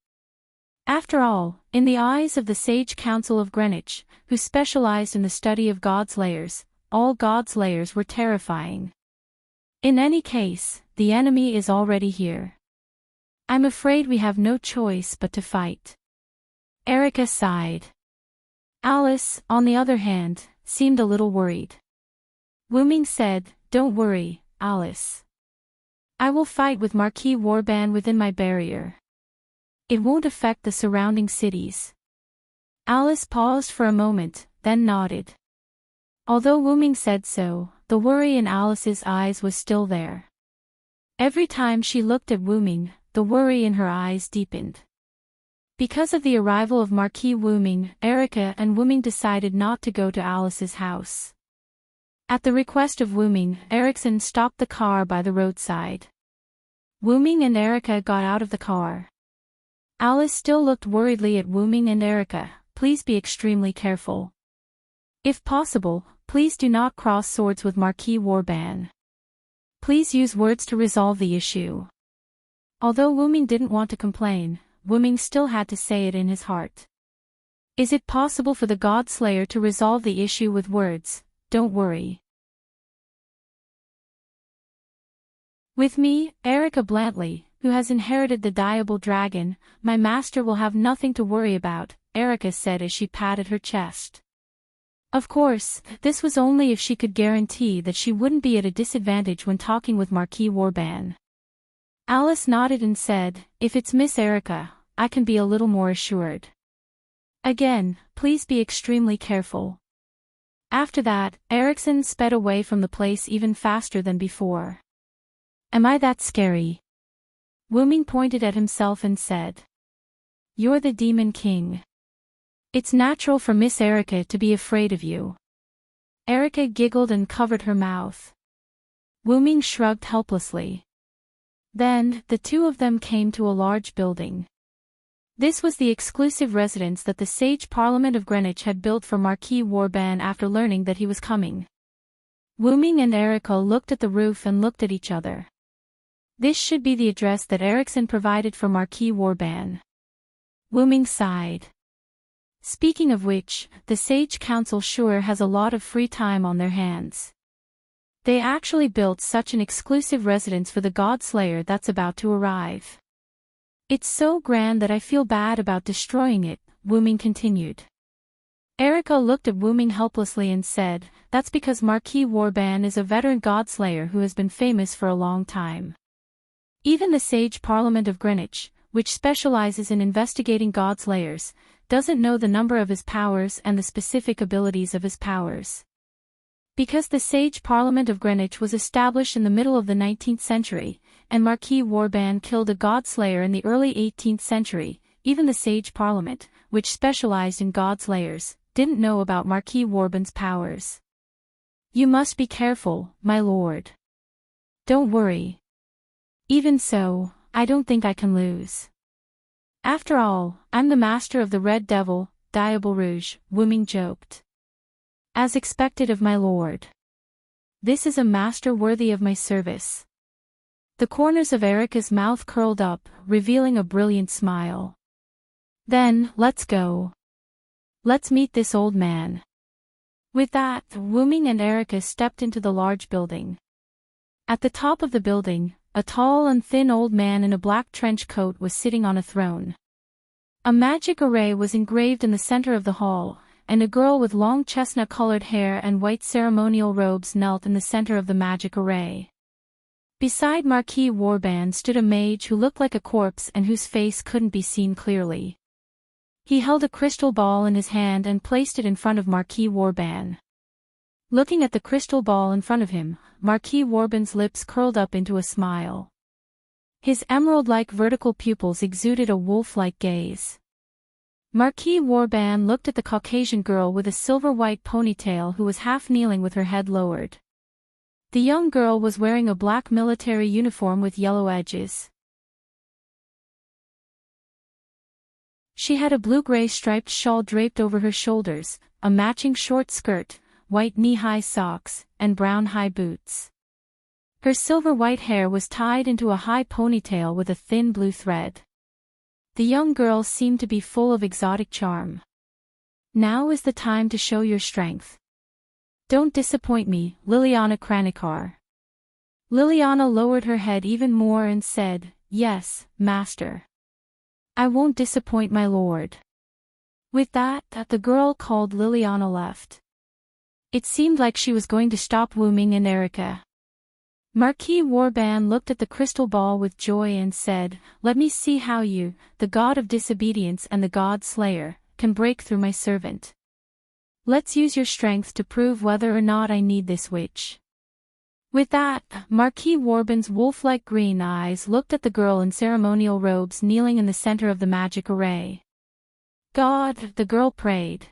After all, in the eyes of the Sage Council of Greenwich, who specialized in the study of god-slayers, all god-slayers were terrifying. In any case, the enemy is already here. I'm afraid we have no choice but to fight. Erica sighed. Alice, on the other hand, seemed a little worried. Wooming said, "Don't worry, Alice. I will fight with Marquis Woburn within my barrier. It won't affect the surrounding cities." Alice paused for a moment, then nodded. Although Wooming said so, the worry in Alice's eyes was still there. Every time she looked at Wooming, the worry in her eyes deepened. Because of the arrival of Marquis Wooming, Erica and Wooming decided not to go to Alice's house. At the request of Wooming, Eriksson stopped the car by the roadside. Wooming and Erica got out of the car. Alice still looked worriedly at Wooming and Erica. "Please be extremely careful. If possible, please do not cross swords with Marquis Woburn. Please use words to resolve the issue." Although Wooming didn't want to complain, Wooming still had to say it in his heart. Is it possible for the God-Slayer to resolve the issue with words? Don't worry. With me, Erica Blantley, who has inherited the Diable Dragon, my master will have nothing to worry about, Erica said as she patted her chest. Of course, this was only if she could guarantee that she wouldn't be at a disadvantage when talking with Marquis Woburn. Alice nodded and said, "If it's Miss Erica, I can be a little more assured. Again, please be extremely careful." After that, Eriksson sped away from the place even faster than before. "Am I that scary?" Wooming pointed at himself and said. "You're the Demon King. It's natural for Miss Erica to be afraid of you." Erica giggled and covered her mouth. Wooming shrugged helplessly. Then, the two of them came to a large building. This was the exclusive residence that the Sage Parliament of Greenwich had built for Marquis Woburn after learning that he was coming. Wooming and Erica looked at the roof and looked at each other. This should be the address that Eriksson provided for Marquis Woburn. Wooming sighed. Speaking of which, the Sage Council sure has a lot of free time on their hands. They actually built such an exclusive residence for the God-Slayer that's about to arrive. It's so grand that I feel bad about destroying it, Wooming continued. Erica looked at Wooming helplessly and said, "That's because Marquis Woburn is a veteran God-Slayer who has been famous for a long time. Even the Sage Parliament of Greenwich, which specializes in investigating God-Slayers, doesn't know the number of his powers and the specific abilities of his powers. Because the Sage Parliament of Greenwich was established in the middle of the 19th century, and Marquis Woburn killed a God-Slayer in the early 18th century, even the Sage Parliament, which specialized in God-Slayers, didn't know about Marquis Woburn's powers. You must be careful, my lord. Don't worry. Even so, I don't think I can lose. After all, I'm the master of the Red Devil, Diable Rouge, Wooming joked. As expected of my lord. This is a master worthy of my service." The corners of Erica's mouth curled up, revealing a brilliant smile. "Then, let's go. Let's meet this old man." With that, Wooming and Erica stepped into the large building. At the top of the building, a tall and thin old man in a black trench coat was sitting on a throne. A magic array was engraved in the center of the hall, and a girl with long chestnut-colored hair and white ceremonial robes knelt in the center of the magic array. Beside Marquis Woburn stood a mage who looked like a corpse and whose face couldn't be seen clearly. He held a crystal ball in his hand and placed it in front of Marquis Warban. Looking at the crystal ball in front of him, Marquis Warban's lips curled up into a smile. His emerald-like vertical pupils exuded a wolf-like gaze. Marquis Warban looked at the Caucasian girl with a silver-white ponytail who was half kneeling with her head lowered. The young girl was wearing a black military uniform with yellow edges. She had a blue-gray striped shawl draped over her shoulders, a matching short skirt, white knee-high socks, and brown high boots. Her silver-white hair was tied into a high ponytail with a thin blue thread. The young girl seemed to be full of exotic charm. Now is the time to show your strength. Don't disappoint me, Liliana Kranikar. Liliana lowered her head even more and said, "Yes, master. I won't disappoint my lord." With that, the girl called Liliana left. It seemed like she was going to stop Wuming and Erica. Marquis Warban looked at the crystal ball with joy and said, "Let me see how you, the god of disobedience and the god slayer, can break through my servant. Let's use your strength to prove whether or not I need this witch." With that, Marquis Warban's wolf-like green eyes looked at the girl in ceremonial robes kneeling in the center of the magic array. "God," the girl prayed.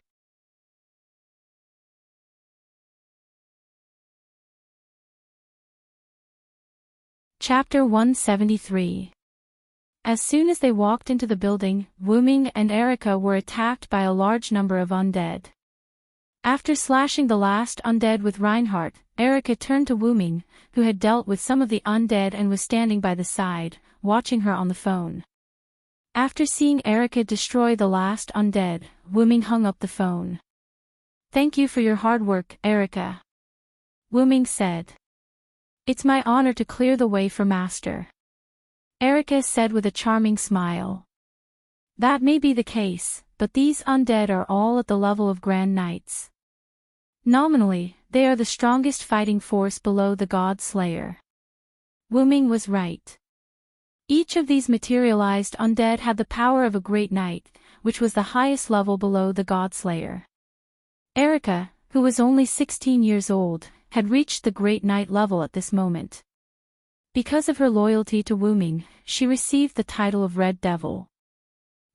Chapter 173. As soon as they walked into the building, Wuming and Erica were attacked by a large number of undead. After slashing the last undead with Reinhardt, Erica turned to Wuming, who had dealt with some of the undead and was standing by the side, watching her on the phone. After seeing Erica destroy the last undead, Wuming hung up the phone. "Thank you for your hard work, Erica," Wuming said. "It's my honor to clear the way for Master," Erica said with a charming smile. "That may be the case, but these undead are all at the level of Grand Knights. Nominally, they are the strongest fighting force below the God Slayer." Wuming was right. Each of these materialized undead had the power of a Great Knight, which was the highest level below the God Slayer. Erica, who was only 16 years old, had reached the Great Knight level at this moment. Because of her loyalty to Wuming, she received the title of Red Devil.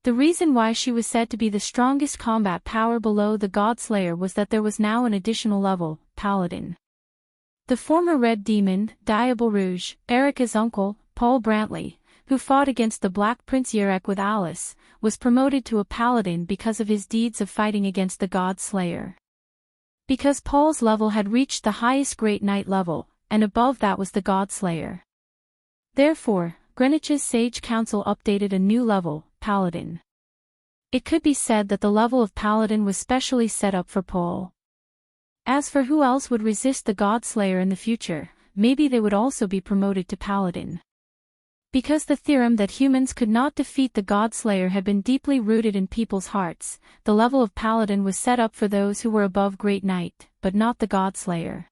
The reason why she was said to be the strongest combat power below the God Slayer was that there was now an additional level, Paladin. The former Red Demon, Diable Rouge, Erica's uncle, Paul Brantley, who fought against the Black Prince Yurek with Alice, was promoted to a Paladin because of his deeds of fighting against the God Slayer. Because Paul's level had reached the highest Great Knight level, and above that was the God Slayer. Therefore, Greenwich's Sage Council updated a new level, Paladin. It could be said that the level of Paladin was specially set up for Paul. As for who else would resist the God Slayer in the future, maybe they would also be promoted to Paladin. Because the theorem that humans could not defeat the God Slayer had been deeply rooted in people's hearts, the level of Paladin was set up for those who were above Great Knight, but not the God Slayer.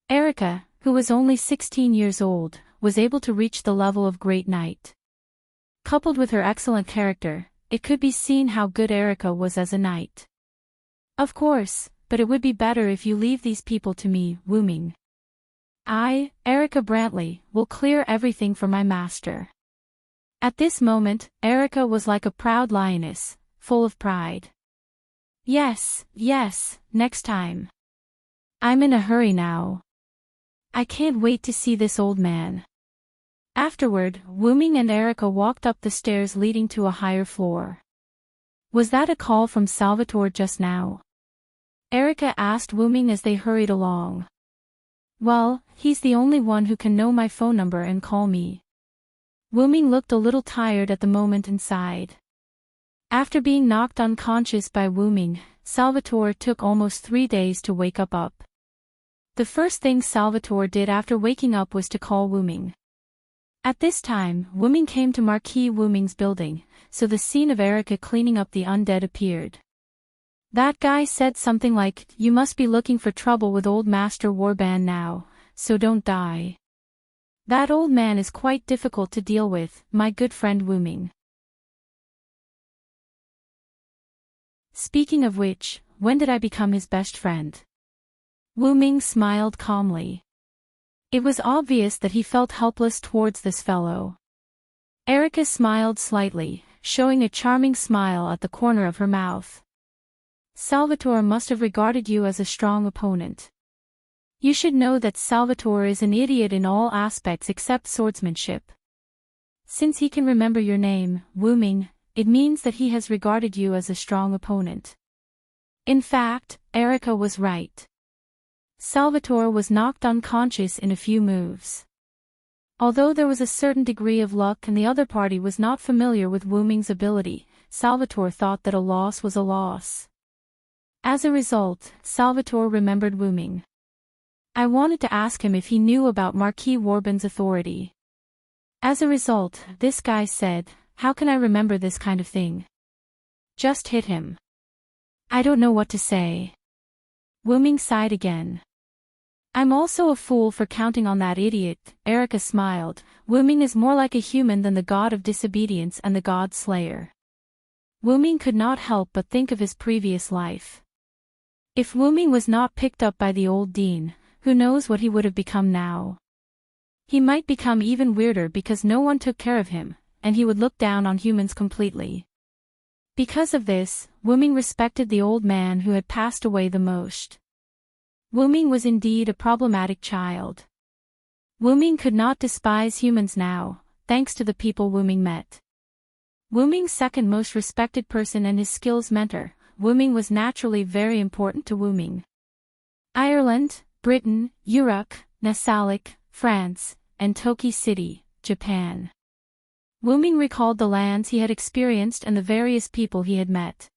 Erica, who was only 16 years old, was able to reach the level of Great Knight. Coupled with her excellent character, it could be seen how good Erica was as a knight. "Of course, but it would be better if you leave these people to me, Wuming. I, Erica Brantley, will clear everything for my master." At this moment, Erica was like a proud lioness, full of pride. Yes, next time. I'm in a hurry now. I can't wait to see this old man." Afterward, Wuming and Erica walked up the stairs leading to a higher floor. "Was that a call from Salvatore just now?" Erica asked Wuming as they hurried along. "Well, he's the only one who can know my phone number and call me." Wuming looked a little tired at the moment and sighed. After being knocked unconscious by Wuming, Salvatore took almost 3 days to wake up. The first thing Salvatore did after waking up was to call Wuming. At this time, Wuming came to Marquis Wuming's building, so the scene of Erica cleaning up the undead appeared. That guy said something like, "You must be looking for trouble with old Master Warban now, so don't die. That old man is quite difficult to deal with, my good friend Wuming." Speaking of which, when did I become his best friend? Wu Ming smiled calmly. It was obvious that he felt helpless towards this fellow. Erica smiled slightly, showing a charming smile at the corner of her mouth. Salvatore must have regarded you as a strong opponent. You should know that Salvatore is an idiot in all aspects except swordsmanship. Since he can remember your name, Wu Ming, it means that he has regarded you as a strong opponent. In fact, Erica was right. Salvatore was knocked unconscious in a few moves. Although there was a certain degree of luck and the other party was not familiar with Wu Ming's ability, Salvatore thought that a loss was a loss. As a result, Salvatore remembered Wu Ming. I wanted to ask him if he knew about Marquis Warbin's authority. As a result, this guy said, how can I remember this kind of thing? Just hit him. I don't know what to say. Wu Ming sighed again. I'm also a fool for counting on that idiot, Erica smiled. Wu Ming is more like a human than the god of disobedience and the god slayer. Wu Ming could not help but think of his previous life. If Wu Ming was not picked up by the old dean, who knows what he would have become now? He might become even weirder because no one took care of him, and he would look down on humans completely. Because of this, Wu Ming respected the old man who had passed away the most. Wu Ming was indeed a problematic child. Wu Ming could not despise humans now, thanks to the people Wu Ming met. Wu Ming's second most respected person and his skills mentor, Wu Ming was naturally very important to Wu Ming. Ireland, Britain, Uruk, Nasalik, France, and Toki City, Japan. Wu Ming recalled the lands he had experienced and the various people he had met.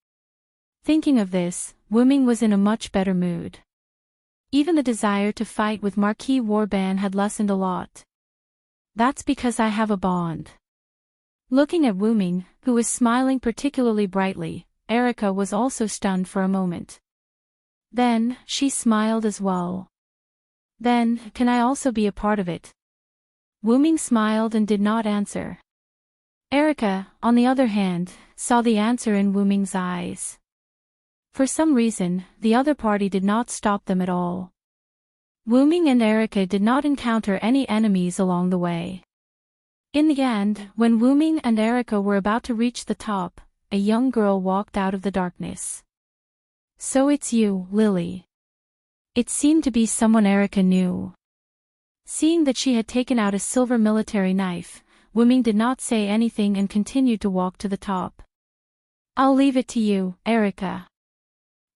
Thinking of this, Wu Ming was in a much better mood. Even the desire to fight with Marquis Warbin had lessened a lot. That's because I have a bond. Looking at Wu Ming, who was smiling particularly brightly, Erica was also stunned for a moment. Then, she smiled as well. Then, can I also be a part of it? Wu Ming smiled and did not answer. Erica, on the other hand, saw the answer in Wu Ming's eyes. For some reason, the other party did not stop them at all. Wu Ming and Erica did not encounter any enemies along the way. In the end, when Wu Ming and Erica were about to reach the top, a young girl walked out of the darkness. So it's you, Lily. It seemed to be someone Erica knew. Seeing that she had taken out a silver military knife, Wu Ming did not say anything and continued to walk to the top. I'll leave it to you, Erica.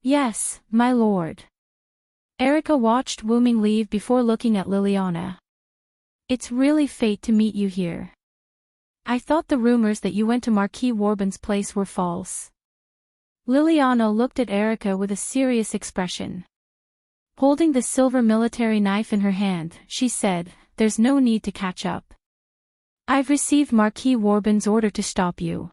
Yes, my lord. Erica watched Wu Ming leave before looking at Liliana. It's really fate to meet you here. I thought the rumors that you went to Marquis Warbin's place were false. Liliana looked at Erica with a serious expression. Holding the silver military knife in her hand, she said, there's no need to catch up. I've received Marquis Warbin's order to stop you.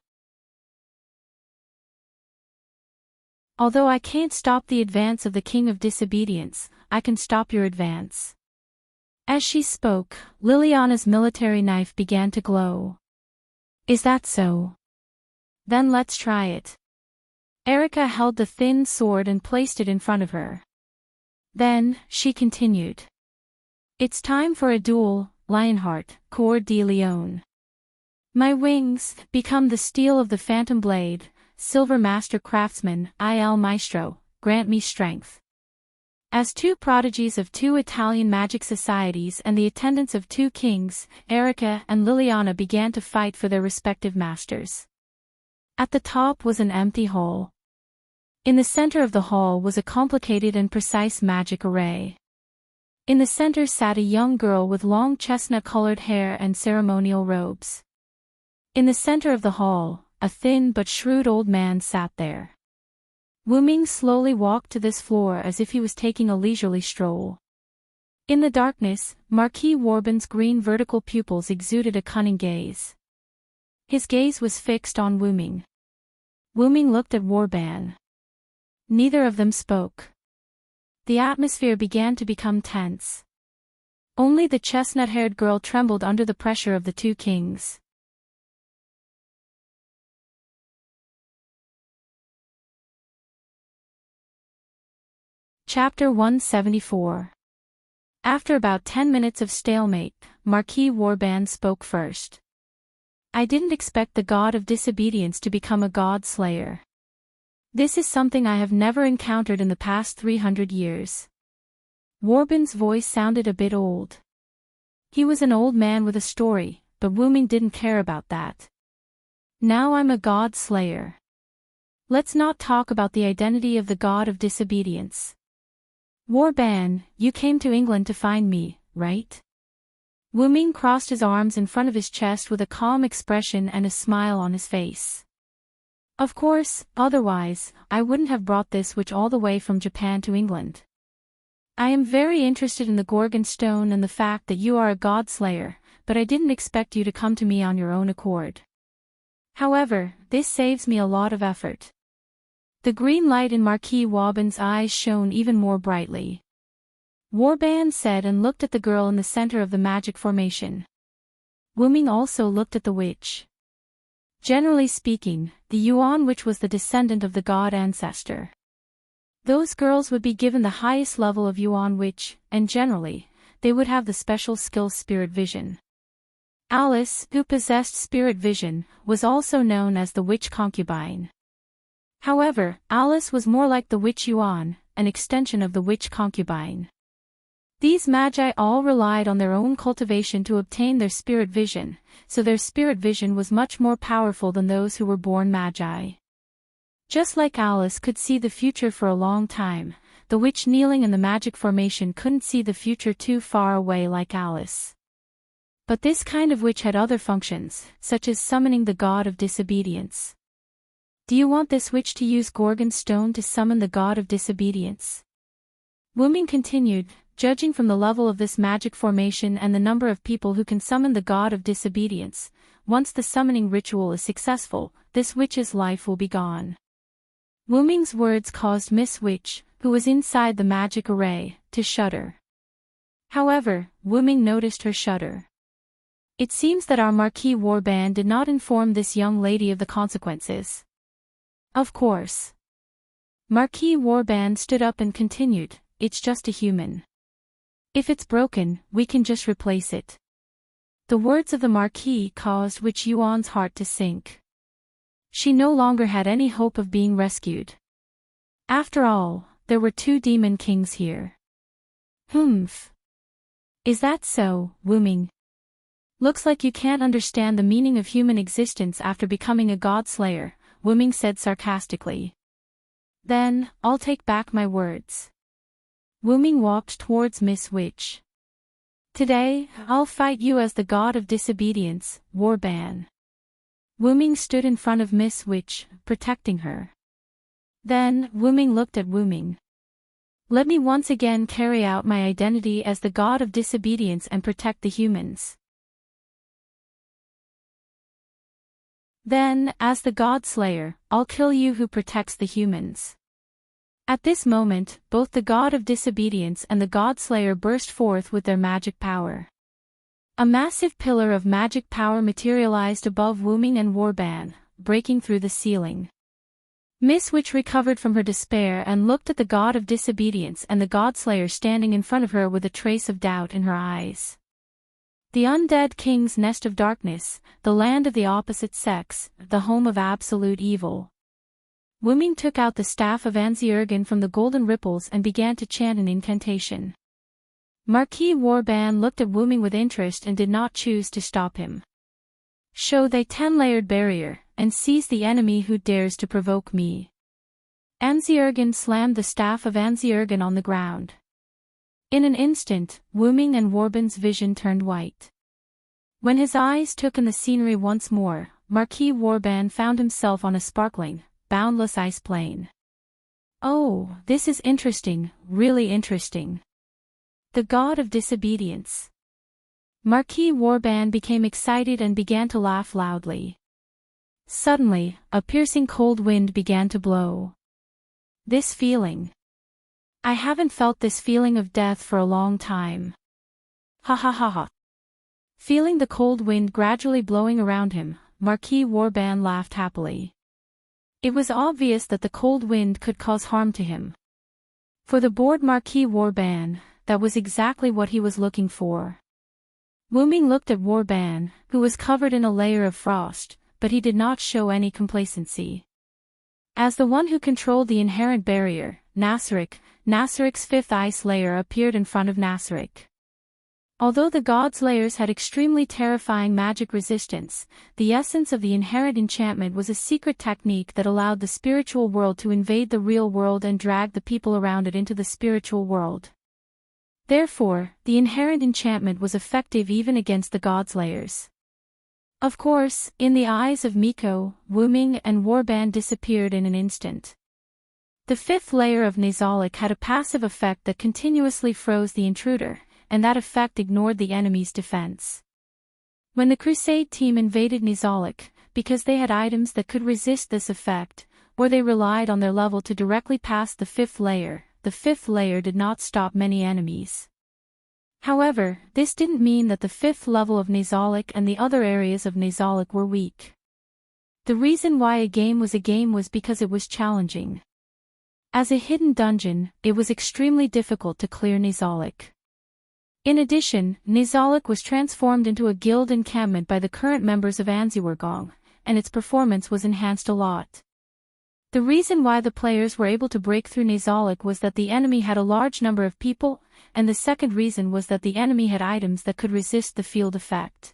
Although I can't stop the advance of the King of Disobedience, I can stop your advance. As she spoke, Liliana's military knife began to glow. Is that so? Then let's try it. Erica held the thin sword and placed it in front of her. Then, she continued. It's time for a duel, Lionheart, Coeur de Lion. My wings, become the steel of the phantom blade, Silver Master Craftsman, Il Maestro, grant me strength. As two prodigies of two Italian magic societies and the attendants of two kings, Erica and Liliana began to fight for their respective masters. At the top was an empty hall. In the center of the hall was a complicated and precise magic array. In the center sat a young girl with long chestnut-colored hair and ceremonial robes. In the center of the hall, a thin but shrewd old man sat there. Wu Ming slowly walked to this floor as if he was taking a leisurely stroll. In the darkness, Marquis Warbin's green vertical pupils exuded a cunning gaze. His gaze was fixed on Wu Ming. Wu Ming looked at Warbin. Neither of them spoke. The atmosphere began to become tense. Only the chestnut-haired girl trembled under the pressure of the two kings. Chapter 174. After about 10 minutes of stalemate, Marquis Warband spoke first. I didn't expect the god of disobedience to become a god slayer. This is something I have never encountered in the past 300 years. Warband's voice sounded a bit old. He was an old man with a story, but Wuming didn't care about that. Now I'm a god slayer. Let's not talk about the identity of the god of disobedience. Warband, you came to England to find me, right? Wuming crossed his arms in front of his chest with a calm expression and a smile on his face. Of course, otherwise, I wouldn't have brought this witch all the way from Japan to England. I am very interested in the Gorgon Stone and the fact that you are a god slayer, but I didn't expect you to come to me on your own accord. However, this saves me a lot of effort. The green light in Marquis Warband's eyes shone even more brightly. Warband said and looked at the girl in the center of the magic formation. Wuming also looked at the witch. Generally speaking, the Yuan witch was the descendant of the god ancestor. Those girls would be given the highest level of Yuan witch, and generally, they would have the special skill Spirit Vision. Alice, who possessed Spirit Vision, was also known as the witch concubine. However, Alice was more like the witch Yuan, an extension of the witch concubine. These magi all relied on their own cultivation to obtain their spirit vision, so their spirit vision was much more powerful than those who were born magi. Just like Alice could see the future for a long time, the witch kneeling in the magic formation couldn't see the future too far away like Alice. But this kind of witch had other functions, such as summoning the god of disobedience. Do you want this witch to use Gorgon Stone to summon the god of disobedience? Wuming continued, judging from the level of this magic formation and the number of people who can summon the god of disobedience, once the summoning ritual is successful, this witch's life will be gone. Wuming's words caused Miss Witch, who was inside the magic array, to shudder. However, Wuming noticed her shudder. It seems that our Marquis Warband did not inform this young lady of the consequences. Of course. Marquis Warband stood up and continued, it's just a human. If it's broken, we can just replace it. The words of the Marquis caused Witch Yuan's heart to sink. She no longer had any hope of being rescued. After all, there were 2 demon kings here. Humph. Is that so, Wuming? Looks like you can't understand the meaning of human existence after becoming a god slayer, Wuming said sarcastically. Then, I'll take back my words. Wuming walked towards Miss Witch. Today, I'll fight you as the god of disobedience, Warband. Wuming stood in front of Miss Witch, protecting her. Then, Wuming looked at Wuming. Let me once again carry out my identity as the god of disobedience and protect the humans. Then, as the god slayer, I'll kill you who protects the humans. At this moment, both the god of disobedience and the god slayer burst forth with their magic power. A massive pillar of magic power materialized above Wuming and Warband, breaking through the ceiling. Miss Witch recovered from her despair and looked at the god of disobedience and the god slayer standing in front of her with a trace of doubt in her eyes. The undead king's nest of darkness, the land of the opposite sex, the home of absolute evil. Wuming took out the staff of Anziergen from the golden ripples and began to chant an incantation. Marquis Warband looked at Wuming with interest and did not choose to stop him. Show the 10-layered barrier, and seize the enemy who dares to provoke me. Anziergen slammed the staff of Anziergen on the ground. In an instant, Wuming and Warband's vision turned white. When his eyes took in the scenery once more, Marquis Warband found himself on a sparkling, boundless ice plain. Oh, this is interesting, really interesting. The god of disobedience. Marquis Warband became excited and began to laugh loudly. Suddenly, a piercing cold wind began to blow. This feeling. I haven't felt this feeling of death for a long time. Ha ha ha ha. Feeling the cold wind gradually blowing around him, Marquis Warband laughed happily. It was obvious that the cold wind could cause harm to him. For the bored Marquis Warban, that was exactly what he was looking for. Wuming looked at Warban, who was covered in a layer of frost, but he did not show any complacency. As the one who controlled the inherent barrier, Nasarik's fifth ice layer appeared in front of Nasarik. Although the god's layers had extremely terrifying magic resistance, the essence of the inherent enchantment was a secret technique that allowed the spiritual world to invade the real world and drag the people around it into the spiritual world. Therefore, the inherent enchantment was effective even against the god's layers. Of course, in the eyes of Miko, Wuming and Warban disappeared in an instant. The fifth layer of Nazalic had a passive effect that continuously froze the intruder, and that effect ignored the enemy's defense. When the Crusade team invaded Nazalic, because they had items that could resist this effect, or they relied on their level to directly pass the fifth layer did not stop many enemies. However, this didn't mean that the fifth level of Nazalic and the other areas of Nazalic were weak. The reason why a game was because it was challenging. As a hidden dungeon, it was extremely difficult to clear Nazalic. In addition, Nazalic was transformed into a guild encampment by the current members of Anziwergong, and its performance was enhanced a lot. The reason why the players were able to break through Nazalic was that the enemy had a large number of people, and the second reason was that the enemy had items that could resist the field effect.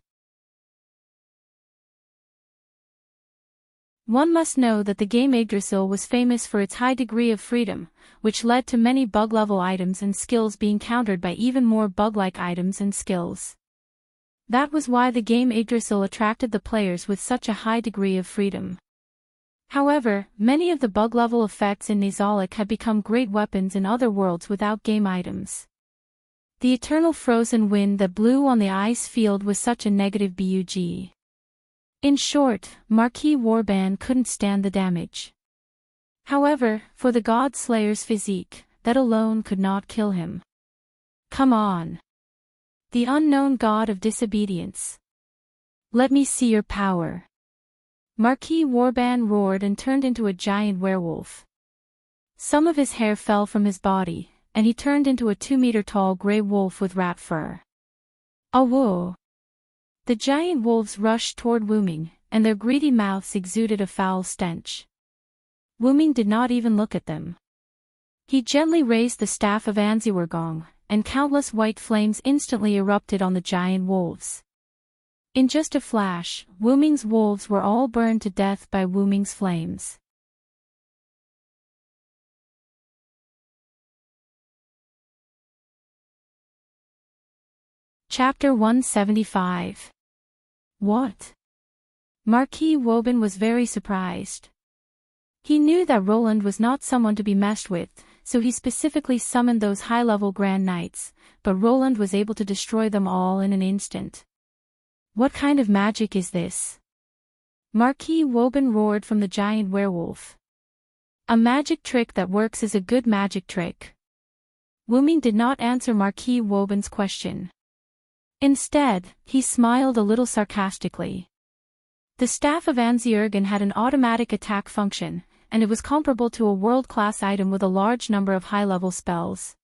One must know that the game Yggdrasil was famous for its high degree of freedom, which led to many bug-level items and skills being countered by even more bug-like items and skills. That was why the game Yggdrasil attracted the players with such a high degree of freedom. However, many of the bug-level effects in Nazalic had become great weapons in other worlds without game items. The eternal frozen wind that blew on the ice field was such a negative bug. In short, Marquis Warban couldn't stand the damage. However, for the God Slayer's physique, that alone could not kill him. Come on. The unknown god of disobedience. Let me see your power. Marquis Warban roared and turned into a giant werewolf. Some of his hair fell from his body, and he turned into a 2-meter-tall grey wolf with rat fur. Awoo! The giant wolves rushed toward Wuming, and their greedy mouths exuded a foul stench. Wuming did not even look at them. He gently raised the staff of Anziwergong, and countless white flames instantly erupted on the giant wolves. In just a flash, Wuming's wolves were all burned to death by Wuming's flames. Chapter 175. What? Marquis Woban was very surprised. He knew that Roland was not someone to be messed with, so he specifically summoned those high-level Grand Knights, but Roland was able to destroy them all in an instant. What kind of magic is this? Marquis Woban roared from the giant werewolf. A magic trick that works is a good magic trick. Wuming did not answer Marquis Woban's question. Instead, he smiled a little sarcastically. The Staff of Anziurgan had an automatic attack function, and it was comparable to a world-class item with a large number of high-level spells.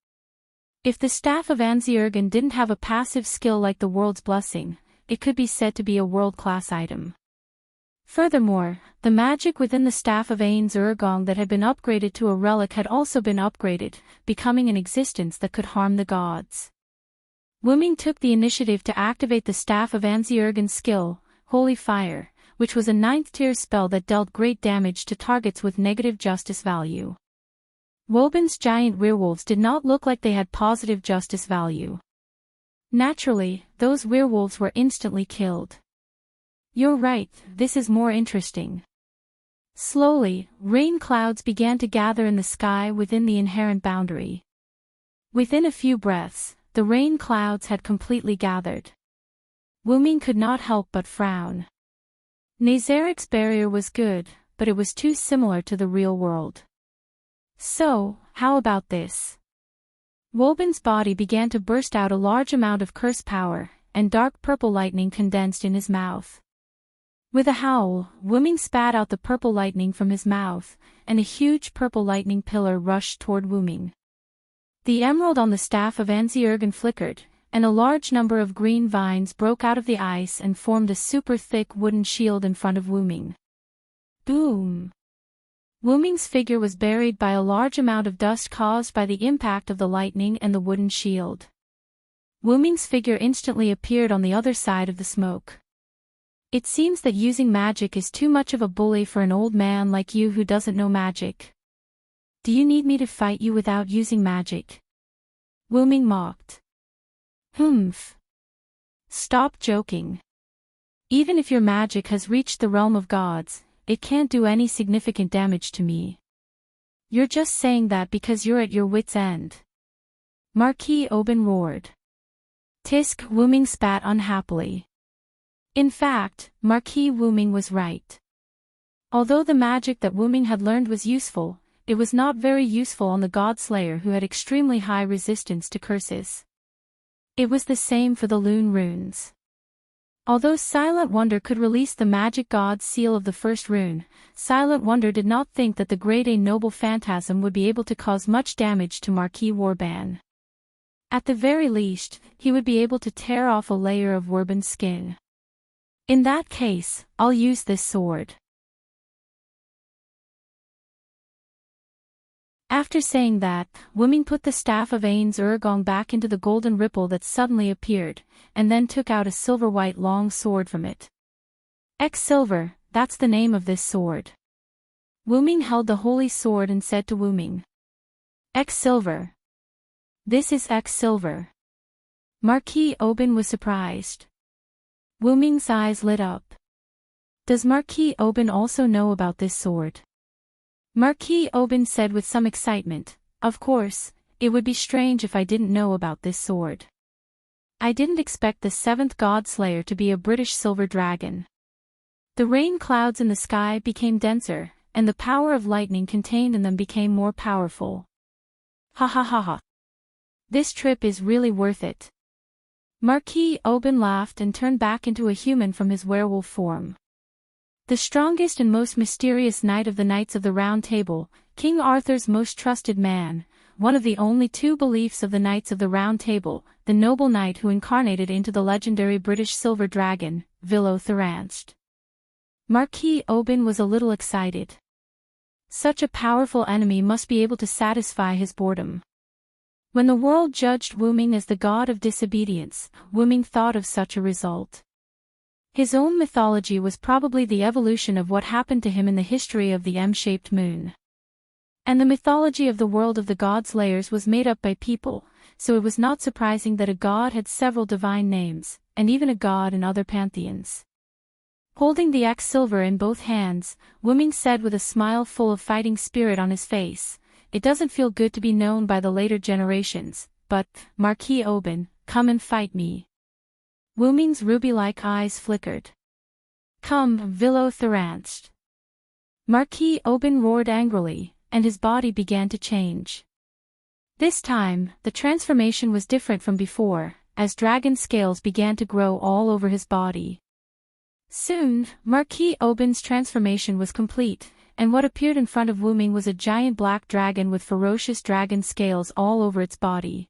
If the Staff of Anziurgan didn't have a passive skill like the World's Blessing, it could be said to be a world-class item. Furthermore, the magic within the Staff of Anziurgong that had been upgraded to a relic had also been upgraded, becoming an existence that could harm the gods. Wuming took the initiative to activate the Staff of Anziurgan's skill, Holy Fire, which was a 9th-tier spell that dealt great damage to targets with negative justice value. Woban's giant werewolves did not look like they had positive justice value. Naturally, those werewolves were instantly killed. You're right, this is more interesting. Slowly, rain clouds began to gather in the sky within the inherent boundary. Within a few breaths, the rain clouds had completely gathered. Wuming could not help but frown. Nazarik's barrier was good, but it was too similar to the real world. So, how about this? Woban's body began to burst out a large amount of curse power, and dark purple lightning condensed in his mouth. With a howl, Wuming spat out the purple lightning from his mouth, and a huge purple lightning pillar rushed toward Wuming. The emerald on the staff of Anziergen flickered, and a large number of green vines broke out of the ice and formed a super thick wooden shield in front of Wuming. Boom! Wuming's figure was buried by a large amount of dust caused by the impact of the lightning and the wooden shield. Wuming's figure instantly appeared on the other side of the smoke. It seems that using magic is too much of a bully for an old man like you who doesn't know magic. Do you need me to fight you without using magic? Wuming mocked. Humph. Stop joking. Even if your magic has reached the realm of gods, it can't do any significant damage to me. You're just saying that because you're at your wit's end. Marquis Oben roared. Tisk, Wuming spat unhappily. In fact, Marquis Wuming was right. Although the magic that Wuming had learned was useful, it was not very useful on the God Slayer who had extremely high resistance to curses. It was the same for the Lune runes. Although Silent Wonder could release the magic god's seal of the first rune, Silent Wonder did not think that the Grade A Noble Phantasm would be able to cause much damage to Marquis Warban. At the very least, he would be able to tear off a layer of Warban's skin. In that case, I'll use this sword. After saying that, Wuming put the staff of Ains Urgong back into the golden ripple that suddenly appeared, and then took out a silver-white long sword from it. X-Silver, that's the name of this sword. Wuming held the holy sword and said to Wuming. X-Silver. This is X-Silver. Marquis Oben was surprised. Wuming's eyes lit up. Does Marquis Oben also know about this sword? Marquis Oben said with some excitement, of course, it would be strange if I didn't know about this sword. I didn't expect the seventh God Slayer to be a British silver dragon. The rain clouds in the sky became denser, and the power of lightning contained in them became more powerful. Ha ha ha ha. This trip is really worth it. Marquis Oben laughed and turned back into a human from his werewolf form. The strongest and most mysterious knight of the Knights of the Round Table, King Arthur's most trusted man, one of the only two beliefs of the Knights of the Round Table, the noble knight who incarnated into the legendary British silver dragon, Vilo Thranst. Marquis Oben was a little excited. Such a powerful enemy must be able to satisfy his boredom. When the world judged Wuming as the god of disobedience, Wuming thought of such a result. His own mythology was probably the evolution of what happened to him in the history of the M-shaped moon. And the mythology of the world of the gods' layers was made up by people, so it was not surprising that a god had several divine names, and even a god in other pantheons. Holding the X-Silver in both hands, Wuming said with a smile full of fighting spirit on his face, "It doesn't feel good to be known by the later generations, but, Marquis Oben, come and fight me." Wuming's ruby-like eyes flickered. Come, Vilo Thranst. Marquis Oben roared angrily, and his body began to change. This time, the transformation was different from before, as dragon scales began to grow all over his body. Soon, Marquis Oben's transformation was complete, and what appeared in front of Wuming was a giant black dragon with ferocious dragon scales all over its body.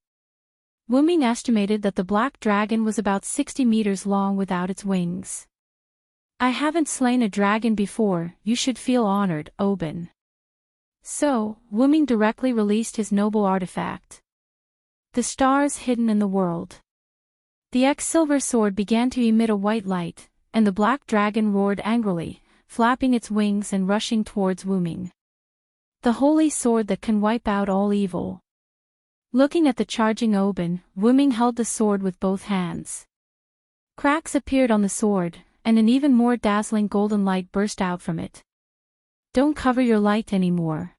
Wuming estimated that the black dragon was about 60 meters long without its wings. I haven't slain a dragon before, you should feel honored, Oben. So, Wuming directly released his noble artifact. The stars hidden in the world. The X-Silver sword began to emit a white light, and the black dragon roared angrily, flapping its wings and rushing towards Wuming. The holy sword that can wipe out all evil. Looking at the charging Oben, Wuming held the sword with both hands. Cracks appeared on the sword, and an even more dazzling golden light burst out from it. Don't cover your light anymore.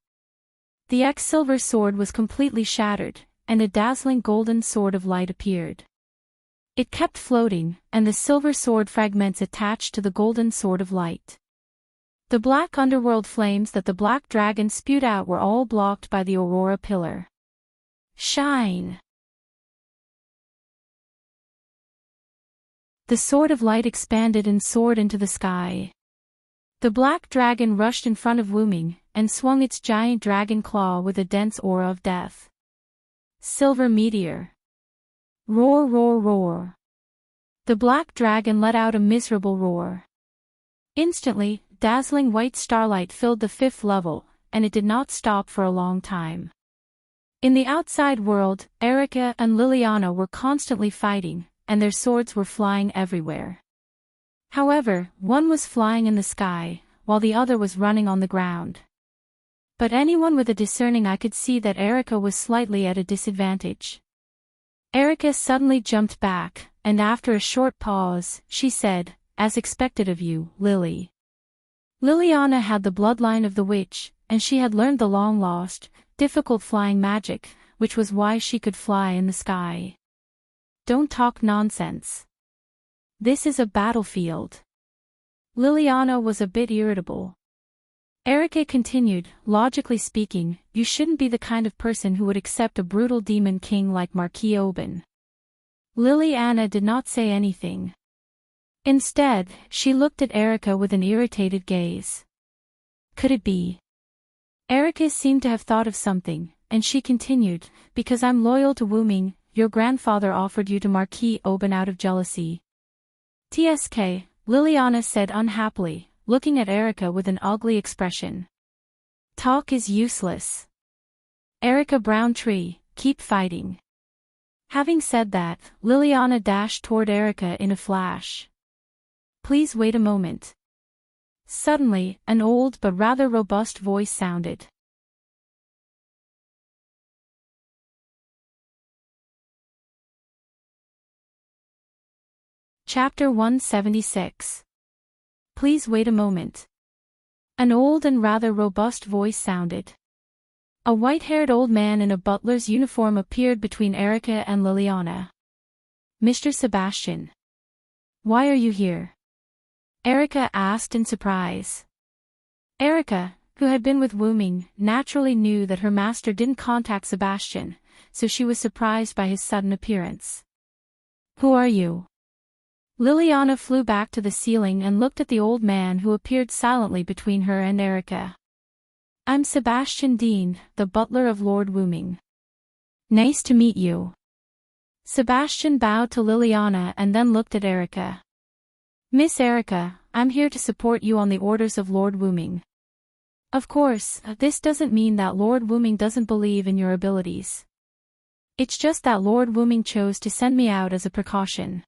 The X-Silver sword was completely shattered, and a dazzling golden sword of light appeared. It kept floating, and the silver sword fragments attached to the golden sword of light. The black underworld flames that the black dragon spewed out were all blocked by the Aurora pillar. Shine! The sword of light expanded and soared into the sky. The black dragon rushed in front of Wuming, and swung its giant dragon claw with a dense aura of death. Silver meteor. Roar, roar, roar. The black dragon let out a miserable roar. Instantly, dazzling white starlight filled the 5th level, and it did not stop for a long time. In the outside world, Erica and Liliana were constantly fighting, and their swords were flying everywhere. However, one was flying in the sky, while the other was running on the ground. But anyone with a discerning eye could see that Erica was slightly at a disadvantage. Erica suddenly jumped back, and after a short pause, she said, "As expected of you, Lily." Liliana had the bloodline of the witch, and she had learned the long-lost, difficult flying magic, which was why she could fly in the sky. "Don't talk nonsense. This is a battlefield." Liliana was a bit irritable. Erica continued, "Logically speaking, you shouldn't be the kind of person who would accept a brutal demon king like Marquis Oban." Liliana did not say anything. Instead, she looked at Erica with an irritated gaze. Could it be? Erica seemed to have thought of something, and she continued, "Because I'm loyal to Wuming, your grandfather offered you to Marquis Oban out of jealousy." "Tsk," Liliana said unhappily, looking at Erica with an ugly expression. "Talk is useless. Erica Browntree, keep fighting." Having said that, Liliana dashed toward Erica in a flash. "Please wait a moment." Suddenly, an old but rather robust voice sounded. Chapter 176. Please wait a moment. An old and rather robust voice sounded. A white-haired old man in a butler's uniform appeared between Erica and Liliana. "Mr. Sebastian. Why are you here?" Erica asked in surprise. Erica, who had been with Wuming, naturally knew that her master didn't contact Sebastian, so she was surprised by his sudden appearance. "Who are you?" Liliana flew back to the ceiling and looked at the old man who appeared silently between her and Erica. "I'm Sebastian Dean, the butler of Lord Wuming." "Nice to meet you." Sebastian bowed to Liliana and then looked at Erica. "Miss Erica, I'm here to support you on the orders of Lord Wuming. Of course, this doesn't mean that Lord Wuming doesn't believe in your abilities. It's just that Lord Wuming chose to send me out as a precaution.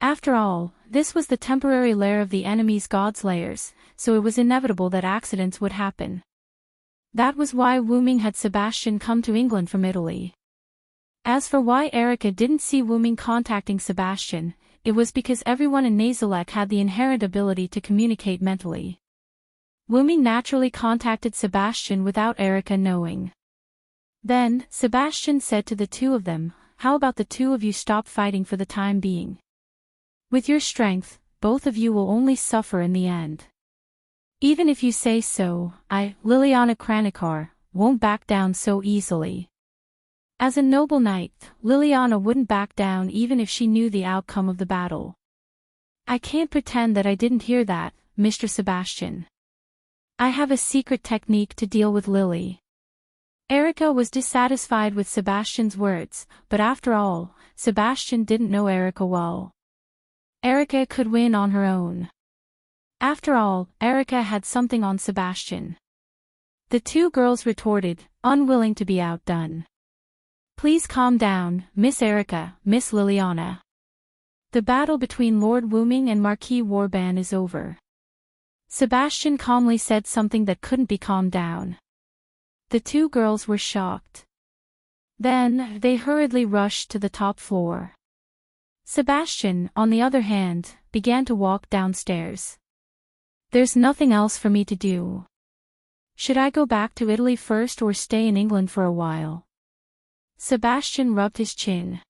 After all, this was the temporary lair of the enemy's godslayers, so it was inevitable that accidents would happen. That was why Wuming had Sebastian come to England from Italy. As for why Erica didn't see Wuming contacting Sebastian, it was because everyone in Nazalek had the inherent ability to communicate mentally. Wuming naturally contacted Sebastian without Erica knowing. Then, Sebastian said to the two of them, "How about the two of you stop fighting for the time being? With your strength, both of you will only suffer in the end. Even if you say so, Liliana Kranikar, won't back down so easily." As a noble knight, Liliana wouldn't back down even if she knew the outcome of the battle. "I can't pretend that I didn't hear that, Mr. Sebastian. I have a secret technique to deal with Lily." Erica was dissatisfied with Sebastian's words, but after all, Sebastian didn't know Erica well. Erica could win on her own. After all, Erica had something on Sebastian. The two girls retorted, unwilling to be outdone. "Please calm down, Miss Erica, Miss Liliana. The battle between Lord Wuming and Marquis Warban is over." Sebastian calmly said something that couldn't be calmed down. The two girls were shocked. Then, they hurriedly rushed to the top floor. Sebastian, on the other hand, began to walk downstairs. "There's nothing else for me to do. Should I go back to Italy first or stay in England for a while?" Sebastian rubbed his chin.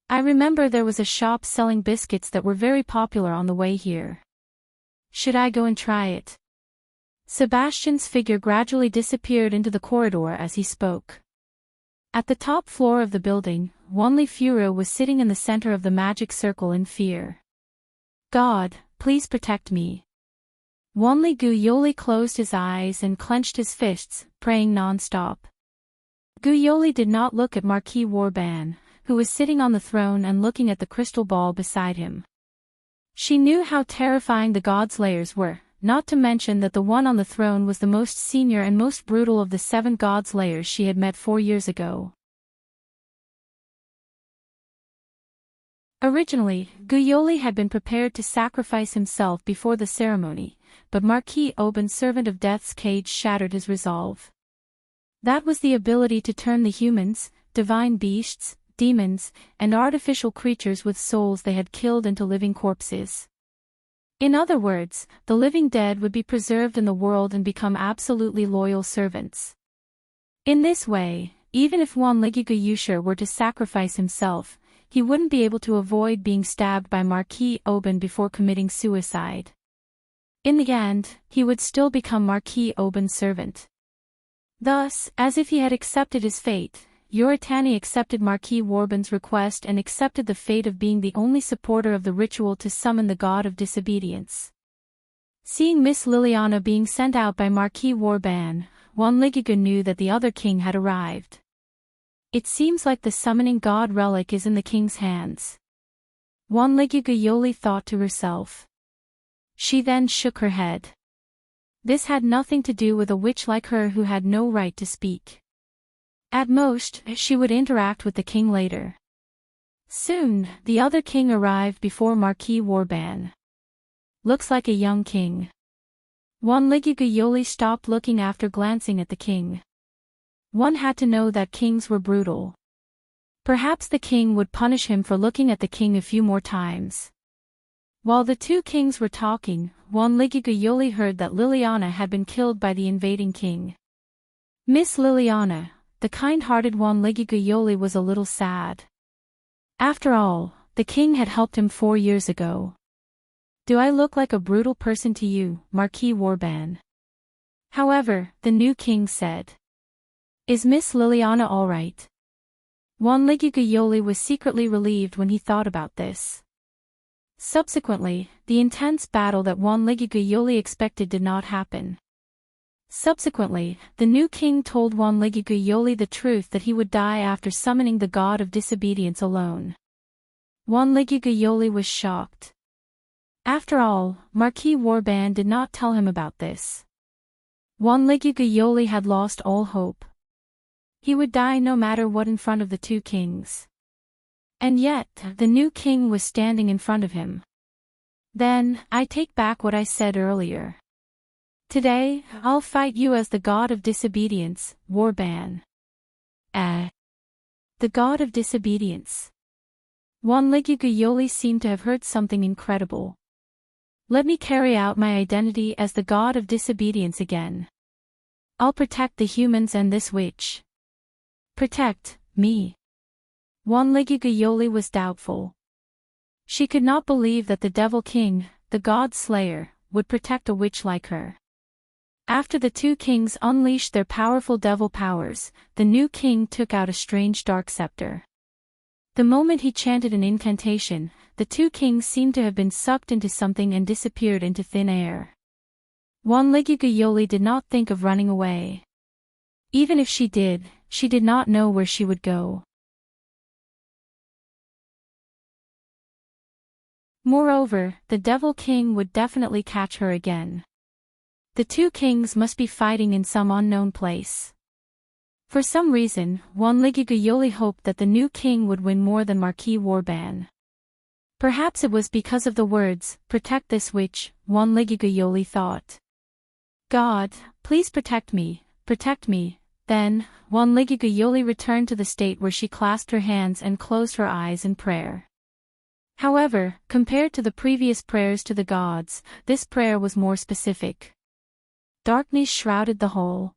"I remember there was a shop selling biscuits that were very popular on the way here. Should I go and try it?" Sebastian's figure gradually disappeared into the corridor as he spoke. At the top floor of the building, Wanli Furo was sitting in the center of the magic circle in fear. "God, please protect me." Wanli Gu Yoli closed his eyes and clenched his fists, praying non-stop. Guyoli did not look at Marquis Warban, who was sitting on the throne and looking at the crystal ball beside him. She knew how terrifying the gods' layers were, not to mention that the one on the throne was the most senior and most brutal of the 7 gods' layers she had met 4 years ago. Originally, Guyoli had been prepared to sacrifice himself before the ceremony, but Marquis Oban, servant of Death's cage, shattered his resolve. That was the ability to turn the humans, divine beasts, demons, and artificial creatures with souls they had killed into living corpses. In other words, the living dead would be preserved in the world and become absolutely loyal servants. In this way, even if Wanligi Guyushar were to sacrifice himself, he wouldn't be able to avoid being stabbed by Marquis Oban before committing suicide. In the end, he would still become Marquis Oban's servant. Thus, as if he had accepted his fate, Yoritani accepted Marquis Warban's request and accepted the fate of being the only supporter of the ritual to summon the god of disobedience. Seeing Miss Liliana being sent out by Marquis Warban, Wanligiga knew that the other king had arrived. It seems like the summoning god relic is in the king's hands. Wanligiga Yoli thought to herself. She then shook her head. This had nothing to do with a witch like her who had no right to speak. At most, she would interact with the king later. Soon, the other king arrived before Marquis Warban. Looks like a young king. Wanligiga Yoli stopped looking after glancing at the king. One had to know that kings were brutal. Perhaps the king would punish him for looking at the king a few more times. While the 2 kings were talking, Wanligiga Yoli heard that Liliana had been killed by the invading king. Miss Liliana, the kind-hearted Wanligiga Yoli, was a little sad. After all, the king had helped him 4 years ago. Do I look like a brutal person to you, Marquis Warban? However, the new king said. Is Miss Liliana all right? Wanligiga Yoli was secretly relieved when he thought about this. Subsequently, the intense battle that Wanligiga Yoli expected did not happen. Subsequently, the new king told Wanligiga Yoli the truth that he would die after summoning the god of disobedience alone. Wanligiga Yoli was shocked. After all, Marquis Warban did not tell him about this. Wanligiga Yoli had lost all hope. He would die no matter what in front of the 2 kings. And yet, the new king was standing in front of him. Then, I take back what I said earlier. Today, I'll fight you as the god of disobedience, Warban. The god of disobedience. Wanligiga Yoli seemed to have heard something incredible. Let me carry out my identity as the god of disobedience again. I'll protect the humans and this witch. Protect me. Wanligiga Yoli was doubtful. She could not believe that the Devil King, the God Slayer, would protect a witch like her. After the 2 kings unleashed their powerful devil powers, the new king took out a strange dark scepter. The moment he chanted an incantation, the 2 kings seemed to have been sucked into something and disappeared into thin air. Wanligiga Yoli did not think of running away. Even if she did not know where she would go. Moreover, the Devil King would definitely catch her again. The 2 kings must be fighting in some unknown place. For some reason, Wanligiga Yoli hoped that the new king would win more than Marquis Warban. Perhaps it was because of the words, "Protect this witch," Wanligiga Yoli thought. God, please protect me, protect me. Then, Wanligiga Yoli returned to the state where she clasped her hands and closed her eyes in prayer. However, compared to the previous prayers to the gods, this prayer was more specific. Darkness shrouded the whole.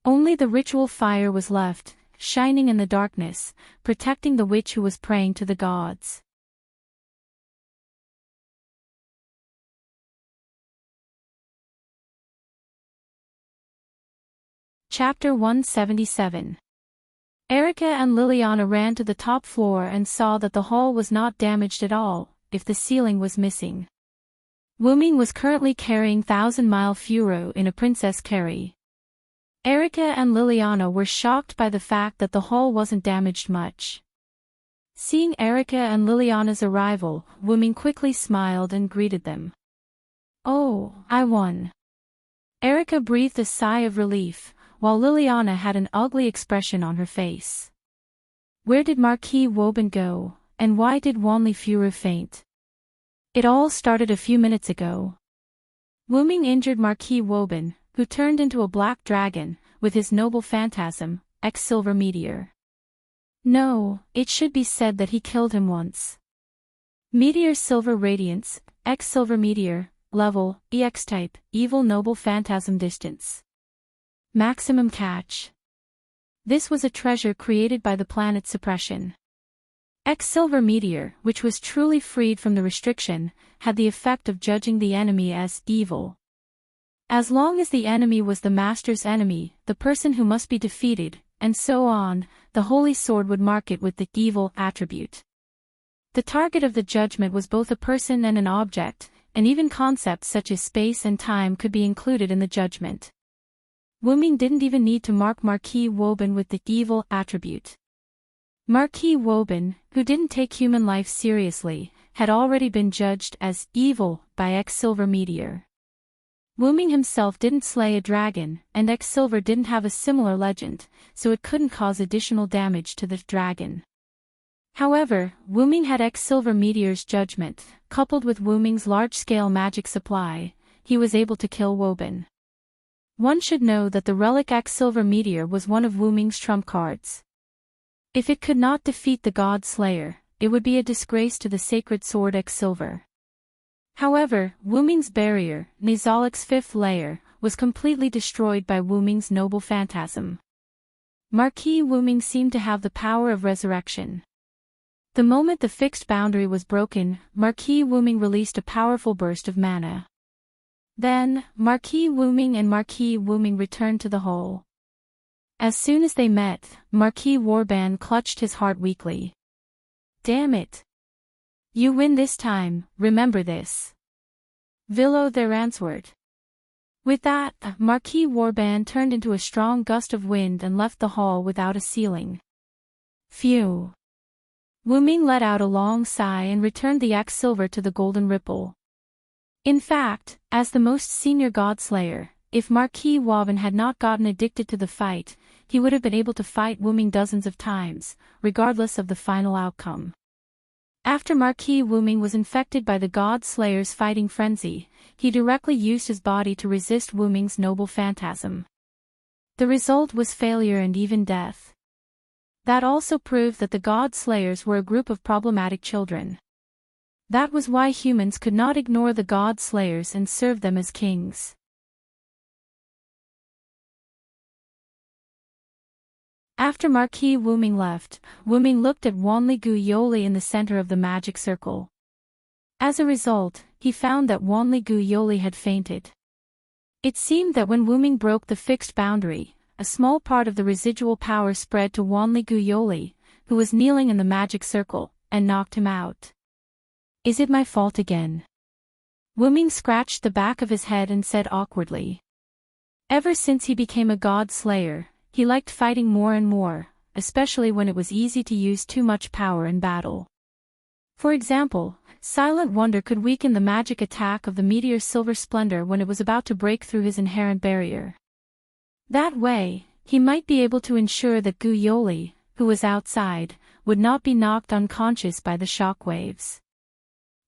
Only the ritual fire was left, shining in the darkness, protecting the witch who was praying to the gods. Chapter 177. Erica and Liliana ran to the top floor and saw that the hall was not damaged at all, if the ceiling was missing. Wuming was currently carrying 1,000-mile Furo in a princess carry. Erica and Liliana were shocked by the fact that the hall wasn't damaged much. Seeing Erica and Liliana's arrival, Wuming quickly smiled and greeted them. "Oh, I won." Erica breathed a sigh of relief, while Liliana had an ugly expression on her face. Where did Marquis Woban go, and why did Wanli Furu faint? It all started a few minutes ago. Wuming injured Marquis Woban, who turned into a black dragon, with his noble phantasm, X-Silver Meteor. No, it should be said that he killed him once. Meteor Silver Radiance, X-Silver Meteor, Level, EX Type, Evil Noble Phantasm Distance. Maximum Catch. This was a treasure created by the planet Suppression. X-Silver Meteor, which was truly freed from the restriction, had the effect of judging the enemy as evil. As long as the enemy was the master's enemy, the person who must be defeated, and so on, the Holy Sword would mark it with the evil attribute. The target of the judgment was both a person and an object, and even concepts such as space and time could be included in the judgment. Wuming didn't even need to mark Marquis Woban with the evil attribute. Marquis Woban, who didn't take human life seriously, had already been judged as evil by X-Silver Meteor. Wuming himself didn't slay a dragon, and X-Silver didn't have a similar legend, so it couldn't cause additional damage to the dragon. However, Wuming had X-Silver Meteor's judgment, coupled with Wuming's large-scale magic supply, he was able to kill Woban. One should know that the relic X-Silver Meteor was one of Wuming's trump cards. If it could not defeat the God Slayer, it would be a disgrace to the sacred sword X-Silver. However, Wuming's barrier, Nizalek's fifth layer, was completely destroyed by Wuming's noble phantasm. Marquis Wuming seemed to have the power of resurrection. The moment the fixed boundary was broken, Marquis Wuming released a powerful burst of mana. Then, Marquis Wuming and Marquis Wuming returned to the hole. As soon as they met, Marquis Warban clutched his heart weakly. Damn it! You win this time, remember this. Villo there answered. With that, Marquis Warban turned into a strong gust of wind and left the hall without a ceiling. Phew! Wuming let out a long sigh and returned the X-Silver to the golden ripple. In fact, as the most senior Godslayer, if Marquis Woban had not gotten addicted to the fight, he would have been able to fight Wuming dozens of times, regardless of the final outcome. After Marquis Wuming was infected by the God Slayer's fighting frenzy, he directly used his body to resist Wuming's noble phantasm. The result was failure and even death. That also proved that the God Slayers were a group of problematic children. That was why humans could not ignore the God Slayers and serve them as kings. After Marquis Wuming left, Wuming looked at Wanli Guyoli in the center of the magic circle. As a result, he found that Wanli Guyoli had fainted. It seemed that when Wuming broke the fixed boundary, a small part of the residual power spread to Wanli Guyoli, who was kneeling in the magic circle, and knocked him out. Is it my fault again? Wuming scratched the back of his head and said awkwardly. Ever since he became a God Slayer, he liked fighting more and more, especially when it was easy to use too much power in battle. For example, Silent Wonder could weaken the magic attack of the Meteor Silver Splendor when it was about to break through his inherent barrier. That way, he might be able to ensure that Guyoli, who was outside, would not be knocked unconscious by the shockwaves.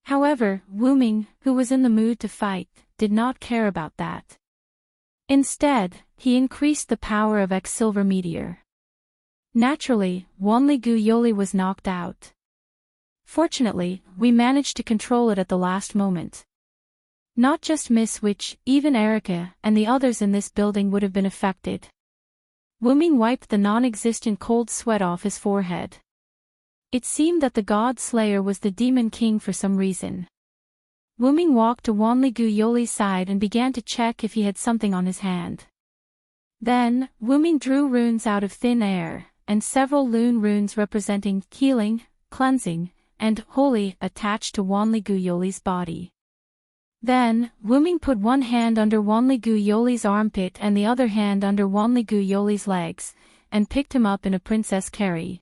However, Wuming, who was in the mood to fight, did not care about that. Instead, he increased the power of X-Silver Meteor. Naturally, Wanli Guyoli was knocked out. Fortunately, we managed to control it at the last moment. Not just Miss Witch, even Erica and the others in this building would have been affected. Wuming wiped the non-existent cold sweat off his forehead. It seemed that the God Slayer was the Demon King for some reason. Wuming walked to Wanli Guyoli's side and began to check if he had something on his hand. Then, Wuming drew runes out of thin air, and several lune runes representing healing, cleansing, and holy attached to Wanli Guyoli's body. Then, Wuming put one hand under Wanli Gu Yoli's armpit and the other hand under Wanli Gu Yoli's legs, and picked him up in a princess carry.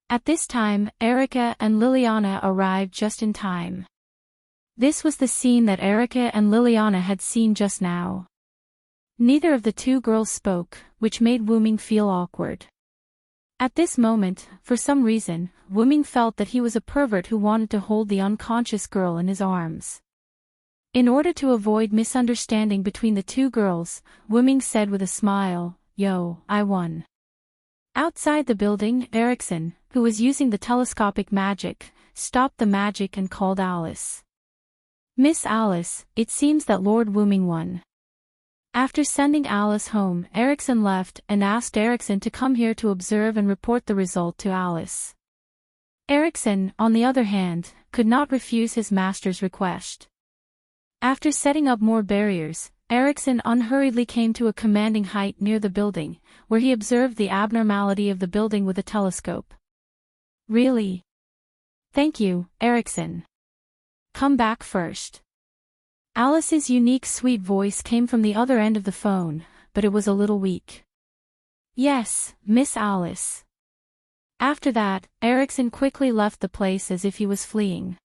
At this time, Erica and Liliana arrived just in time. This was the scene that Erica and Liliana had seen just now. Neither of the two girls spoke, which made Wuming feel awkward. At this moment, for some reason, Wuming felt that he was a pervert who wanted to hold the unconscious girl in his arms. In order to avoid misunderstanding between the two girls, Wuming said with a smile, "Yo, I won." Outside the building, Erickson, who was using the telescopic magic, stopped the magic and called Alice. "Miss Alice, it seems that Lord Wuming won." After sending Alice home, Erickson left and asked Erickson to come here to observe and report the result to Alice. Erickson, on the other hand, could not refuse his master's request. After setting up more barriers, Erickson unhurriedly came to a commanding height near the building, where he observed the abnormality of the building with a telescope. "Really? Thank you, Erickson. Come back first." Alice's unique sweet voice came from the other end of the phone, but it was a little weak. "Yes, Miss Alice." After that, Erickson quickly left the place as if he was fleeing.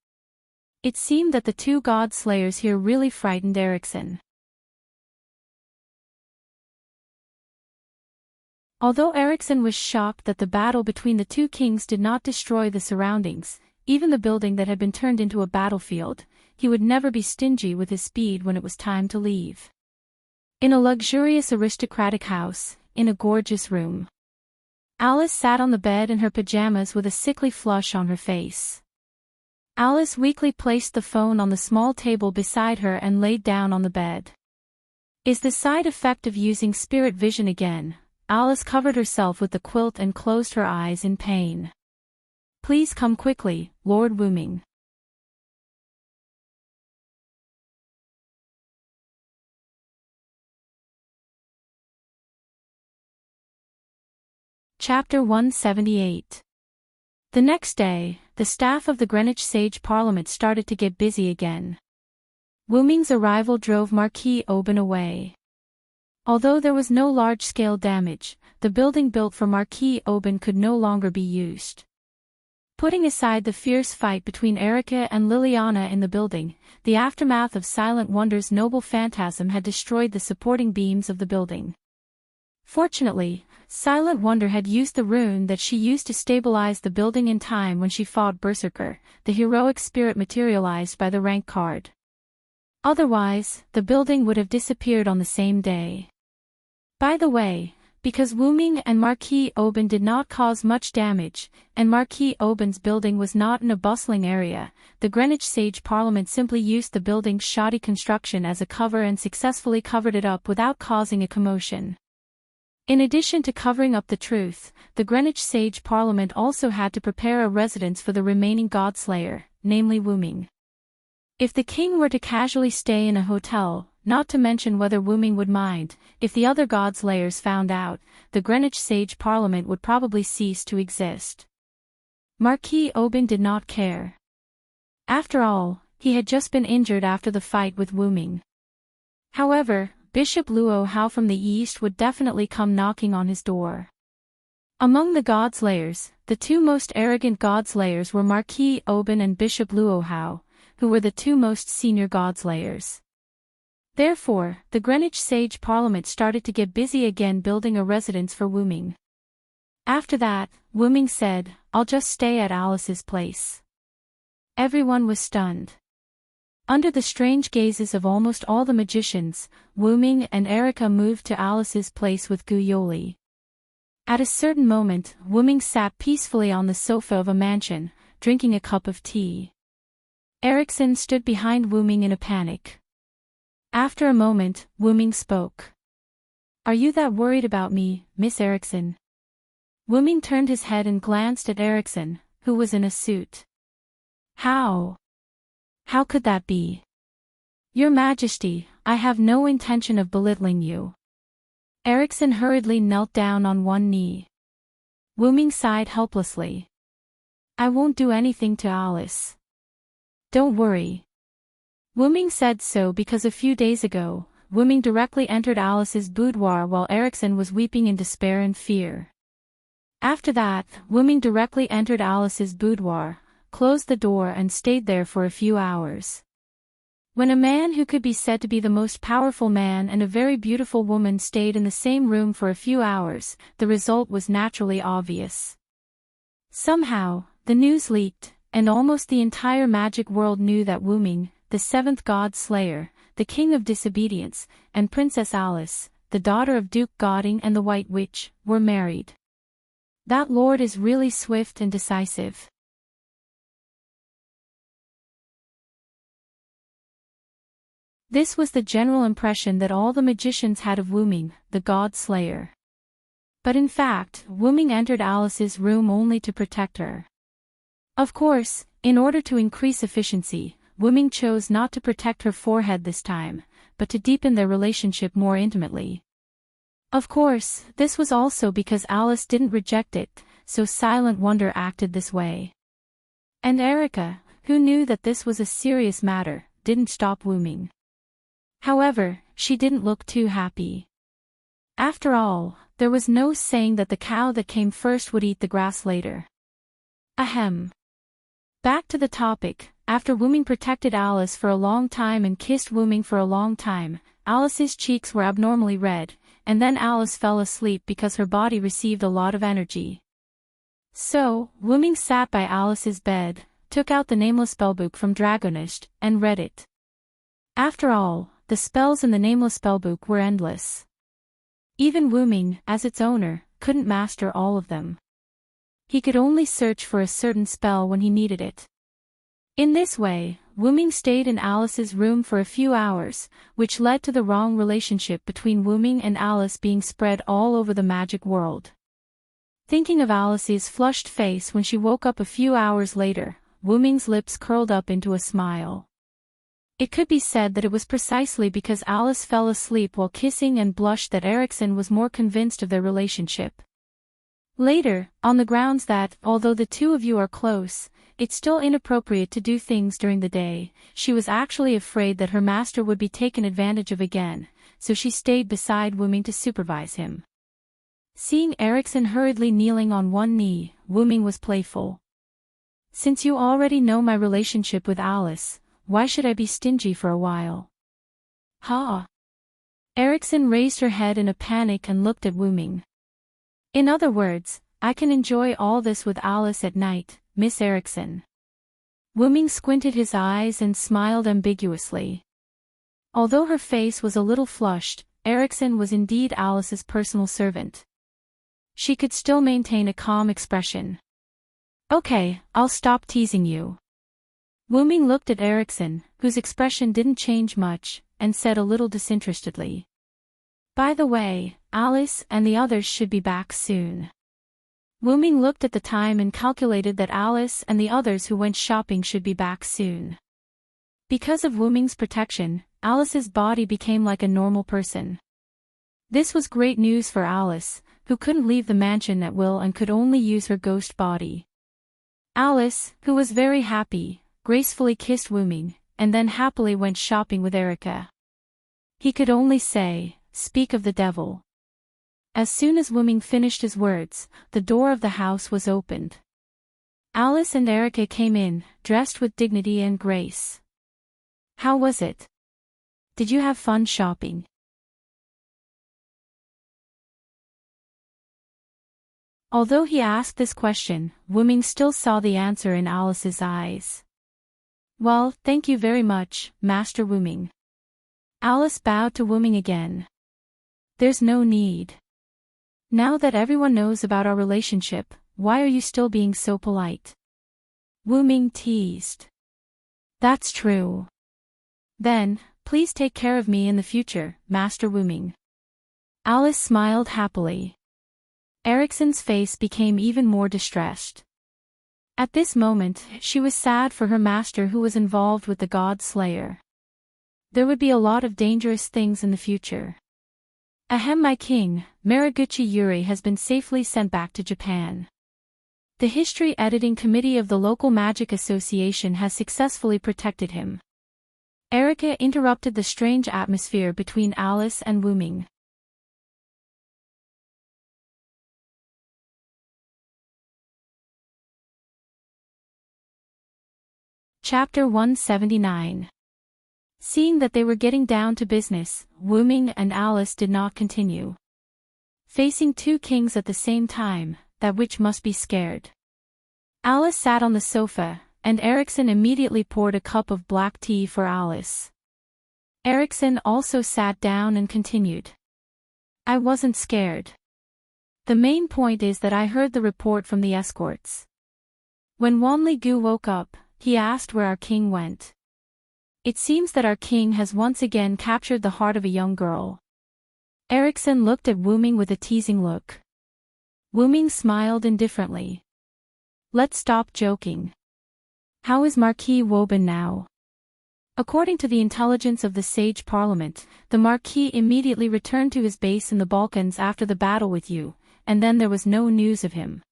It seemed that the two god slayers here really frightened Erickson. Although Erickson was shocked that the battle between the two kings did not destroy the surroundings, even the building that had been turned into a battlefield, he would never be stingy with his speed when it was time to leave. In a luxurious aristocratic house, in a gorgeous room, Alice sat on the bed in her pajamas with a sickly flush on her face. Alice weakly placed the phone on the small table beside her and laid down on the bed. Is the side effect of using spirit vision again? Alice covered herself with the quilt and closed her eyes in pain. "Please come quickly, Lord Wuming." Chapter 178. The next day, the staff of the Greenwich Sage Parliament started to get busy again. Wuming's arrival drove Marquis Oban away. Although there was no large-scale damage, the building built for Marquis Oban could no longer be used. Putting aside the fierce fight between Erica and Liliana in the building, the aftermath of Silent Wonder's noble phantasm had destroyed the supporting beams of the building. Fortunately, Silent Wonder had used the rune that she used to stabilize the building in time when she fought Berserker, the heroic spirit materialized by the rank card. Otherwise, the building would have disappeared on the same day. By the way, because Wuming and Marquis Oban did not cause much damage, and Marquis Oban's building was not in a bustling area, the Greenwich Sage Parliament simply used the building's shoddy construction as a cover and successfully covered it up without causing a commotion. In addition to covering up the truth, the Greenwich Sage Parliament also had to prepare a residence for the remaining Godslayer, namely Wuming. If the king were to casually stay in a hotel, not to mention whether Wuming would mind, if the other Godslayers found out, the Greenwich Sage Parliament would probably cease to exist. Marquis Oban did not care. After all, he had just been injured after the fight with Wuming. However, Bishop Luo Hao from the east would definitely come knocking on his door. Among the Godslayers, the two most arrogant Godslayers were Marquis Oban and Bishop Luo Hao, who were the two most senior Godslayers. Therefore, the Greenwich Sage Parliament started to get busy again building a residence for Wuming. After that, Wuming said, "I'll just stay at Alice's place." Everyone was stunned. Under the strange gazes of almost all the magicians, Wuming and Erica moved to Alice's place with Guyoli. At a certain moment, Wuming sat peacefully on the sofa of a mansion, drinking a cup of tea. Erickson stood behind Wuming in a panic. After a moment, Wuming spoke. "Are you that worried about me, Miss Erickson?" Wuming turned his head and glanced at Erickson, who was in a suit. How could that be? Your Majesty, I have no intention of belittling you." Erickson hurriedly knelt down on one knee. Wuming sighed helplessly. "I won't do anything to Alice. Don't worry. Wuming said so because a few days ago, Wuming directly entered Alice's boudoir while Erickson was weeping in despair and fear. After that, Wuming directly entered Alice's boudoir, closed the door and stayed there for a few hours. When a man who could be said to be the most powerful man and a very beautiful woman stayed in the same room for a few hours, the result was naturally obvious. Somehow, the news leaked, and almost the entire magic world knew that Wuming, the seventh god slayer, the king of disobedience, and Princess Alice, the daughter of Duke Goding and the White Witch, were married. That lord is really swift and decisive. This was the general impression that all the magicians had of Wuming, the god slayer. But in fact, Wuming entered Alice's room only to protect her. Of course, in order to increase efficiency, Wuming chose not to protect her forehead this time, but to deepen their relationship more intimately. Of course, this was also because Alice didn't reject it, so Silent Wonder acted this way. And Erica, who knew that this was a serious matter, didn't stop Wuming. However, she didn't look too happy. After all, there was no saying that the cow that came first would eat the grass later. Ahem. Back to the topic, after Wuming protected Alice for a long time and kissed Wuming for a long time, Alice's cheeks were abnormally red, and then Alice fell asleep because her body received a lot of energy. So, Wuming sat by Alice's bed, took out the nameless spellbook from Dragonisht, and read it. After all, the spells in the nameless spellbook were endless. Even Wuming, as its owner, couldn't master all of them. He could only search for a certain spell when he needed it. In this way, Wuming stayed in Alice's room for a few hours, which led to the wrong relationship between Wuming and Alice being spread all over the magic world. Thinking of Alice's flushed face when she woke up a few hours later, Wuming's lips curled up into a smile. It could be said that it was precisely because Alice fell asleep while kissing and blushed that Erickson was more convinced of their relationship. Later, on the grounds that, although the two of you are close, it's still inappropriate to do things during the day, she was actually afraid that her master would be taken advantage of again, so she stayed beside Wuming to supervise him. Seeing Erickson hurriedly kneeling on one knee, Wuming was playful. Since you already know my relationship with Alice, why should I be stingy for a while? Ha! Erickson raised her head in a panic and looked at Wuming. In other words, I can enjoy all this with Alice at night, Miss Erickson. Wuming squinted his eyes and smiled ambiguously. Although her face was a little flushed, Erickson was indeed Alice's personal servant. She could still maintain a calm expression. Okay, I'll stop teasing you. Wuming looked at Erickson, whose expression didn't change much, and said a little disinterestedly. By the way, Alice and the others should be back soon. Wuming looked at the time and calculated that Alice and the others who went shopping should be back soon. Because of Wuming's protection, Alice's body became like a normal person. This was great news for Alice, who couldn't leave the mansion at will and could only use her ghost body. Alice, who was very happy, gracefully kissed Wuming, and then happily went shopping with Erica. He could only say, "Speak of the devil." As soon as Wuming finished his words, the door of the house was opened. Alice and Erica came in, dressed with dignity and grace. How was it? Did you have fun shopping? Although he asked this question, Wuming still saw the answer in Alice's eyes. Well, thank you very much, Master Wuming. Alice bowed to Wuming again. There's no need. Now that everyone knows about our relationship, why are you still being so polite? Wuming teased. That's true. Then, please take care of me in the future, Master Wuming. Alice smiled happily. Erickson's face became even more distressed. At this moment, she was sad for her master who was involved with the God Slayer. There would be a lot of dangerous things in the future. Ahem, my king, Mariguchi Yuri has been safely sent back to Japan. The History Editing Committee of the local Magic Association has successfully protected him. Erica interrupted the strange atmosphere between Alice and Wu Ming. Chapter 179. Seeing that they were getting down to business, Wu Ming and Alice did not continue. Facing two kings at the same time, that witch must be scared. Alice sat on the sofa, and Erickson immediately poured a cup of black tea for Alice. Erickson also sat down and continued. I wasn't scared. The main point is that I heard the report from the escorts. When Wanli Gu woke up, he asked where our king went. It seems that our king has once again captured the heart of a young girl. Erickson looked at Wu Ming with a teasing look. Wu Ming smiled indifferently. Let's stop joking. How is Marquis Woban now? According to the intelligence of the Sage Parliament, the Marquis immediately returned to his base in the Balkans after the battle with you, and then there was no news of him.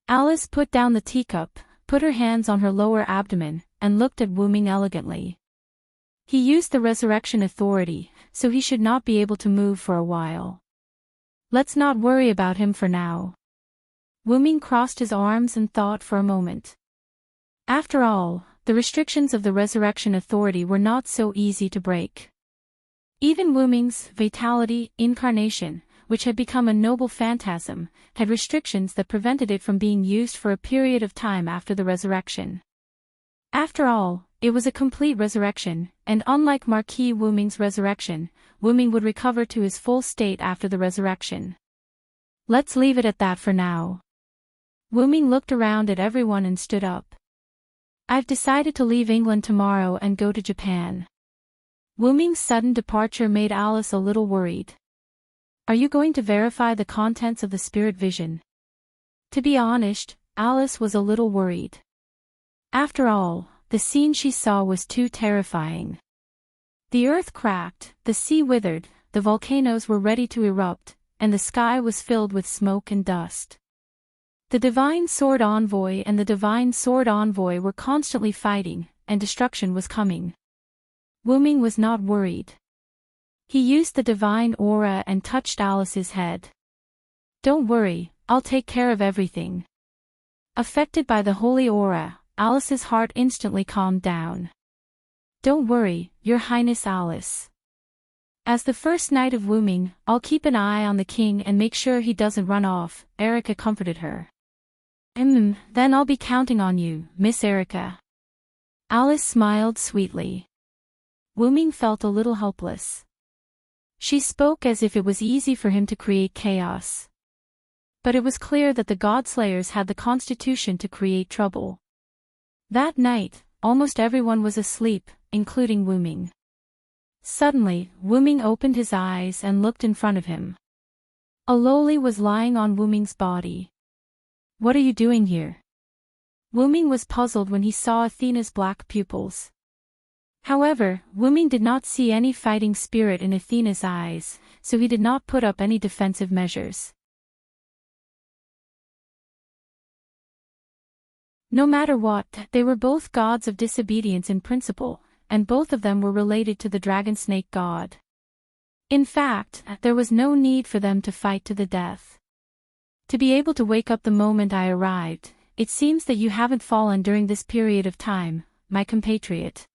Alice put down the teacup, put her hands on her lower abdomen, and looked at Wu Ming elegantly. He used the resurrection authority, so he should not be able to move for a while. Let's not worry about him for now. Wu Ming crossed his arms and thought for a moment. After all, the restrictions of the resurrection authority were not so easy to break. Even Wu Ming's vitality, incarnation, which had become a noble phantasm, had restrictions that prevented it from being used for a period of time after the resurrection. After all, it was a complete resurrection, and unlike Marquis Wu Ming's resurrection, Wu Ming would recover to his full state after the resurrection. Let's leave it at that for now. Wu Ming looked around at everyone and stood up. I've decided to leave England tomorrow and go to Japan. Wu Ming's sudden departure made Alice a little worried. Are you going to verify the contents of the spirit vision? To be honest, Alice was a little worried. After all, the scene she saw was too terrifying. The earth cracked, the sea withered, the volcanoes were ready to erupt, and the sky was filled with smoke and dust. The Divine Sword Envoy and the Divine Sword Envoy were constantly fighting, and destruction was coming. Wu Ming was not worried. He used the divine aura and touched Alice's head. Don't worry, I'll take care of everything. Affected by the holy aura, Alice's heart instantly calmed down. Don't worry, Your Highness Alice. As the first knight of Wu Ming, I'll keep an eye on the king and make sure he doesn't run off, Erica comforted her. Then I'll be counting on you, Miss Erica. Alice smiled sweetly. Wu Ming felt a little helpless. She spoke as if it was easy for him to create chaos. But it was clear that the Godslayers had the constitution to create trouble. That night, almost everyone was asleep, including Wu Ming. Suddenly, Wu Ming opened his eyes and looked in front of him. A loli was lying on Wu Ming's body. What are you doing here? Wu Ming was puzzled when he saw Athena's black pupils. However, Wu Ming did not see any fighting spirit in Athena's eyes, so he did not put up any defensive measures. No matter what, they were both gods of disobedience in principle, and both of them were related to the dragon snake god. In fact, there was no need for them to fight to the death. To be able to wake up the moment I arrived, it seems that you haven't fallen during this period of time, my compatriot.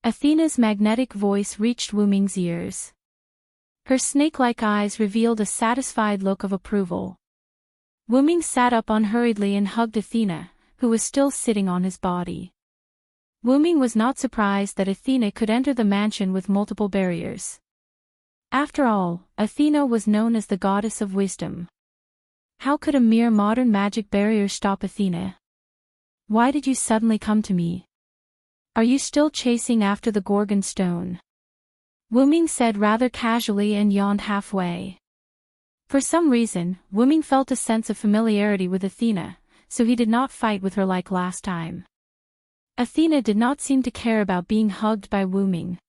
Athena's magnetic voice reached Wu Ming's ears. Her snake-like eyes revealed a satisfied look of approval. Wu Ming sat up unhurriedly and hugged Athena, who was still sitting on his body. Wu Ming was not surprised that Athena could enter the mansion with multiple barriers. After all, Athena was known as the goddess of wisdom. How could a mere modern magic barrier stop Athena? Why did you suddenly come to me? Are you still chasing after the Gorgon stone? Wu Ming said rather casually and yawned halfway. For some reason, Wu Ming felt a sense of familiarity with Athena, so he did not fight with her like last time. Athena did not seem to care about being hugged by Wu Ming.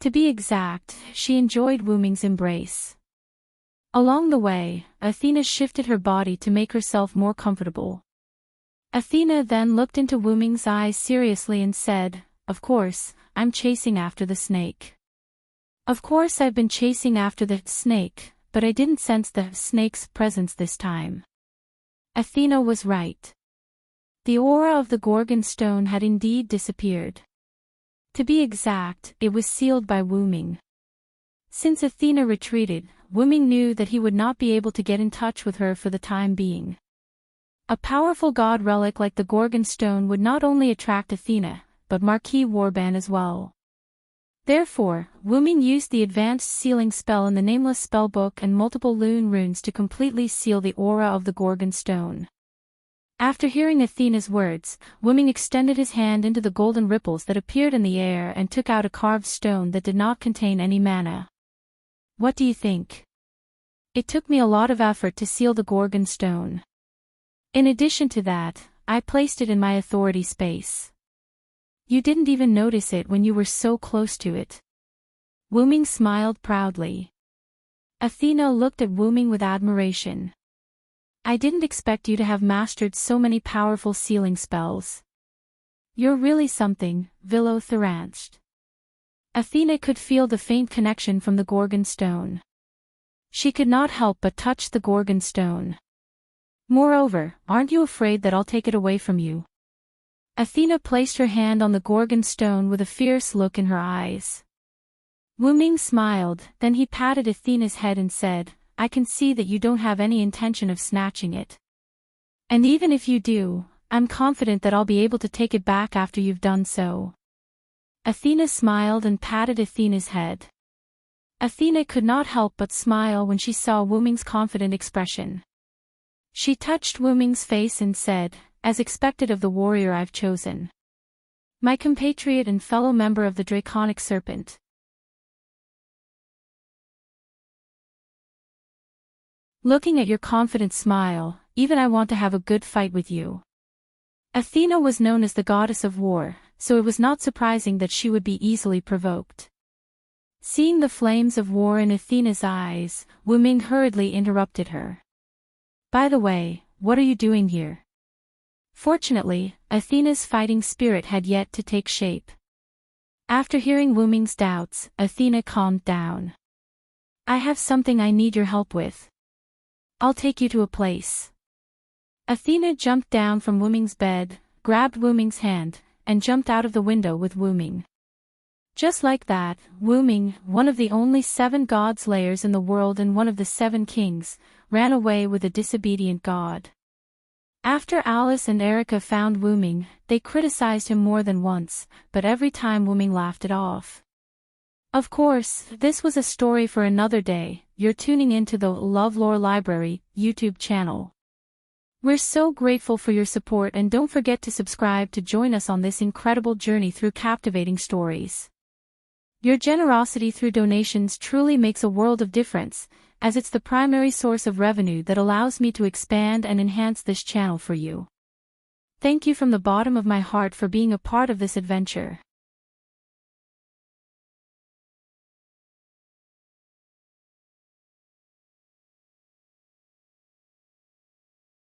To be exact, she enjoyed Wu Ming's embrace. Along the way, Athena shifted her body to make herself more comfortable. Athena then looked into Wu Ming's eyes seriously and said, of course, I'm chasing after the snake. Of course I've been chasing after the snake, but I didn't sense the snake's presence this time. Athena was right. The aura of the Gorgon stone had indeed disappeared. To be exact, it was sealed by Wuming. Since Athena retreated, Wuming knew that he would not be able to get in touch with her for the time being. A powerful god relic like the Gorgon stone would not only attract Athena, but Marquis Warban as well. Therefore, Wuming used the advanced sealing spell in the Nameless spellbook and multiple Lune runes to completely seal the aura of the Gorgon stone. After hearing Athena's words, Wuming extended his hand into the golden ripples that appeared in the air and took out a carved stone that did not contain any mana. What do you think? It took me a lot of effort to seal the Gorgon stone. In addition to that, I placed it in my authority space. You didn't even notice it when you were so close to it. Wuming smiled proudly. Athena looked at Wuming with admiration. I didn't expect you to have mastered so many powerful sealing spells. You're really something, Vilo Theranched. Athena could feel the faint connection from the Gorgon stone. She could not help but touch the Gorgon stone. Moreover, aren't you afraid that I'll take it away from you? Athena placed her hand on the Gorgon stone with a fierce look in her eyes. Wuming smiled, then he patted Athena's head and said, I can see that you don't have any intention of snatching it. And even if you do, I'm confident that I'll be able to take it back after you've done so. Athena smiled and patted Athena's head. Athena could not help but smile when she saw Wuming's confident expression. She touched Wuming's face and said, as expected of the warrior I've chosen. My compatriot and fellow member of the Draconic Serpent. Looking at your confident smile, even I want to have a good fight with you. Athena was known as the goddess of war, so it was not surprising that she would be easily provoked. Seeing the flames of war in Athena's eyes, Wuming hurriedly interrupted her. By the way, what are you doing here? Fortunately, Athena's fighting spirit had yet to take shape. After hearing Wuming's doubts, Athena calmed down. I have something I need your help with. I'll take you to a place. Athena jumped down from Wuming's bed, grabbed Wuming's hand, and jumped out of the window with Wuming. Just like that, Wuming, one of the only 7 god slayers in the world and one of the 7 kings, ran away with a disobedient god. After Alice and Erica found Wuming, they criticized him more than once, but every time Wuming laughed it off. Of course, this was a story for another day. You're tuning into the LoveLore Library YouTube channel. We're so grateful for your support and don't forget to subscribe to join us on this incredible journey through captivating stories. Your generosity through donations truly makes a world of difference, as it's the primary source of revenue that allows me to expand and enhance this channel for you. Thank you from the bottom of my heart for being a part of this adventure.